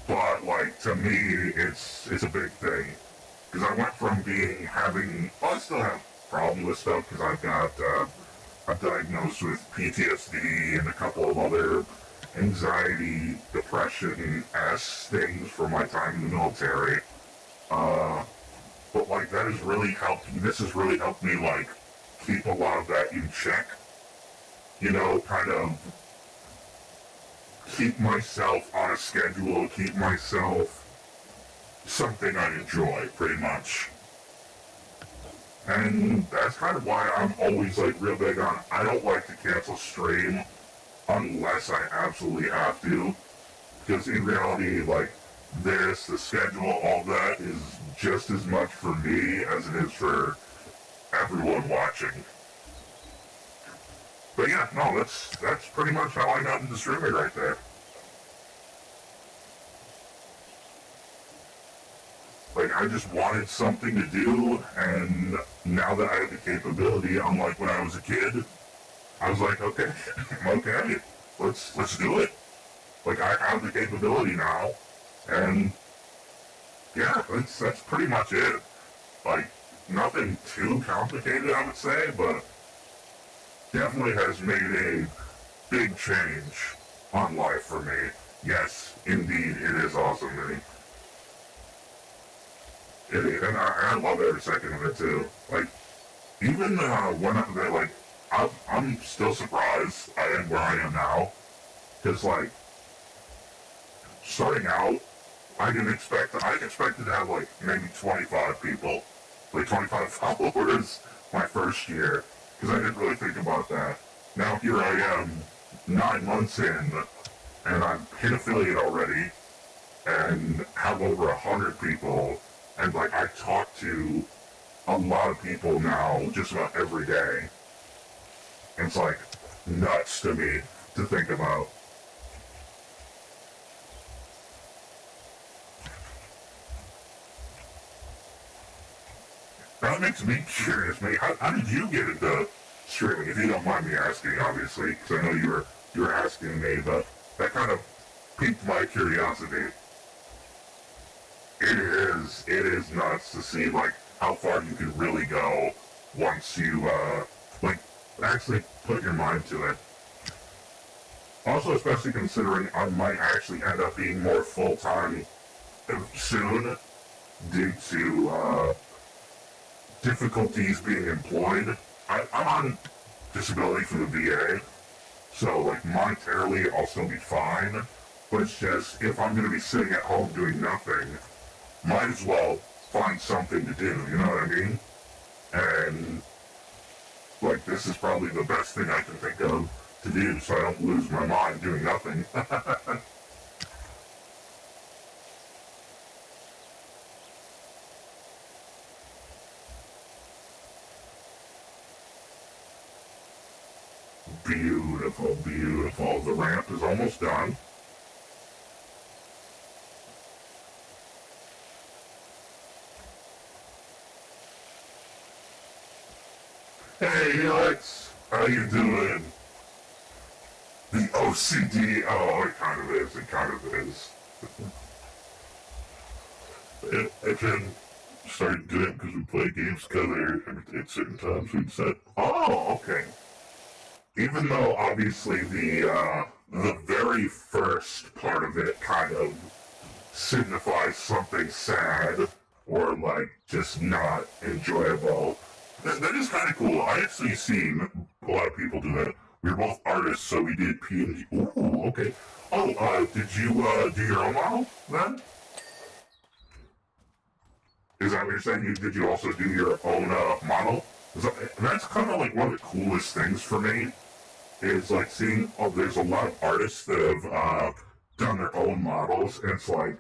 but like to me it's a big thing. Because I went from I still have problems with stuff because I've got, I'm diagnosed with PTSD and a couple of other anxiety, depression-esque things from my time in the military. But like this has really helped me like keep a lot of that in check. You know, kind of keep myself on a schedule, keep myself something I enjoy, pretty much. And that's kind of why I'm always like real big on, I don't like to cancel stream unless I absolutely have to. Because in reality, like, the schedule, all that is just as much for me as it is for everyone watching. But yeah, no, that's pretty much how I got into streaming right there. Like, I just wanted something to do, and now that I have the capability, unlike when I was a kid, I was like, okay, okay, let's do it. Like, I have the capability now, and yeah, that's pretty much it. Like, nothing too complicated, I would say, but definitely has made a big change on life for me. Yes, indeed, it is awesome, and I love every second of it too. Like, even when I'm still surprised I am where I am now, because like starting out, I expected to have like maybe 25 people, like 25 followers my first year, because I didn't really think about that. Now here I am, 9 months in, and I'm hit affiliate already, and have over 100 people, and like I talk to a lot of people now just about every day. And it's like nuts to me to think about. That makes me curious, mate. How did you get into streaming? If you don't mind me asking, obviously, because I know you were asking me, but that kind of piqued my curiosity. It is nuts to see like how far you can really go once you like actually put your mind to it. Also, especially considering I might actually end up being more full time soon due to difficulties being employed. I'm on disability from the VA, so like monetarily I'll still be fine. But it's just if I'm going to be sitting at home doing nothing, might as well find something to do. You know what I mean? And like this is probably the best thing I can think of to do, so I don't lose my mind doing nothing. Beautiful, beautiful. The ramp is almost done. Hey, Alex. How you doing? The OCD. Oh, it kind of is. It kind of is. It can start doing it because we play games together at certain times. We'd said, oh, okay. Even though obviously the very first part of it kind of signifies something sad or like just not enjoyable. That is kind of cool. I actually seen a lot of people do that. We were both artists, so we did PNG. Ooh, okay. Oh, did you do your own model then? Is that what you're saying? Did you also do your own model? That's kind of like one of the coolest things for me. Is like seeing, oh, there's a lot of artists that have done their own models, and it's like,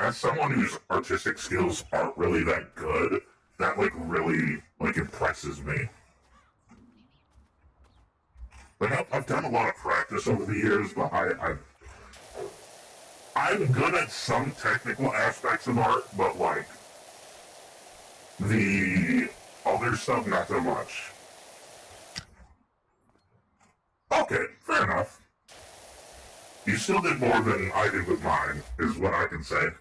as someone whose artistic skills aren't really that good, that like really like impresses me. Like I've done a lot of practice over the years, but I'm good at some technical aspects of art, but like the other stuff not so much. Okay, fair enough. You still did more than I did with mine, is what I can say.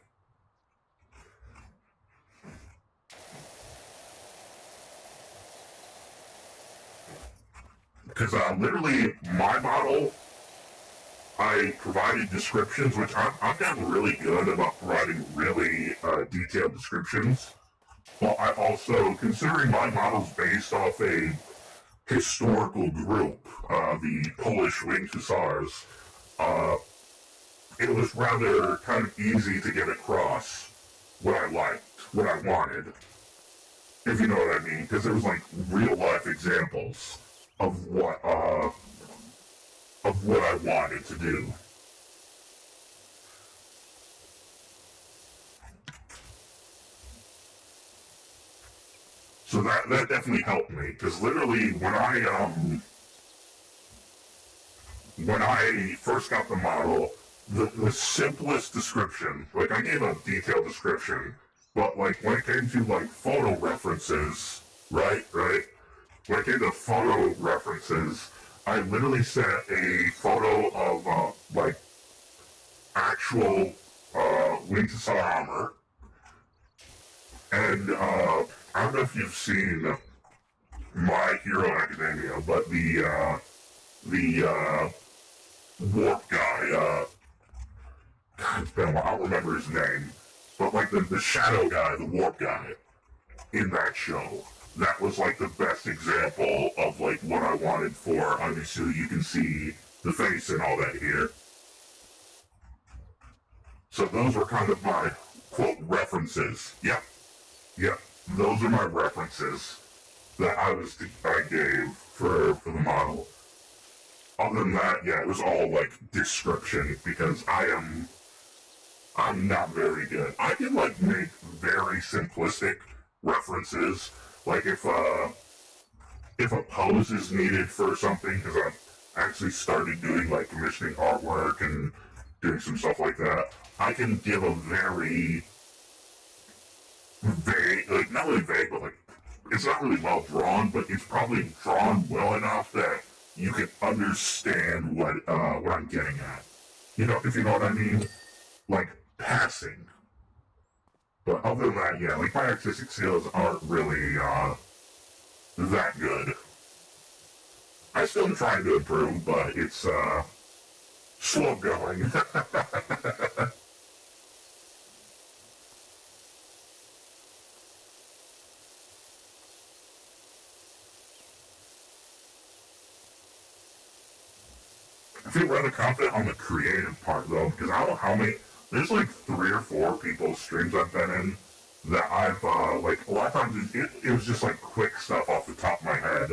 Because literally, my model, I provided descriptions, which I've gotten really good about providing really detailed descriptions. Well, I also, considering my model's based off a historical group, the Polish Winged Hussars, uh, it was rather kind of easy to get across what I liked, what I wanted, if you know what I mean, because there was like real life examples of what I wanted to do. So that definitely helped me, because literally when I when I first got the model, the simplest description, like I gave a detailed description, but like when it came to like photo references, right? When it came to photo references, I literally sent a photo of like actual Wing Chun armor, and I don't know if you've seen My Hero Academia, but the warp guy, God, it's been a while, I don't remember his name, but like the shadow guy, the warp guy in that show, that was like the best example of like what I wanted for Onisu. You can see the face and all that here. So those were kind of my quote references. Yep, those are my references that I gave for the model. Other than that, yeah, it was all like description because I'm not very good. I can like make very simplistic references, like if a pose is needed for something, because I've actually started doing like commissioning artwork and doing some stuff like that. I can give a very vague, like not really vague, but like it's not really well drawn, but it's probably drawn well enough that you can understand what I'm getting at. You know, if you know what I mean, like passing. But other than that, yeah, like my artistic skills aren't really that good. I still am trying to improve, but it's slow going. I feel rather confident on the creative part though, because I don't know how many. There's like 3 or 4 people's streams I've been in that I've like a lot of times it was just like quick stuff off the top of my head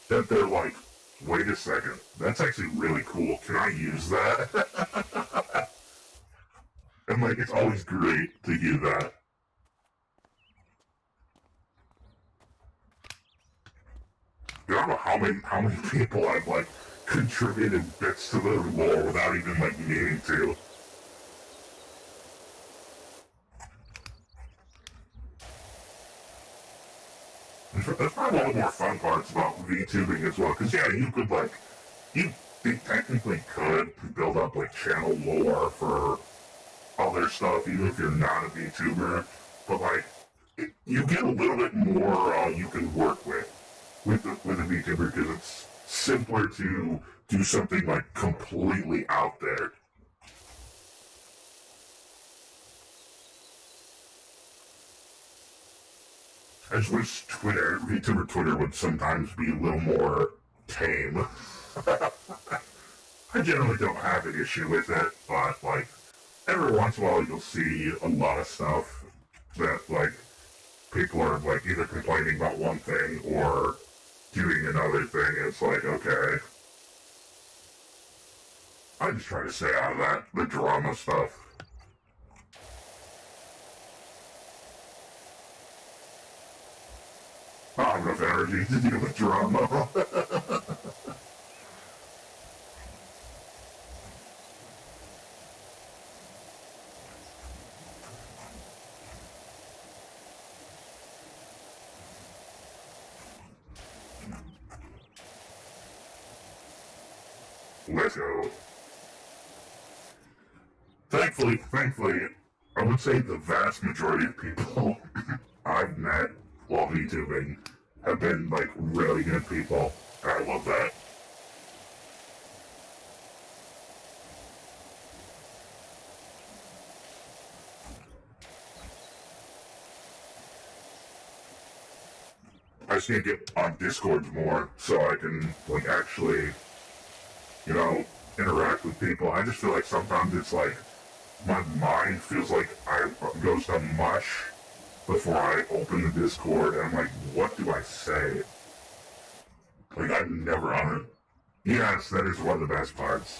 that they're like, wait a second, that's actually really cool. Can I use that? And like it's always great to hear that. I don't know how many people I've like contributed bits to their lore without even like meaning to. That's probably one of the more fun parts about VTubing as well, because yeah, you could like, you technically could build up like channel lore for other stuff, even if you're not a VTuber, but like, you get a little bit more you can work with a VTuber, because it's simpler to do something like completely out there. I just wish VTuber Twitter would sometimes be a little more tame. I generally don't have an issue with it, but like, every once in a while you'll see a lot of stuff that like, people are like either complaining about one thing or doing another thing. It's like, okay. I just try to stay out of that, the drama stuff. I don't have enough energy to deal with drama. Let's go. Thankfully, I would say the vast majority of people I've met while VTubing have been like really good people. And I love that. I just need to get on Discord more so I can like actually, you know, interact with people. I just feel like sometimes it's like my mind feels like I goes to mush before I open the Discord, and I'm like, what do I say? Like, I'm never on it. Yes, that is one of the best parts.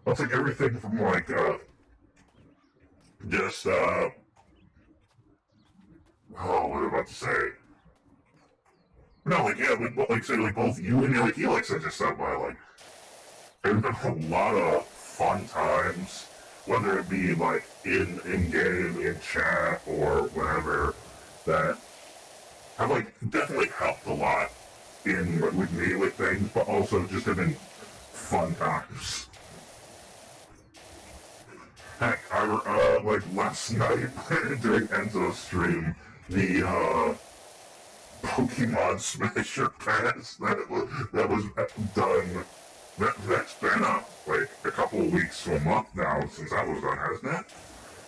It's like everything from like, just, oh, what am I about to say? No, like, yeah, like say, like, both you and, like, Helix, I just stopped by, like, there's been a lot of fun times, whether it be like in game, in chat, or whatever, that have like definitely helped a lot in with me with things, but also just have been fun times. Heck, like last night during Enzo's stream, the Pokemon Smasher Pass that was done. That's been like a couple of weeks to a month now since that was done, hasn't it?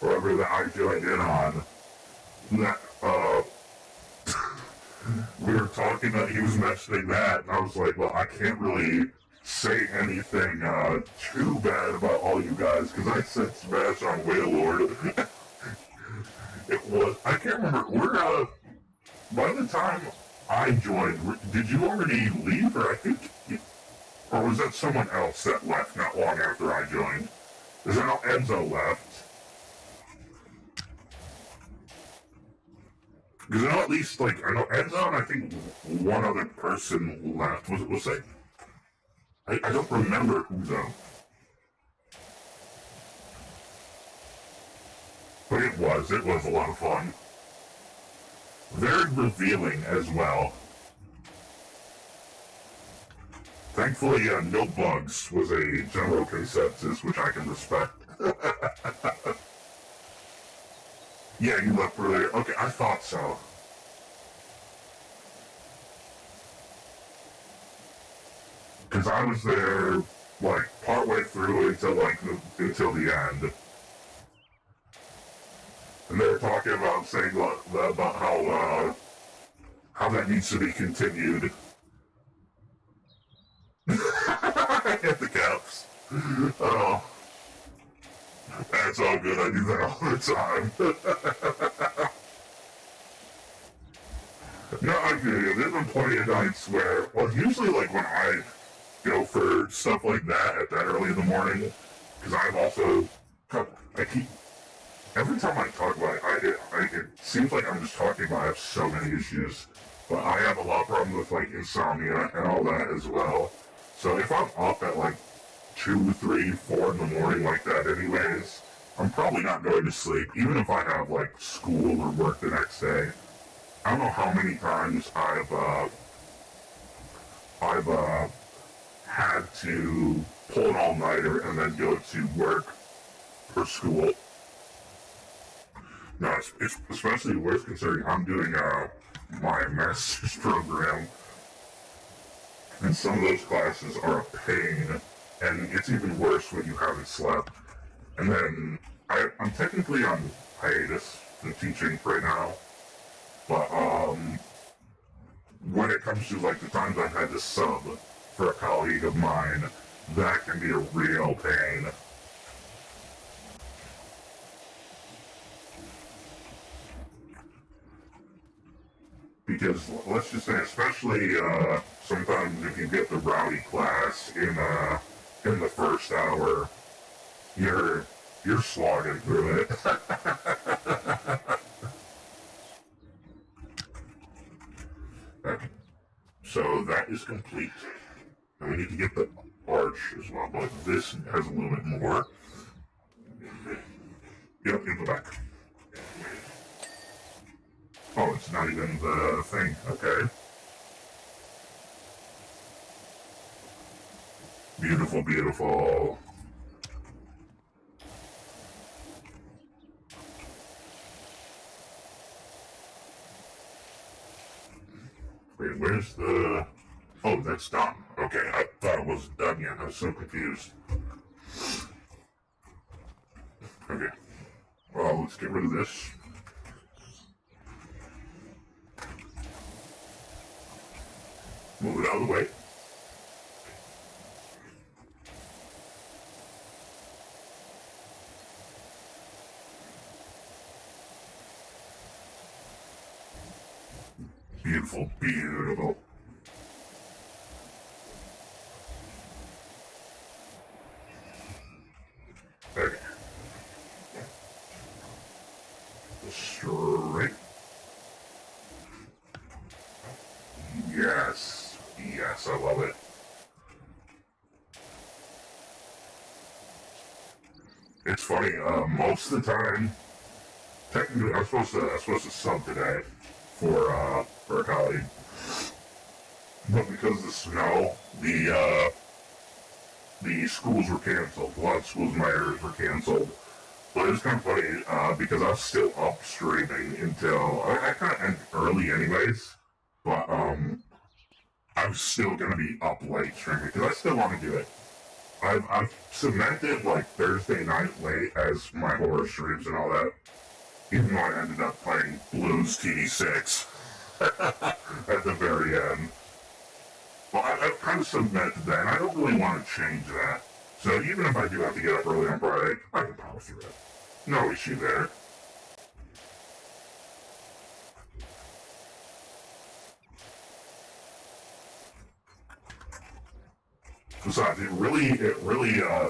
Whatever that I joined in on. That we were talking that he was mentioning that, and I was like, well, I can't really say anything too bad about all you guys because I said Smash on Wailord. It was I can't remember. We're by the time I joined, did you already leave, or I think, or was that someone else that left not long after I joined? Because I know Enzo left. Because I know at least, like, I know Enzo and I think one other person left. Was it? I don't remember who though. But it was a lot of fun. Very revealing as well. Thankfully, no bugs was a general consensus, which I can respect. Yeah, you left earlier. Okay, I thought so. Because I was there, like, partway through until the end. And they were talking about saying about how that needs to be continued. Hit the caps. Oh, that's all good. I do that all the time. No, I do. There's been plenty of nights where, well, usually like when I go for stuff like that at that early in the morning, because I've also, I keep, every time I talk about it, it seems like I'm just talking about I have so many issues, but I have a lot of problems with like insomnia and all that as well. So if I'm up at like 2, 3, 4 in the morning like that anyways, I'm probably not going to sleep, even if I have like school or work the next day. I don't know how many times I've had to pull an all-nighter and then go to work for school. No, it's especially worse considering I'm doing my master's program, and some of those classes are a pain, and it's even worse when you haven't slept. And then I'm technically on hiatus from teaching right now, but when it comes to like the times I've had to sub for a colleague of mine, that can be a real pain. Because let's just say, especially sometimes if you get the rowdy class in the first hour, you're slogging through it. Okay. So that is complete. And we need to get the arch as well, but this has a little bit more. Yep, in the back. Oh, it's not even the thing. Okay. Beautiful, beautiful. Wait, where's the... Oh, that's done. Okay, I thought it wasn't done yet. I was so confused. Okay. Well, let's get rid of this. Move it out of the way. Beautiful, beautiful. Okay. Straight. Yes. Yes, I love it. funny. Most of the time, technically, I was supposed to sub today for a colleague, but because of the snow, the schools were canceled. A lot of schools in my areas were canceled. But it was kind of funny because I was still up streaming until I kind of ended early, anyways. But I'm still gonna be up late streaming because I still want to do it. I've cemented like Thursday night late as my horror streams and all that. Even though I ended up playing Blues TD6 at the very end. Well, I've kind of cemented that, and I don't really want to change that. So even if I do have to get up early on Friday, I can power through it. No issue there. Besides, it really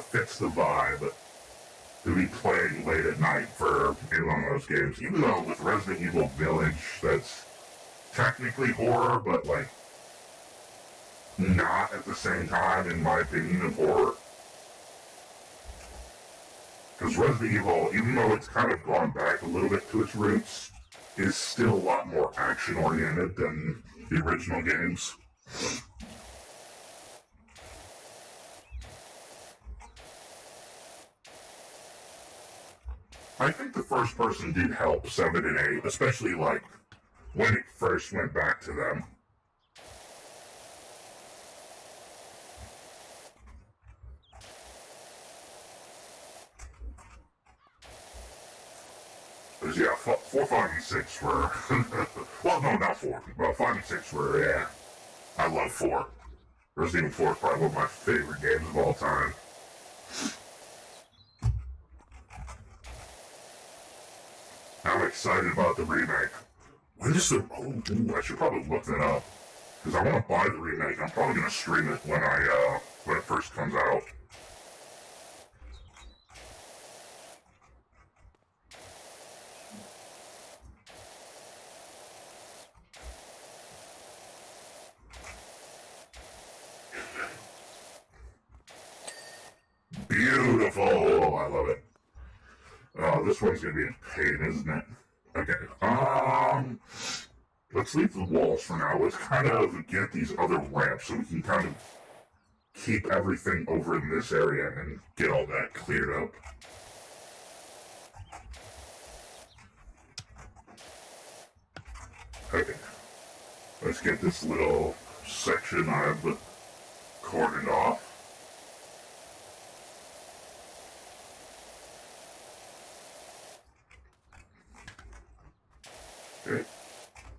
fits the vibe to be playing late at night for any one of those games. Even though with Resident Evil Village, that's technically horror, but like not at the same time, in my opinion, of horror. Because Resident Evil, even though it's kind of gone back a little bit to its roots, is still a lot more action-oriented than the original games. I think the first person did help 7 and 8, especially like when it first went back to them. Because yeah, 4, 5, and 6 were, well no, not 4, but 5 and 6 were, yeah. I love 4. Resident Evil 4 is probably one of my favorite games of all time. I'm excited about the remake. When is the... Oh, I should probably look that up. Because I want to buy the remake. I'm probably going to stream it when it first comes out. Beautiful! I love it. Oh, this one's gonna be a pain, isn't it? Okay, let's leave the walls for now. Let's kind of get these other ramps so we can kind of keep everything over in this area and get all that cleared up. Okay, let's get this little section I've cordoned off. Okay,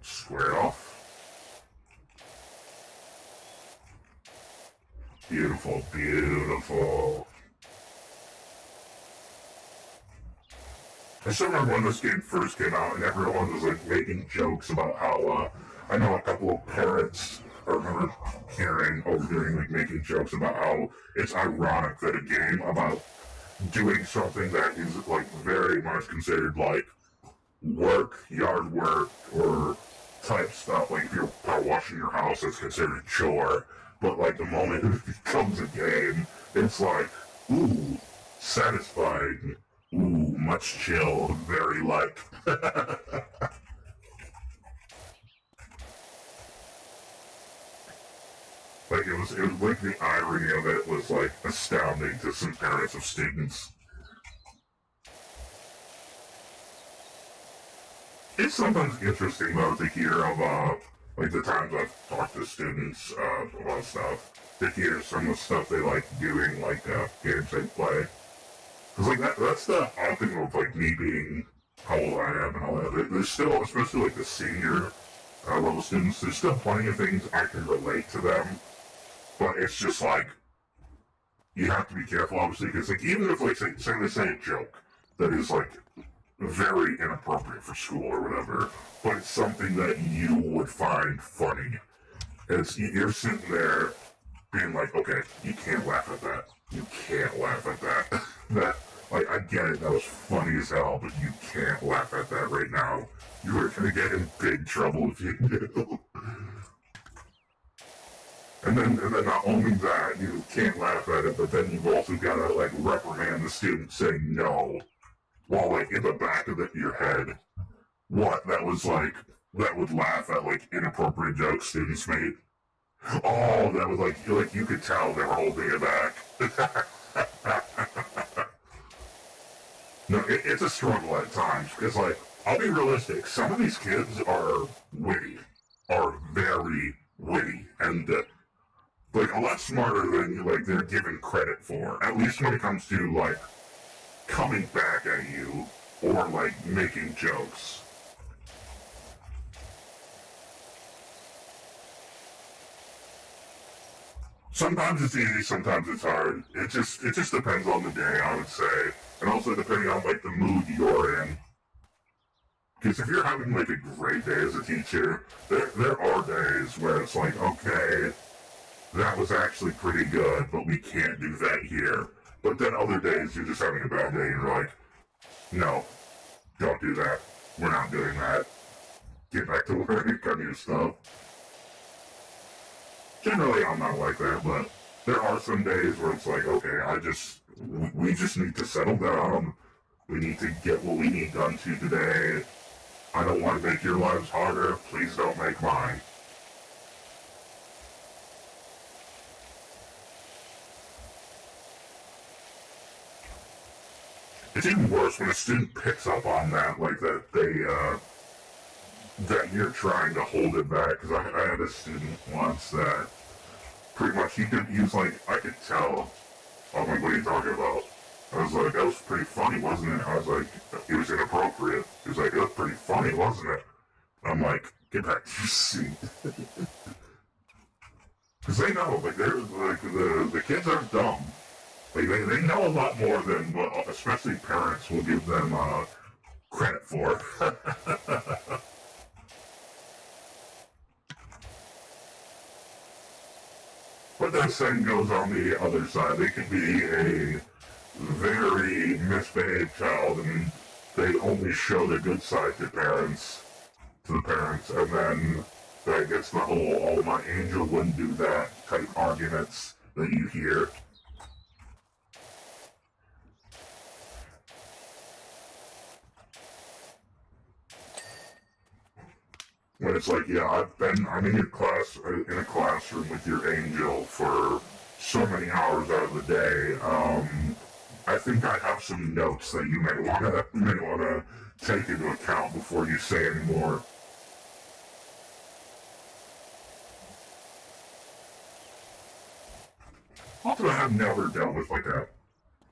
square off. Beautiful, beautiful. I still remember when this game first came out and everyone was like making jokes about how, I know a couple of parents, I remember overhearing like making jokes about how it's ironic that a game about doing something that is like very much considered like work, yard work, or type stuff, like if you're power washing your house, it's considered a chore, but like the moment it becomes a game, it's like, ooh, satisfying, ooh, much chill, very like. Like it was like the irony of it was like astounding to some parents of students. It's sometimes interesting though to hear of like the times I've talked to students about stuff, to hear some of the stuff they like doing, like games they play. Cause like that's the odd thing of like me being how old I am and all that. There's still, especially like the senior level students, there's still plenty of things I can relate to them. But it's just like, you have to be careful obviously, because like even if like say they say a joke that is like very inappropriate for school or whatever, but it's something that you would find funny. You're sitting there being like, okay, you can't laugh at that. You can't laugh at that. That, like, I get it, that was funny as hell, but you can't laugh at that right now. You are gonna get in big trouble if you do. And then not only that, you can't laugh at it, but then you've also got to like reprimand the student saying no, while like in the back of your head, what that would laugh at like inappropriate jokes students made. Oh, that was like you could tell they were holding it back. No, it's a struggle at times because like I'll be realistic. Some of these kids are witty, are very witty, and like a lot smarter than like they're given credit for. At least when it comes to like coming back at you or like making jokes. Sometimes it's easy, sometimes it's hard. It just depends on the day, I would say, and also depending on like the mood you're in. Because if you're having like a great day as a teacher, there are days where it's like, okay, that was actually pretty good, but we can't do that here. But then other days you're just having a bad day and you're like, no, don't do that. We're not doing that. Get back to work on your stuff. Generally, I'm not like that, but there are some days where it's like, okay, we just need to settle down. We need to get what we need done to today. I don't want to make your lives harder. Please don't make mine. It's even worse when a student picks up on that, like that you're trying to hold it back. Because I had a student once that pretty much he was like, I could tell. I'm like, what are you talking about? I was like, that was pretty funny, wasn't it? I was like, it was inappropriate. He was like, it was pretty funny, wasn't it? I'm like, get back to your seat. Because they know, like, they're, like, the kids aren't dumb. Like, they know a lot more than what, especially parents will give them, credit for. But that same goes on the other side. They can be a very misbehaved child and they only show the good side to the parents, and then that gets the whole, oh, my angel wouldn't do that type arguments that you hear. When it's like, yeah, I'm in your class, in a classroom with your angel for so many hours out of the day. I think I have some notes that you may wanna take into account before you say any more. Also, I have never dealt with like a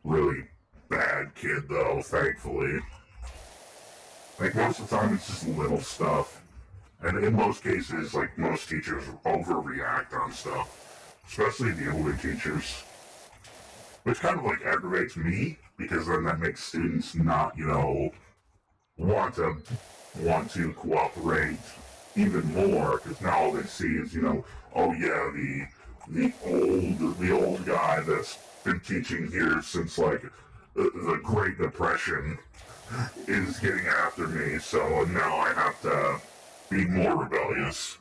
really bad kid though, thankfully. Like most of the time it's just little stuff. And in most cases, like most teachers overreact on stuff. Especially the older teachers. Which kind of like aggravates me, because then that makes students not, want to cooperate even more, because now all they see is, oh yeah, the old guy that's been teaching here since like the Great Depression is getting after me, so now I have to be more rebellious.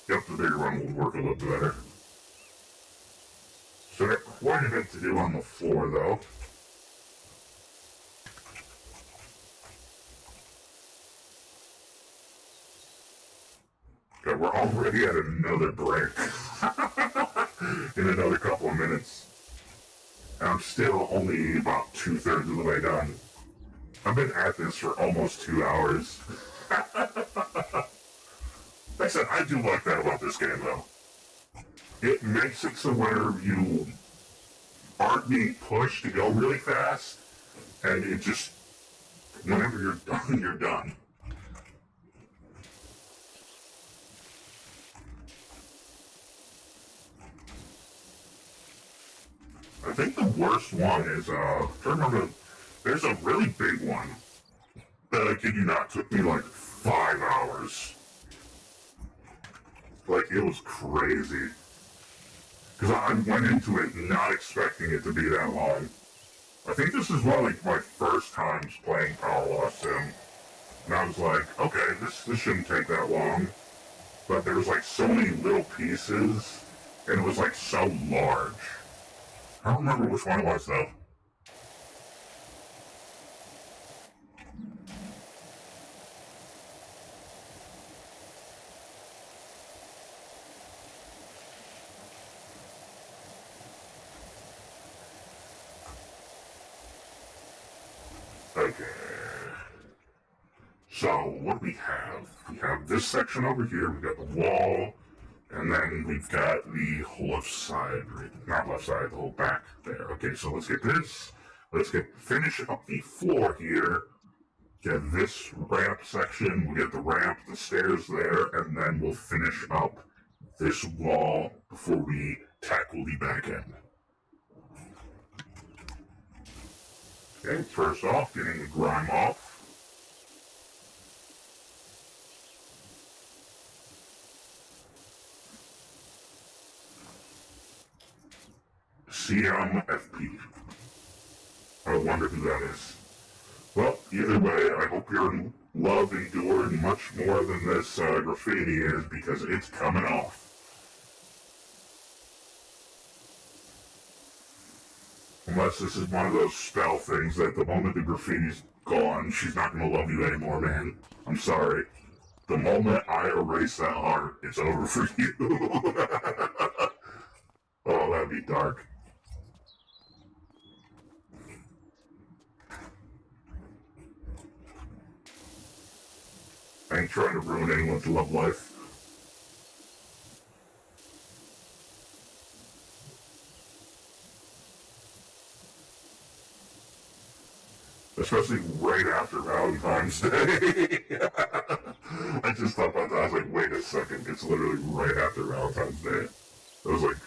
Yep, the bigger one will work a little better. So got quite a bit to do on the floor, though. Okay, we're already at another break. In another couple of minutes. And I'm still only about 2/3 of the way done. I've been at this for almost 2 hours. Like I said, I do like that about this game, though. It makes it so where you aren't being pushed to go really fast, and it just, whenever you're done, you're done. I think the worst one is, I remember There's a really big one that I kid you not took me like 5 hours. Like it was crazy. Because I went into it not expecting it to be that long. I think this is one of like my first times playing Power Wash Sim. And I was like, okay, this shouldn't take that long. But there was like so many little pieces, and it was like so large. I don't remember which one it was though. Okay. So what do we have? We have this section over here. We got the wall, and then we've got the left side, not left side, the whole back there. Okay, so let's get this. Let's finish up the floor here. Get this ramp section. We'll get the ramp, the stairs there, and then we'll finish up this wall before we tackle the back end. Okay, first off, getting the grime off. CMFP. I wonder who that is. Well, either way, I hope you're in love enduring much more than this graffiti is, because it's coming off. Unless this is one of those spell things that the moment the graffiti's gone, she's not going to love you anymore, man. I'm sorry. The moment I erase that heart, it's over for you. Oh, that'd be dark. I ain't trying to ruin anyone's love life. Especially right after Valentine's Day. I just thought about that. I was like, wait a second. It's literally right after Valentine's Day. It was like,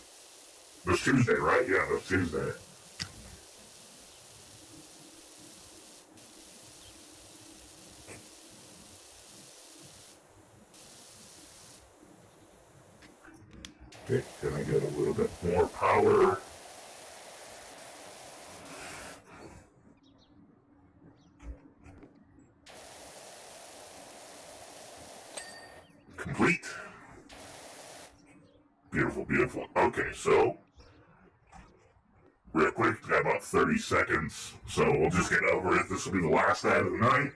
it was Tuesday, right? Yeah, it was Tuesday. Okay, can I get a little bit more power? Complete. Beautiful, beautiful. Okay, so real quick, got about 30 seconds, so we'll just get over it. This will be the last ad of the night.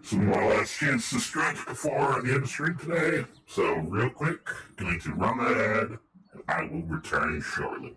So we want a last chance to stretch before the end of the stream today. So real quick, going to run that ad, and I will return shortly.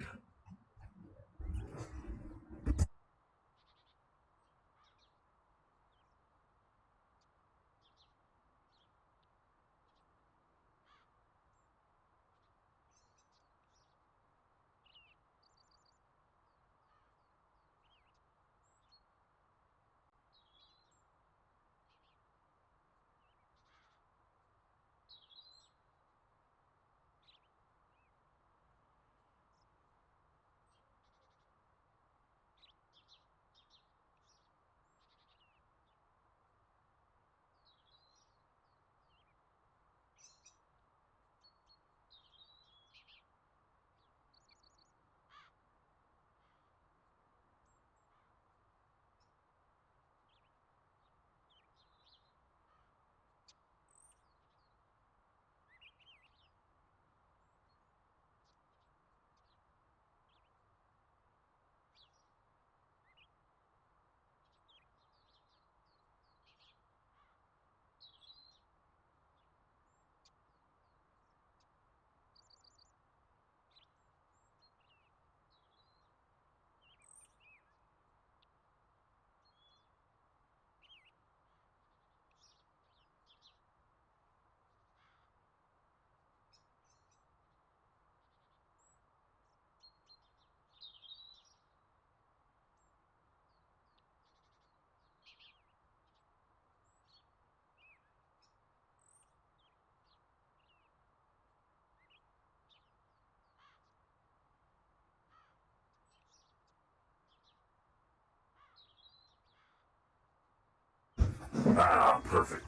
Ah, perfect.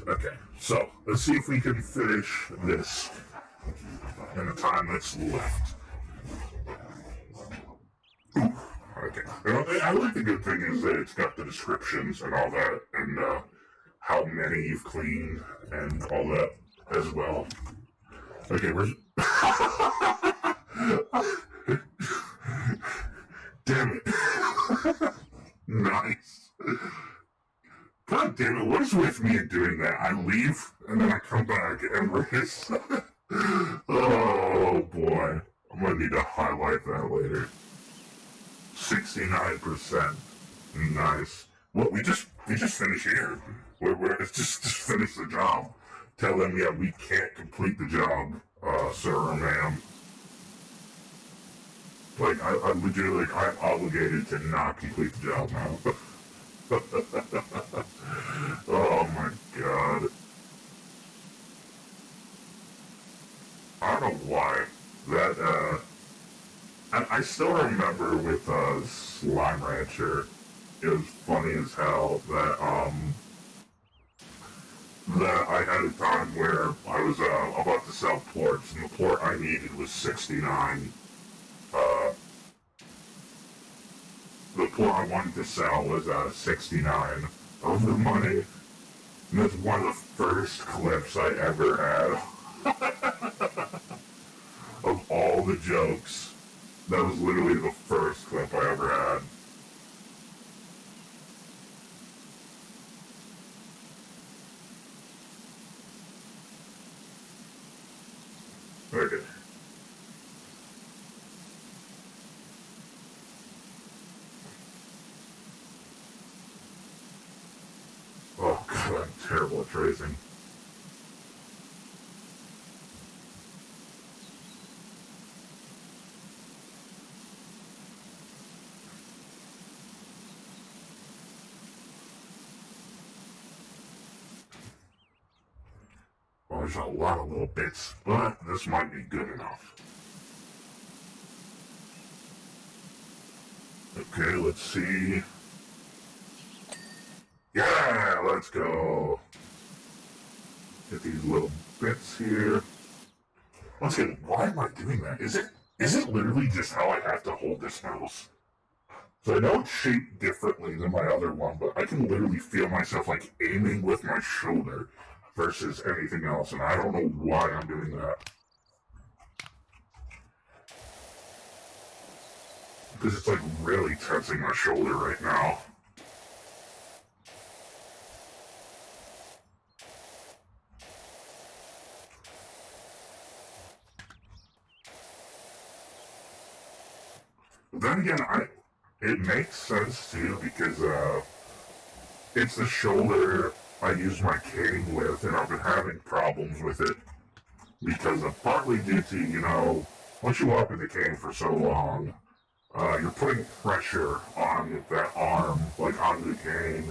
Okay, so let's see if we can finish this in the time that's left. Okay. I like the good thing is that it's got the descriptions and all that, and how many you've cleaned and all that as well. Okay, where's... Damn it. Nice. God damn it, what is with me in doing that? I leave, and then I come back, and race. Oh, boy. I'm gonna need to highlight that later. 69%. Nice. Well, we just finished here. We're just finish the job. Tell them, yeah, we can't complete the job, sir or ma'am. Like, I legitimately, like, I'm obligated to not complete the job now. Oh my god. I don't know why. That, I still remember with, Slime Rancher, it was funny as hell that, that I had a time where I was, about to sell plorts, and the plort I needed was 69. The plort I wanted to sell was, 69 over money. And that's one of the first clips I ever had. Of all the jokes, that was literally the first clip I ever had. Okay. Oh god, I'm terrible at tracing. Well, there's a lot of little bits, but this might be good enough. Okay, let's see. Yeah, let's go. Get these little bits here. Once again, why am I doing that? Is it literally just how I have to hold this mouse? So I know it's shaped differently than my other one, but I can literally feel myself like aiming with my shoulder versus anything else, and I don't know why I'm doing that. Because it's like really tensing my shoulder right now. But then again, it makes sense too, because it's the shoulder I use my cane with, and I've been having problems with it because of partly due to, you know, once you walk with the cane for so long, you're putting pressure on that arm, like on the cane,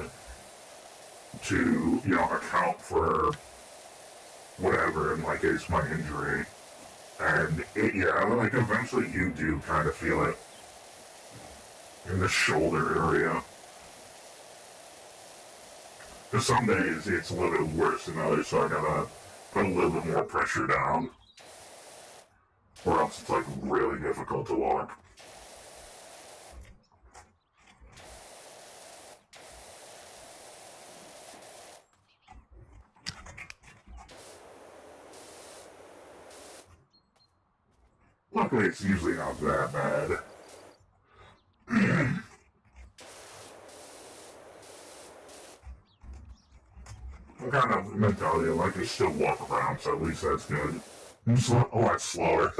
to, you know, account for whatever, in my case, my injury. And yeah, like eventually you do kind of feel it in the shoulder area. Because some days it's a little bit worse than others, so I gotta put a little bit more pressure down. Or else it's like really difficult to walk. Luckily it's usually not that bad. I'm kind of mentality, I like to still walk around, so at least that's good. I'm a lot slower.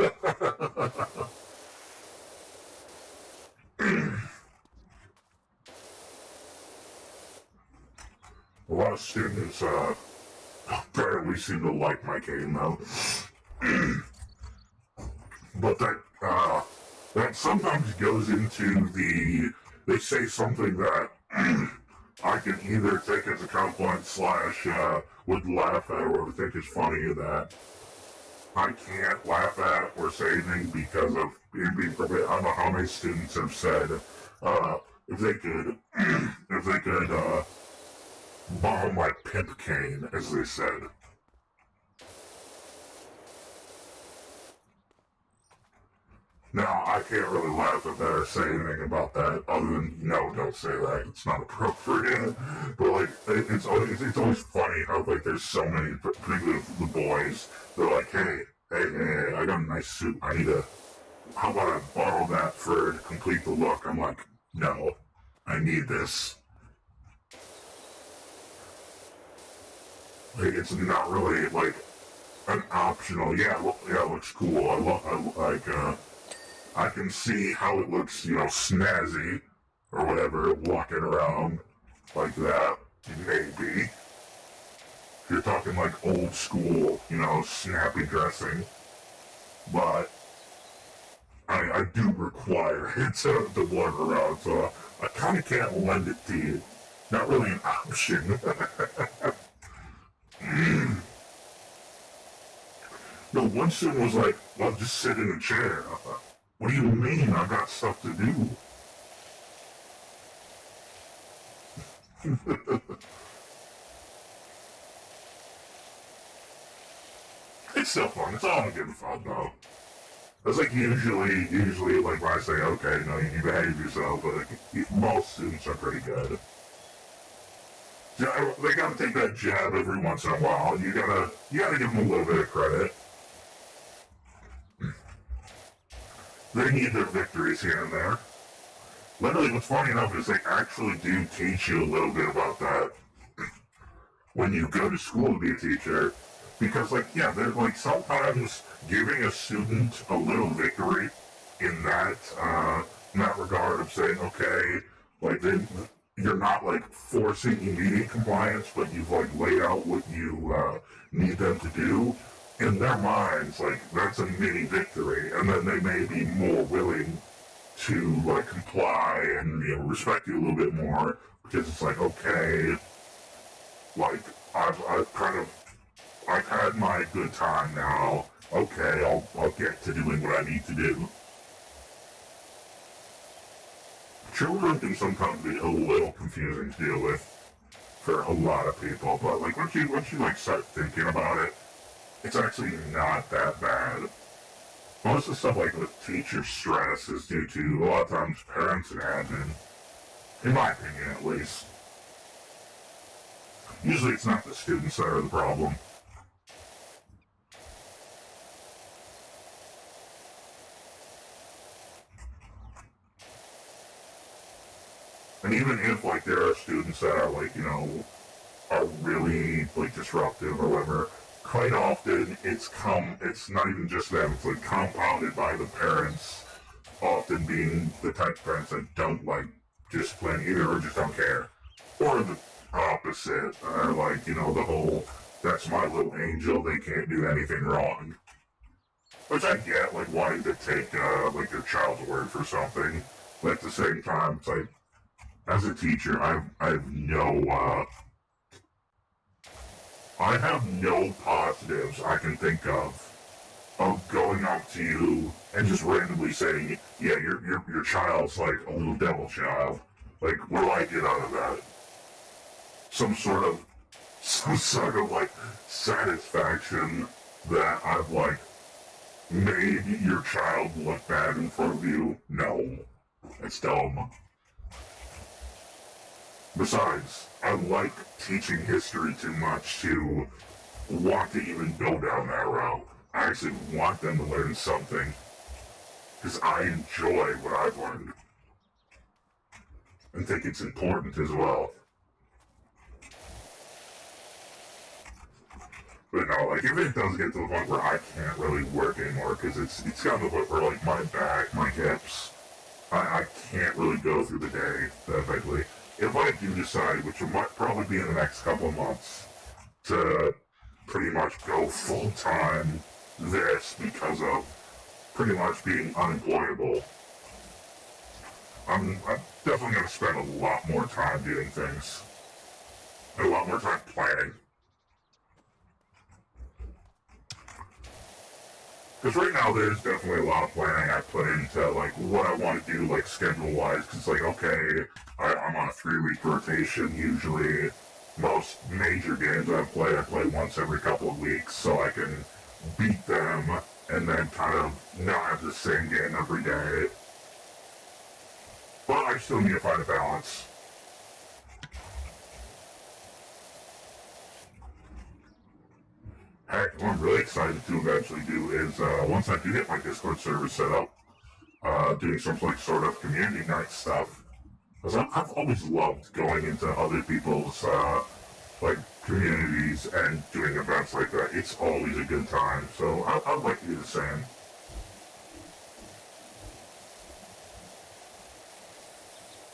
A lot of students, apparently seem to like my game, though. But that sometimes goes into they say something that I can either take as a compliment / would laugh at or would think is funny that I can't laugh at or say anything because of being prohibited. I don't know how many students have said, if they could, borrow my pimp cane, as they said. Now, I can't really laugh at that or say anything about that, other than, no, don't say that, it's not appropriate. But, like, it's always funny how, like, there's so many, particularly the boys, they're like, hey, I got a nice suit, how about I borrow that to complete the look? I'm like, no, I need this. Like, it's not really, like, an optional, it looks cool, I can see how it looks, snazzy, or whatever, walking around like that, maybe. If you're talking like old school, snappy dressing. But I do require it to walk around, so I kind of can't lend it to you. Not really an option. No, one student was like, well, just sit in a chair. I thought, what do you mean? I got stuff to do. It's still fun. It's all good fun, though. It's like usually, like when I say, okay, no, you behave yourself, but like, most students are pretty good. Yeah, they gotta take that jab every once in a while. You gotta give them a little bit of credit. They need their victories here and there. Literally, what's funny enough is they actually do teach you a little bit about that when you go to school to be a teacher. Because, like, yeah, they're like sometimes giving a student a little victory in that regard of saying, okay, like you're not like forcing immediate compliance, but you've like laid out what you need them to do. In their minds, like that's a mini victory, and then they may be more willing to like comply and respect you a little bit more because it's like, okay, like I've had my good time now. Okay, I'll get to doing what I need to do. Children can sometimes be a little confusing to deal with for a lot of people, but like once you like start thinking about it, it's actually not that bad. Most of the stuff like with teacher stress is due to a lot of times parents and admin, in my opinion at least. Usually it's not the students that are the problem. And even if like there are students that are like, are really like disruptive or whatever, quite often it's not even just them, it's like compounded by the parents often being the type of parents that don't like discipline either or just don't care. Or the opposite, like, the whole, that's my little angel, they can't do anything wrong. Which I get, like, wanting to take, like, your child's word for something. But at the same time, it's like, as a teacher, I have no positives I can think of going up to you and just randomly saying, yeah, your child's like a little devil child. Like, what do I get out of that? Some sort of like satisfaction that I've like made your child look bad in front of you? No. It's dumb. Besides, I like teaching history too much to want to even go down that route. I actually want them to learn something. Because I enjoy what I've learned. And think it's important as well. But no, like, if it does get to the point where I can't really work anymore, because it's gotten to the point where, like, my back, my hips, I can't really go through the day that effectively. If I do decide, which might probably be in the next couple of months, to pretty much go full-time this because of pretty much being unemployable, I'm definitely going to spend a lot more time doing things. And a lot more time planning. Because right now there's definitely a lot of planning I put into like what I want to do like schedule wise. Because like, okay, I'm on a 3-week rotation usually. most major games I play once every couple of weeks so I can beat them and then kind of not have the same game every day. But I still need to find a balance. Heck, what I'm really excited to eventually do is, once I do get my Discord server set up, doing some like sort of community night stuff. Because I've always loved going into other people's, like, communities and doing events like that. It's always a good time, so I'd like to do the same.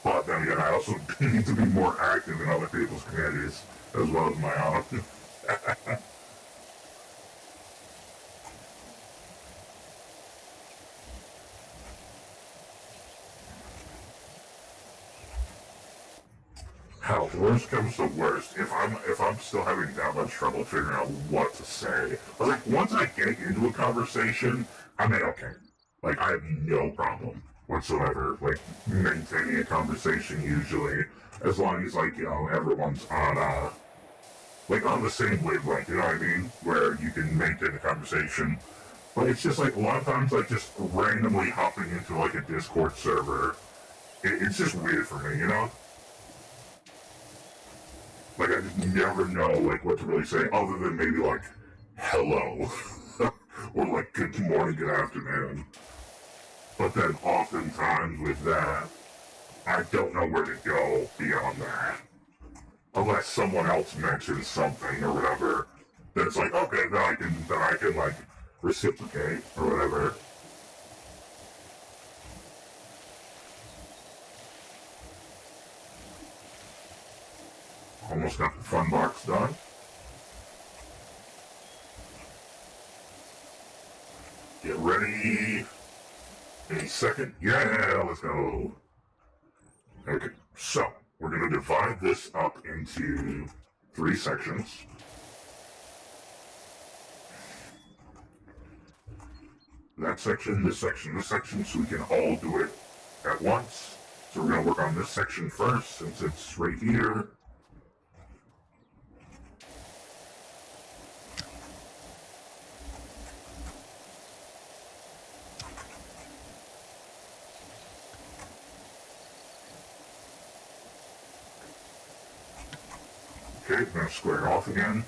But then again, I also need to be more active in other people's communities, as well as my own. Hell, worst comes to worst, if I'm still having that much trouble figuring out what to say, but like once I get into a conversation, I'm okay. Like I have no problem whatsoever, like maintaining a conversation usually, as long as like, you know, everyone's on like on the same wavelength, you know what I mean? Where you can maintain a conversation. But it's just like a lot of times like just randomly hopping into like a Discord server, it's just weird for me, you know? Like, I just never know, like, what to really say, other than maybe, like, hello. Or, like, good morning, good afternoon. But then, oftentimes, with that, I don't know where to go beyond that. Unless someone else mentions something or whatever, then it's like, okay, then I can, like, reciprocate or whatever. Almost got the fun box done. Get ready. Any second. Yeah, let's go. Okay, so we're going to divide this up into 3 sections. That section, this section, this section, so we can all do it at once. So we're going to work on this section first, since it's right here. Okay, we're going to square off again.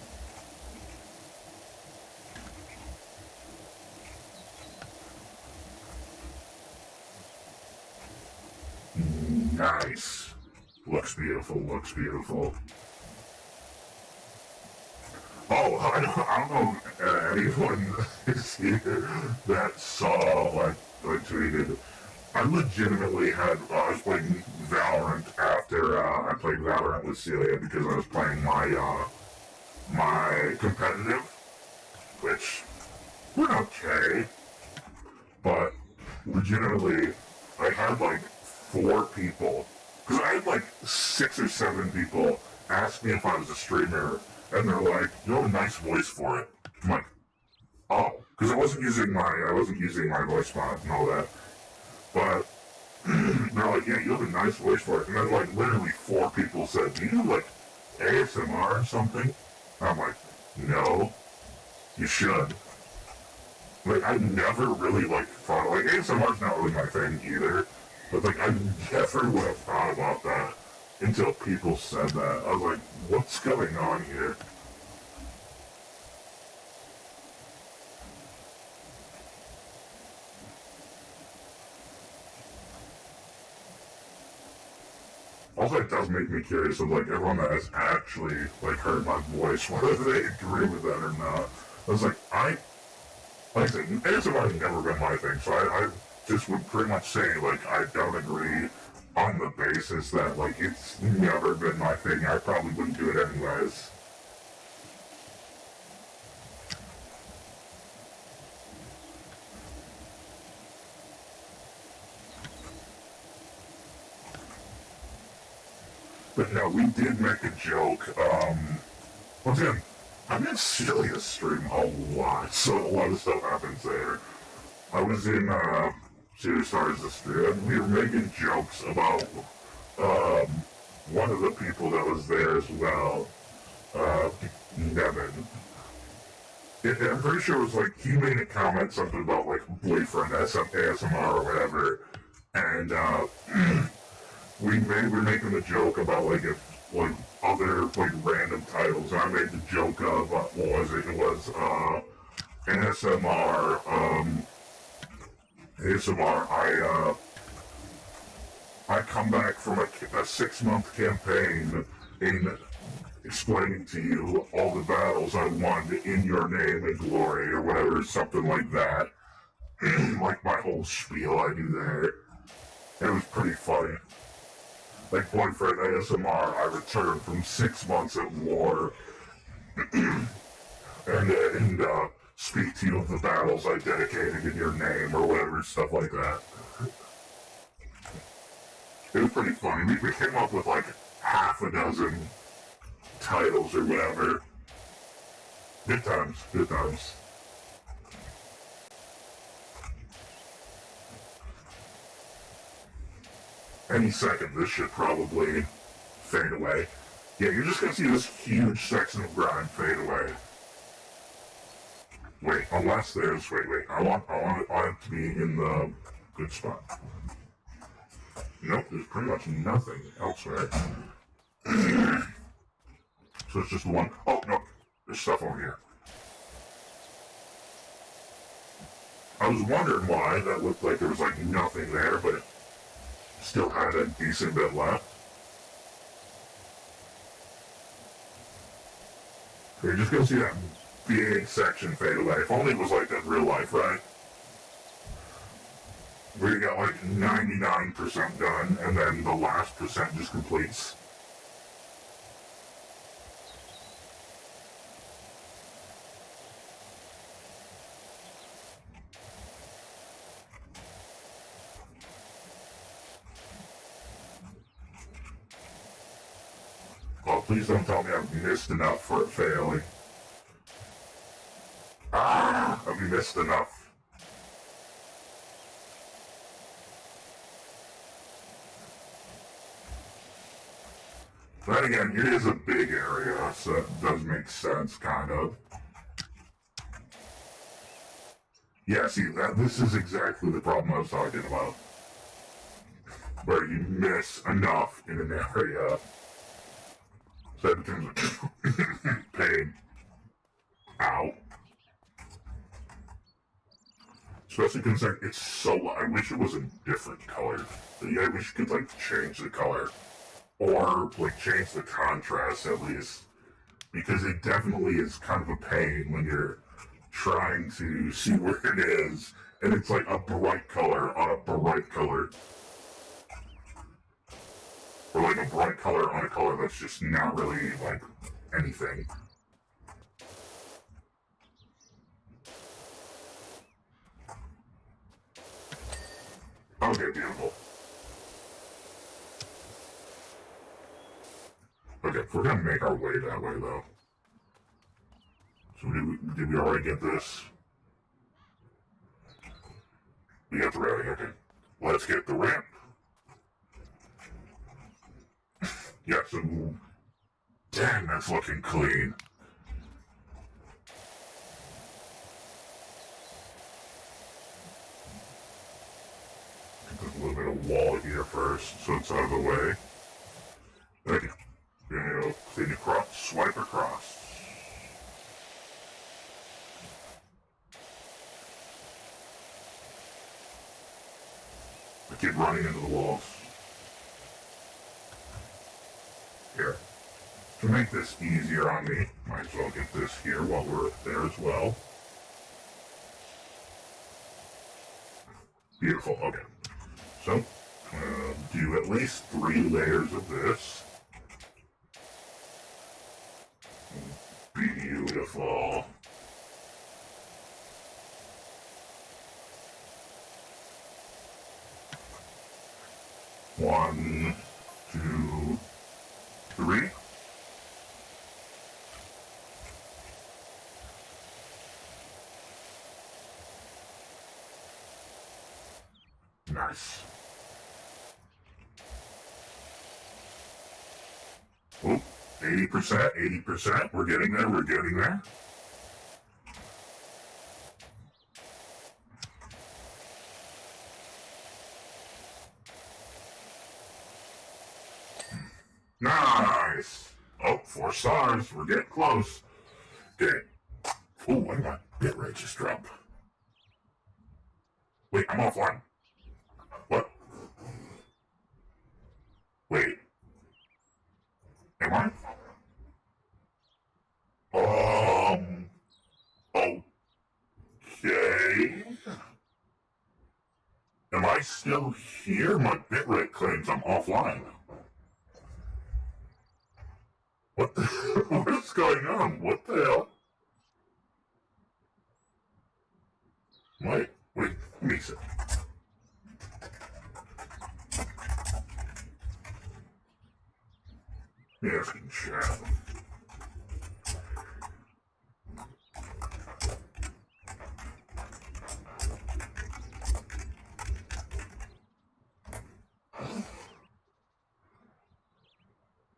Nice. Looks beautiful, looks beautiful. Oh, I don't know anyone is here that saw, like, I tweeted. I legitimately had, I was playing Valorant after, I played Valorant with Celia because I was playing my competitive, which went okay, but legitimately, I had like 4 people, because I had like 6 or 7 people ask me if I was a streamer, and they're like, you have a nice voice for it. I'm like, oh, because I wasn't using my voice mod and all that. But they're like, yeah, you have a nice voice for it. And then like literally 4 people said, do you do like ASMR or something? And I'm like, no, you should. Like I never really like thought like ASMR's not really my thing either. But like I never would have thought about that until people said that. I was like, what's going on here? Also, it does make me curious of like everyone that has actually like heard my voice, whether they agree with that or not. I was like, like I said, ASMR has never been my thing, so I just would pretty much say like I don't agree on the basis that like it's never been my thing. I probably wouldn't do it anyways. But no, we did make a joke. Once again, I'm in Celia's stream a lot, so a lot of stuff happens there. I was in, Serious Stars the stream, and we were making jokes about, one of the people that was there as well. uh, Nevin. I'm pretty sure it was like, he made a comment, something about like boyfriend ASMR or whatever, and we're making a joke about like if like other like random titles, and I made the joke of what was it? It was ASMR. ASMR. I come back from a 6-month campaign in explaining to you all the battles I won in your name and glory, or whatever, something like that. Like my whole spiel I do there. It was pretty funny. Like boyfriend ASMR, I returned from 6 months at war, and speak to you of the battles I dedicated in your name, or whatever, stuff like that. It was pretty funny. We came up with like half a dozen titles or whatever. Good times, good times. Any second, this should probably fade away. Yeah, you're just gonna see this huge section of grind fade away. Wait, unless there's, wait, I want it to be in the good spot. Nope, there's pretty much nothing elsewhere. So it's just one. Oh, no, there's stuff over here. I was wondering why that looked like there was like nothing there, but it still had a decent bit left. You're just gonna see that big section fade away. If only it was like that in real life, right? Where you got like 99% done, and then the last percent just completes. Oh, please don't tell me I've missed enough for it failing. I've missed enough. Then again, it is a big area, so it does make sense, kind of. Yeah, see, this is exactly the problem I was talking about. Where you miss enough in an area. So in terms of pain. Ow. Especially considering it's so, I wish it was a different color. I wish you could, like, change the color. Or, like, change the contrast, at least. Because it definitely is kind of a pain when you're trying to see where it is, and it's like a bright color on a bright color. Or like a bright color on a color that's just not really, like, anything. Okay, beautiful. Okay, we're gonna make our way that way, though. So did we already get this? We got the railing, okay. Let's get the ramp. Yeah, so... Dang, that's looking clean. Put a little bit of wall here first, so it's out of the way. Okay. Clean across, swipe across. I keep running into the walls. Here. To make this easier on me, might as well get this here while we're there as well. Beautiful, okay. So, do at least 3 layers of this. Beautiful. One, two, three. Nice. Oh, 80%, 80%. We're getting there, we're getting there. Nice! Oh, 4 stars. We're getting close. Okay. Ooh, why did my bitrate just drop? Wait, I'm offline. What? Wait. Am I? Okay. Am I still here? My bitrate claims I'm offline. What the what is going on? What the hell? Wait, let me see. Yes, in chat.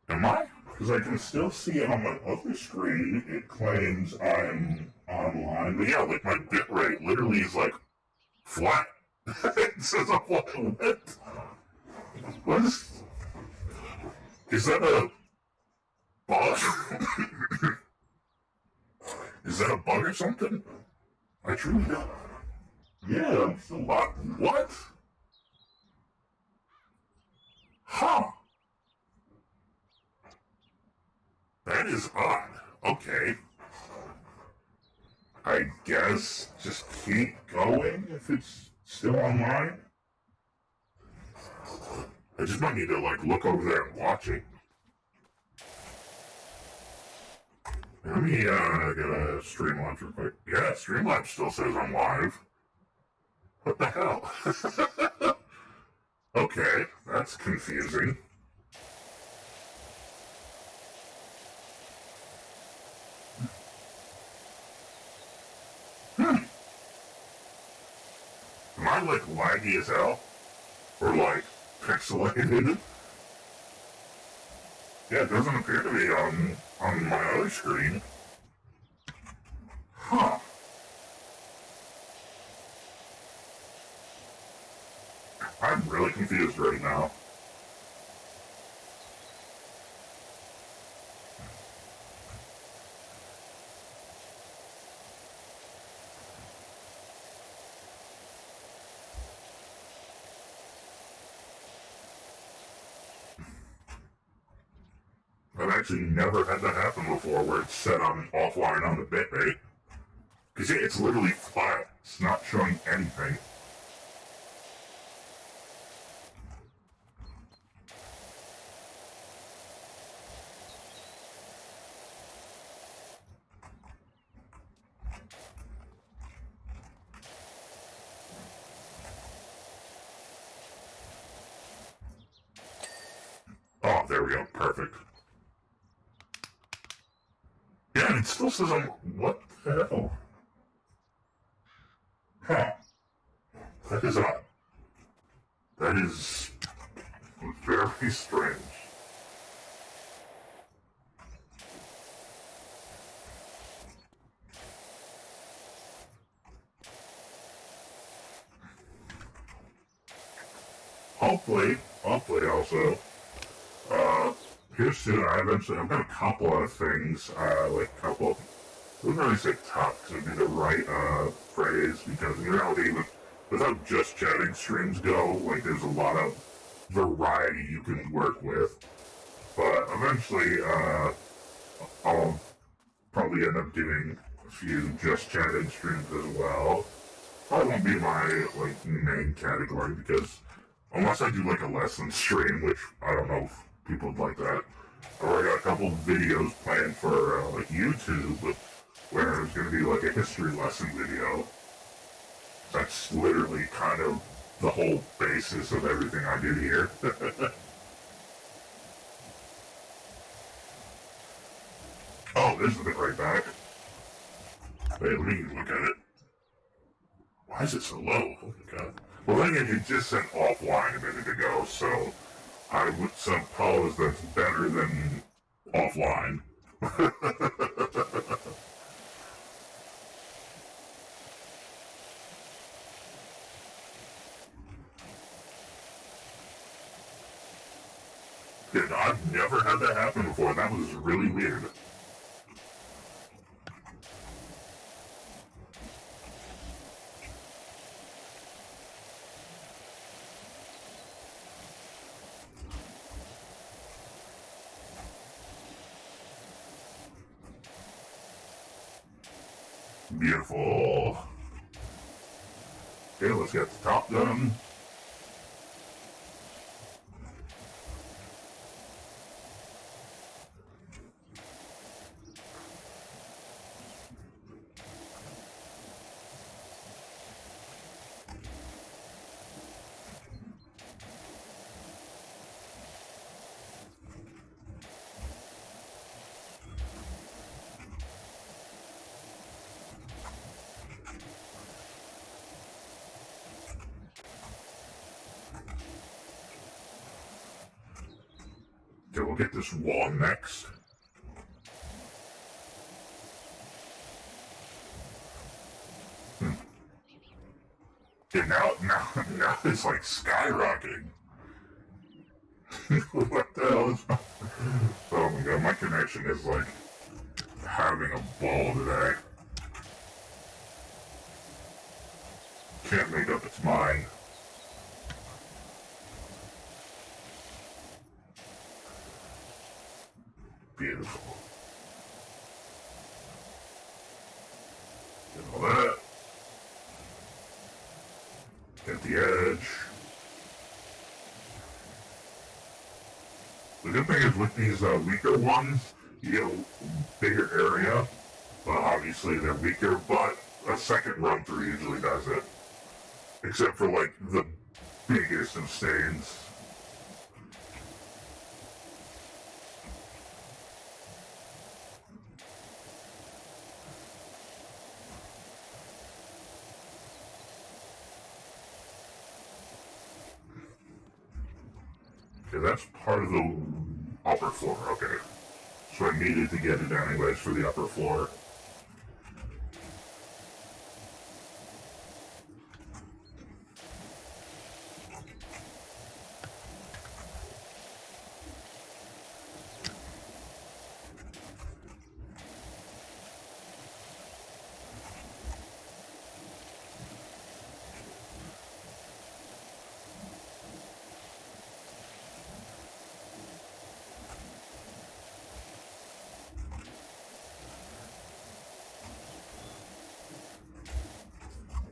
Am I? Because I can still see it on my other screen. It claims I'm online. But yeah, like my bitrate literally is like flat. It says I'm flat. What is that a bug? Is that a bug or something? I truly don't. Yeah, I'm still locked. What? Huh. That is odd. Okay. I guess just keep going if it's still online. I just might need to like look over there and watch it. Let me get a Streamlabs real quick. Yeah, Streamlabs still says I'm live. What the hell? Okay, that's confusing. Am I like laggy as hell? Or like pixelated? Yeah, it doesn't appear to be on my other screen. Huh. I'm really confused right now. I've actually never had that happen before where it's set on offline on the bitrate. Because it's literally flat. It's not showing anything. Oh, there we go. Perfect. Yeah, and it still says I'm... What the hell? Huh. That is odd. That is... very strange. Hopefully also, here soon, I've got a couple of things, like a couple of, I wouldn't really say top, because it would be the right, phrase, because in reality, with how Just Chatting streams go, like, there's a lot of variety you can work with, but eventually, I'll probably end up doing a few Just Chatting streams as well. Probably won't be my, like, main category, because unless I do like a lesson stream, which I don't know if people would like that. Or I got a couple videos planned for like YouTube, where it's going to be like a history lesson video. That's literally kind of the whole basis of everything I do here. Oh, this is the right back. Wait, let me look at it. Why is it so low? Oh my god. Well, then again, it just sent offline a minute ago, so I would suppose that's better than offline. Dude, I've never had that happen before. That was really weird. Beautiful. Okay, let's get the top done. Okay, we'll get this wall next. And now it's like skyrocketing. What the hell is... Oh my god, my connection is like having a ball today. Can't make up its mind. Beautiful. Get all that. Get the edge. The good thing is with these weaker ones, you get a bigger area. Well, obviously they're weaker, but a second run through usually does it. Except for like the biggest of stains. Okay, that's part of the upper floor, okay. So I needed to get it anyways for the upper floor.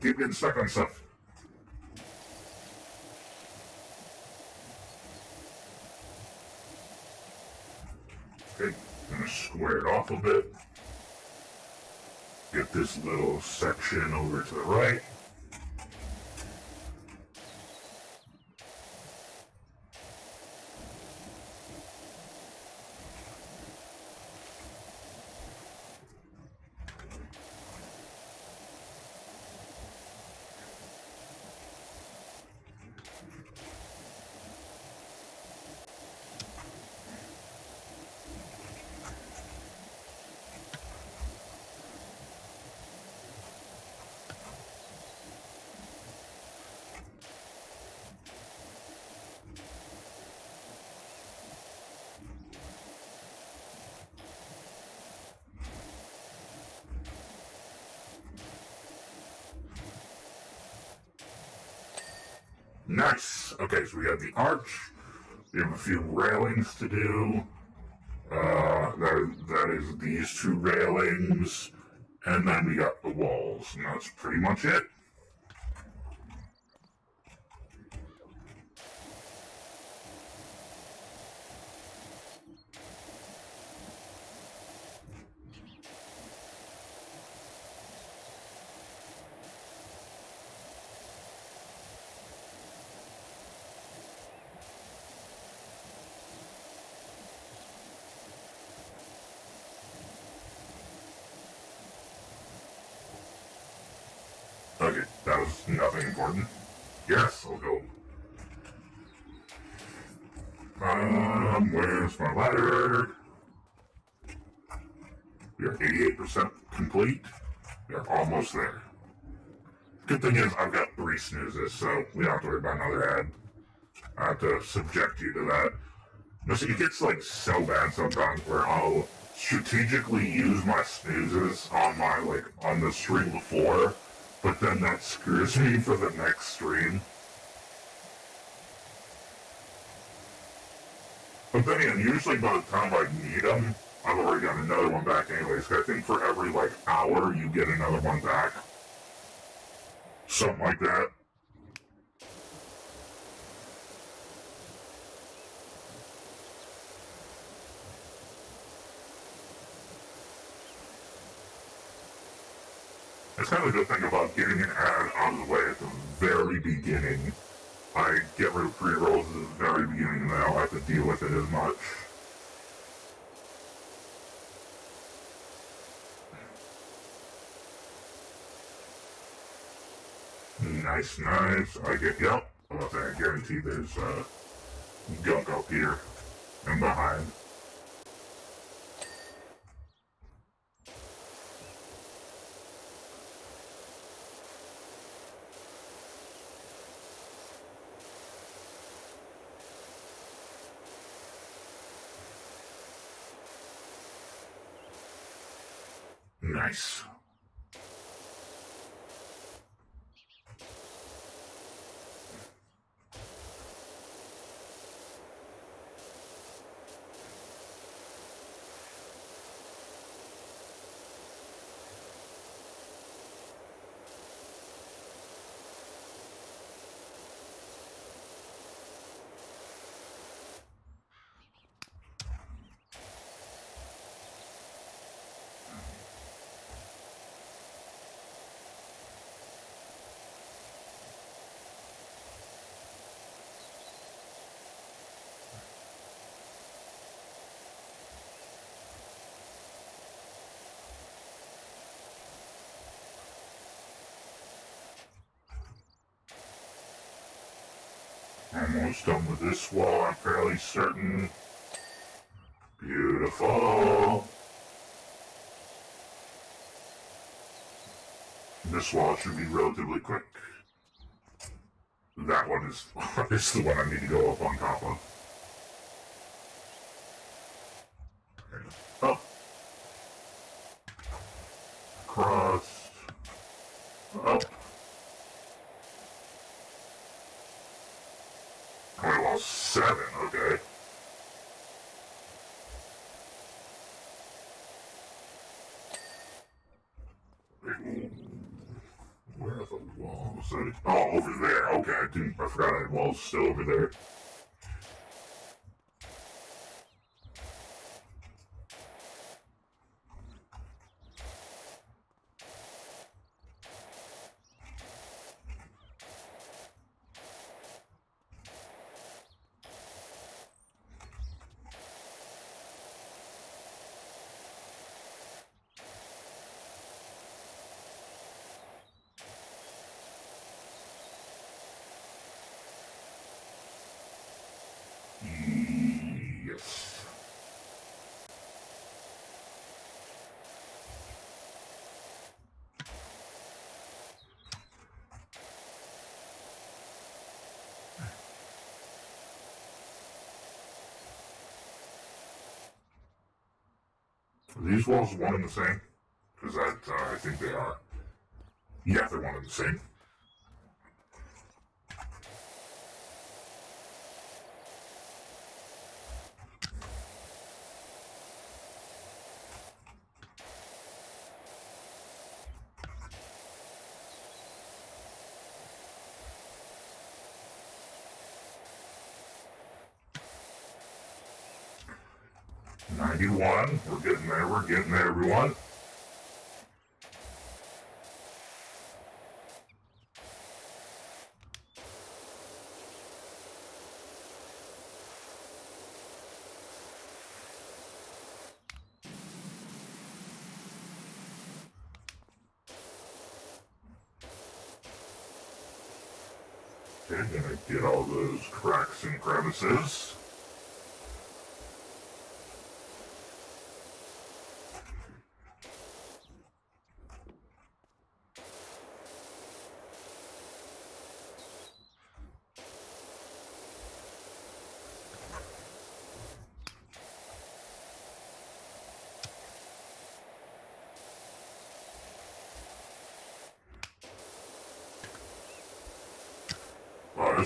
Keep getting stuck on stuff. Okay, gonna square it off a bit. Get this little section over to the right. Nice! Okay, so we have the arch. We have a few railings to do. That is these two railings. And then we got the walls. And that's pretty much it. Okay, that was nothing important. Yes, I'll go. Where's my ladder? You're 88% complete. You're almost there. Good thing is, I've got 3 snoozes, so we don't have to worry about another ad. I have to subject you to that. No, see, it gets like so bad sometimes where I'll strategically use my snoozes on my on the stream before, but then that screws me for the next stream. But then again, usually by the time I need them, I've already got another one back anyways. I think for every hour you get another one back. Something like that. That's kind of the good thing about getting an ad out of the way at the very beginning. I get rid of pre-rolls at the very beginning and then I don't have to deal with it as much. Nice, nice. Yep. I guarantee there's gunk up here and behind. Nice. Almost done with this wall, I'm fairly certain. Beautiful. This wall should be relatively quick. That one is the one I need to go up on top of. Up. Cross. Up. I lost 7, okay. Where are the walls? Oh, over there. Okay, I forgot I had walls still over there. Yes. Are these walls one and the same? Because I think they are. Yeah, they're one and the same. We're getting there, everyone. Okay, gonna get all those cracks and crevices.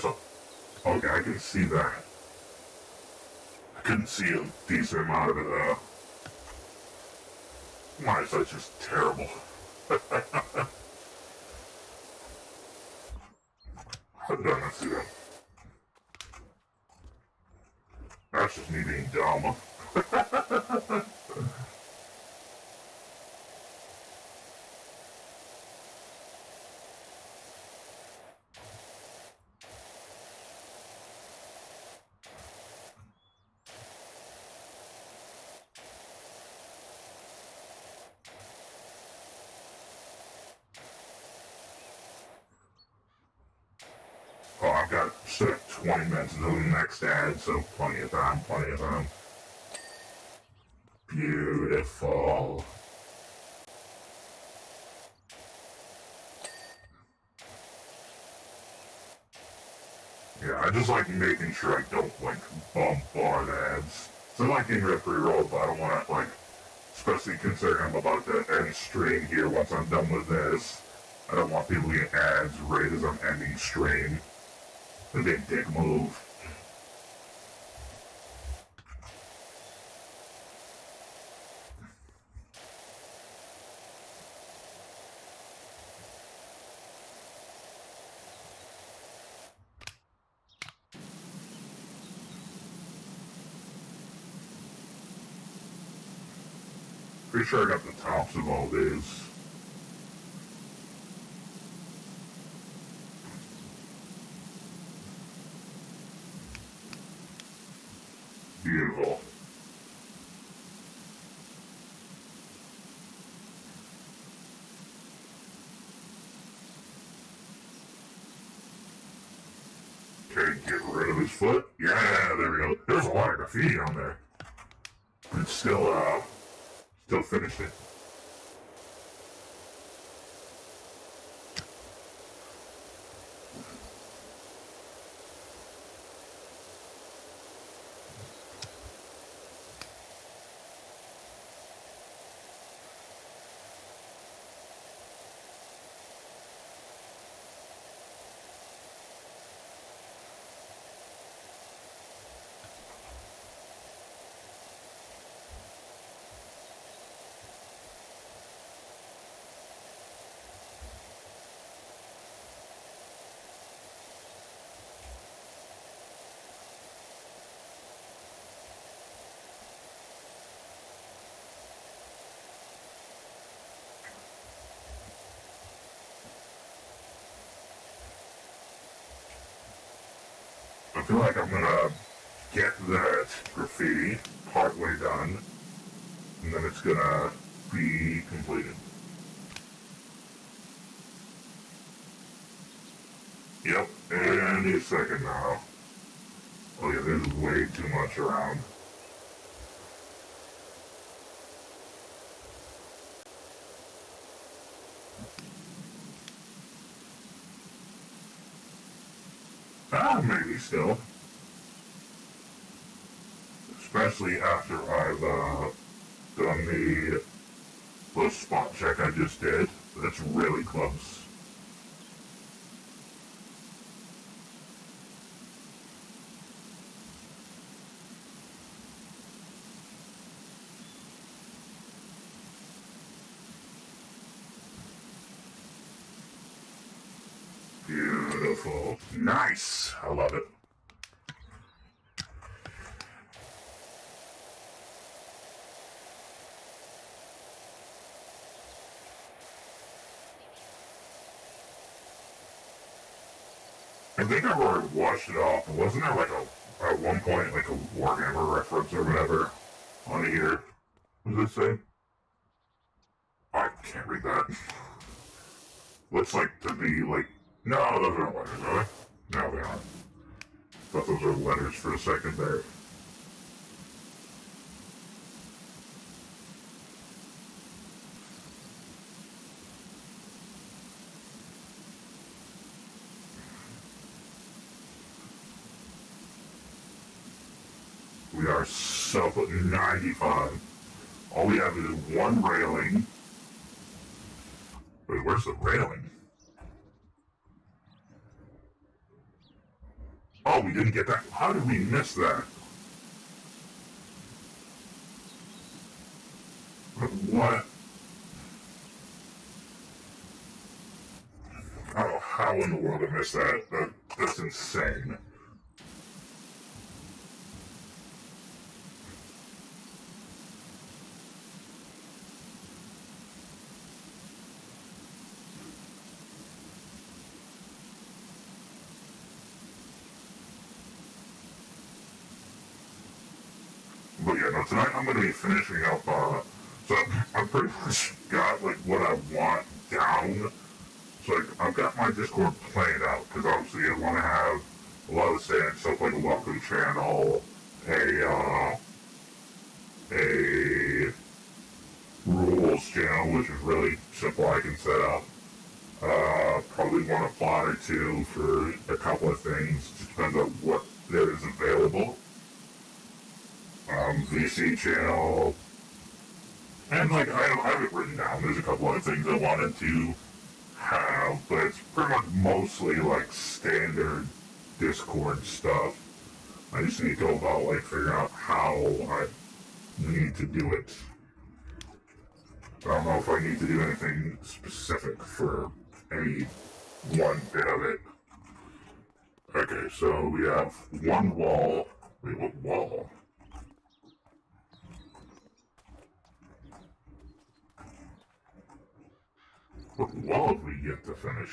There's a... Okay, I can see that. I couldn't see a decent amount of it, though. My eyesight's just terrible. How did I not see that? That's just me being dumb. Oh, I've got set 20 minutes until the next ad, so plenty of time, plenty of time. Beautiful. Yeah, I just like making sure I don't, like, bombard ads. So I like getting rid of pre-rolls, but I don't want to, like, especially considering I'm about to end stream here once I'm done with this. I don't want people getting ads right as I'm ending stream. It'd be a dick move. Pretty sure I got the tops of all these. Beautiful. Okay, get rid of his foot. Yeah, there we go. There's a lot of graffiti on there. But still finished it. I feel like I'm gonna get that graffiti partway done, and then it's gonna be completed. Yep, any second now. Oh yeah, there's way too much around. Ah, maybe still. Especially after I've done the spot check I just did. That's really close. Beautiful. Nice! I love it. I think I've already washed it off. Wasn't there like at one point, like a Warhammer reference or whatever on here? What does it say? I can't read that. Looks like to be like... No, those aren't letters, are they? No, they aren't. Thought those were letters for a second there. We are so 95. All we have is one railing. Wait, where's the railing? Oh, we didn't get that. How did we miss that? What? I don't know how in the world I missed that. That's insane. But yeah, no, tonight I'm going to be finishing up, so I've pretty much got, like, what I want down. So, like, I've got my Discord planned out, because obviously I want to have a lot of standard stuff like a welcome channel, a rules channel, which is really simple, I can set up. Probably want a bot or two for a couple of things, just depends on what there is available. VC channel, and like I have it written down. There's a couple of things I wanted to have, but it's pretty much mostly like standard Discord stuff. I just need to go about like figuring out how I need to do it. I don't know if I need to do anything specific for any one bit of it. Okay, so we have one wall. Wait, what wall? What wall have we yet to finish?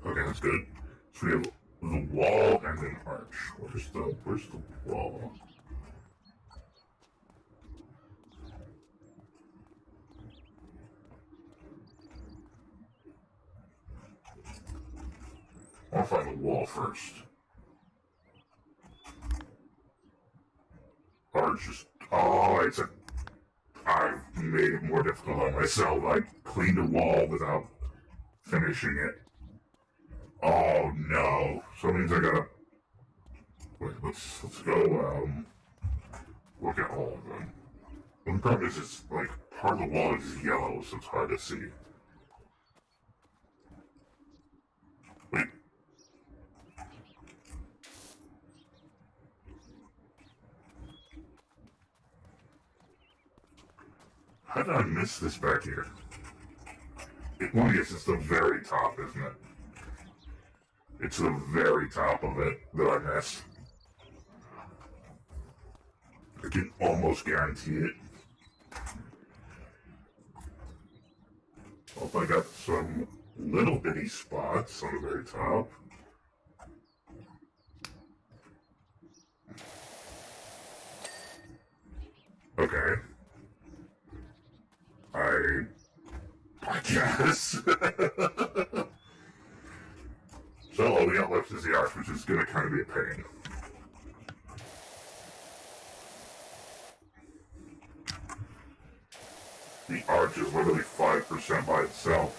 Okay, that's good. So we have the wall and an arch. Where's the wall? I'll find the wall first. Arch is... Oh, I've made it more difficult on myself. I cleaned a wall without finishing it. Oh no. So it means I gotta... Wait, let's go, look at all of them. The problem is it's, like, part of the wall is yellow, so it's hard to see. Wait. How did I miss this back here? Well, yes, it's the very top, isn't it? It's the very top of it that I missed. I can almost guarantee it. Hope I got some little bitty spots on the very top. Okay. I guess. So all we got left is the arch, which is gonna kind of be a pain. The arch is literally 5% by itself.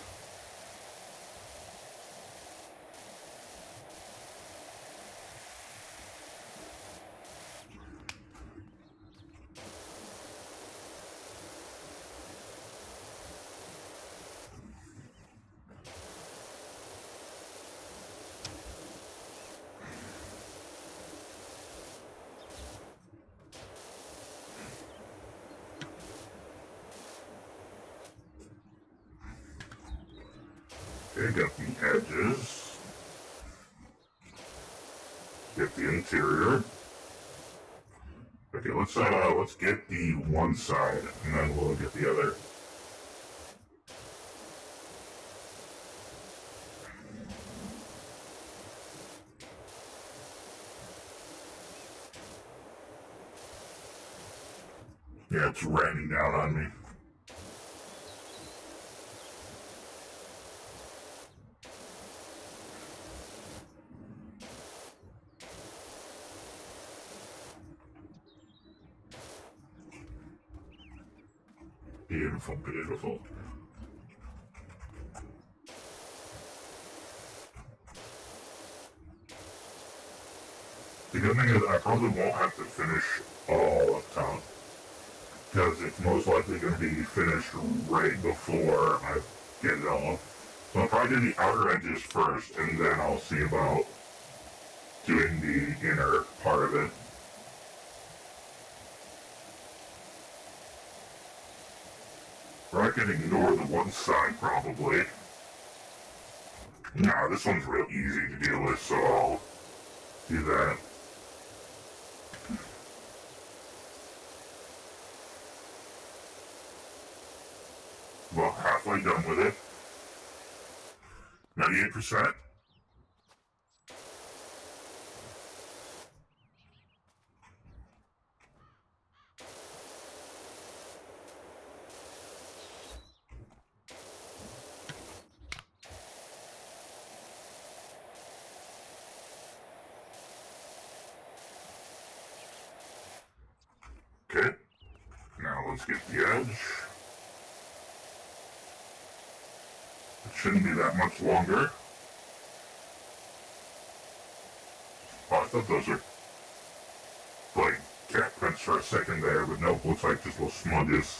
Okay, got the edges. Get the interior. Okay, let's get the one side, and then we'll get the other. Yeah, it's raining down on me. Beautiful, beautiful. The good thing is I probably won't have to finish all of town, because it's most likely going to be finished right before I get it all. So I'll probably do the outer edges first, and then I'll see about doing the inner part of it. Or I can ignore the one side, probably. Nah, this one's real easy to deal with, so I'll do that. About halfway done with it. 98%. Okay. Now let's get the edge. It shouldn't be that much longer. Oh, I thought those were like cat prints for a second there, but nope, looks like just little smudges.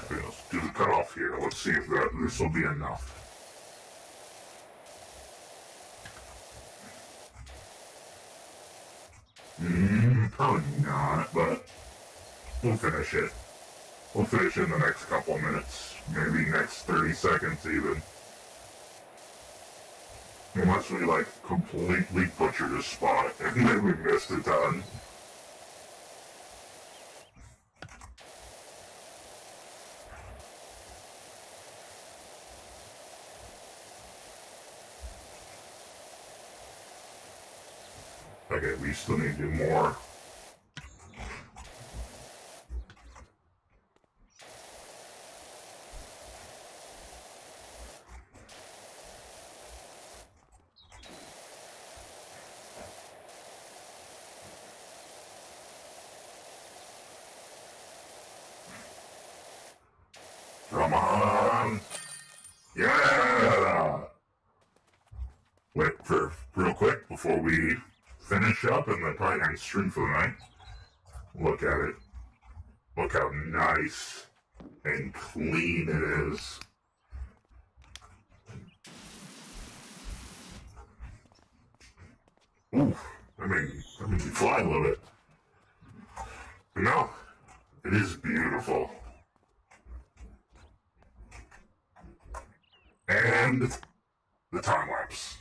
Okay, let's do the cutoff here. Let's see if this will be enough. Probably not, but we'll finish it. We'll finish in the next couple of minutes, maybe next 30 seconds even. Unless we like completely butchered a spot and then we missed a ton. Okay, we still need to do more. Come on! Yeah! Wait for real quick before we finish up and then probably end stream for the night. Look at it. Look how nice and clean it is. Ooh, that made me fly a little bit. But no, it is beautiful. And the time lapse.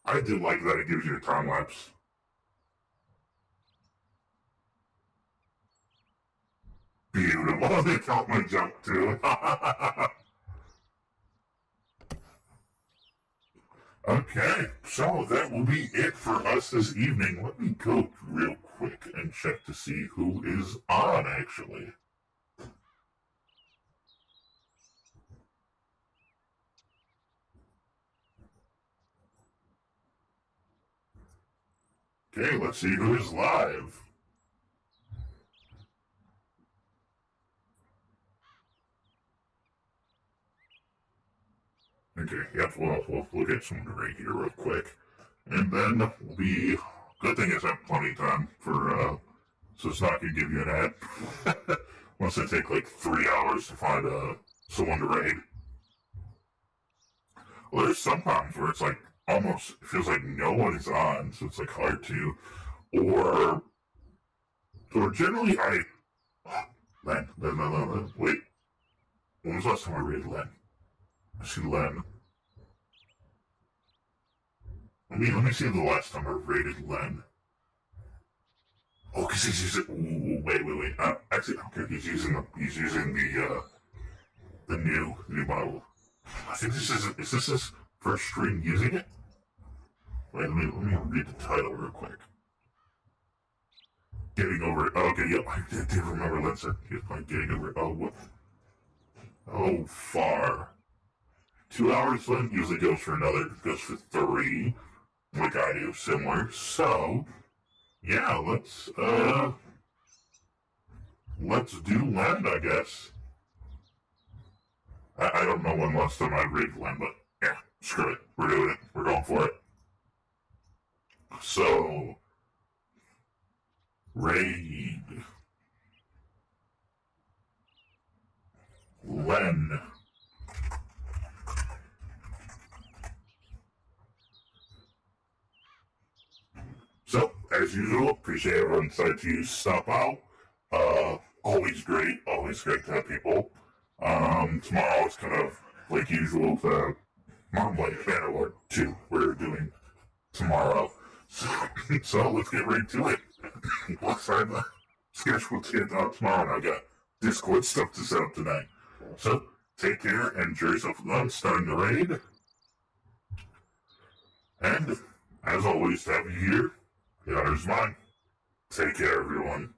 I do like that it gives you a time lapse. Beautiful. They count my jump too. Okay, so that will be it for us this evening. Let me go real quick and check to see who is on actually. Okay, let's see who is live. Okay, yep, we'll look at someone right here real quick. And then we'll be... Good thing is I have plenty of time for, so it's not going to give you an ad. Once I take like 3 hours to find someone to raid. Well, there's sometimes where it's like almost, it feels like no one is on, so it's like hard to, or generally Len, wait, when was the last time I raided Len? I see Len. Let me see the last time I raided Len. Oh, cause he's using, ooh, wait, actually, okay, he's using the new model. I think is this his first stream using it? Wait, let me read the title real quick. Getting over it. Oh, okay, yep, I did remember that. He's playing Getting Over it. Oh, what? Oh, far. 2 hours, then usually goes for 3, like I do, similar. So, yeah, let's do Len, I guess. I don't know when last time I read Len, but yeah, screw it. We're doing it. We're going for it. So, raid. Len. So, as usual, appreciate everyone decided to stop out. Always great to have people. Tomorrow is kind of like usual to Mountain Bannerlord 2 we're doing tomorrow. So let's get right to it. Plus I have a schedule to get out tomorrow and I got Discord stuff to set up tonight. So take care and enjoy yourself with them starting the raid. And as always, to have you here, the honor's mine. Take care, everyone.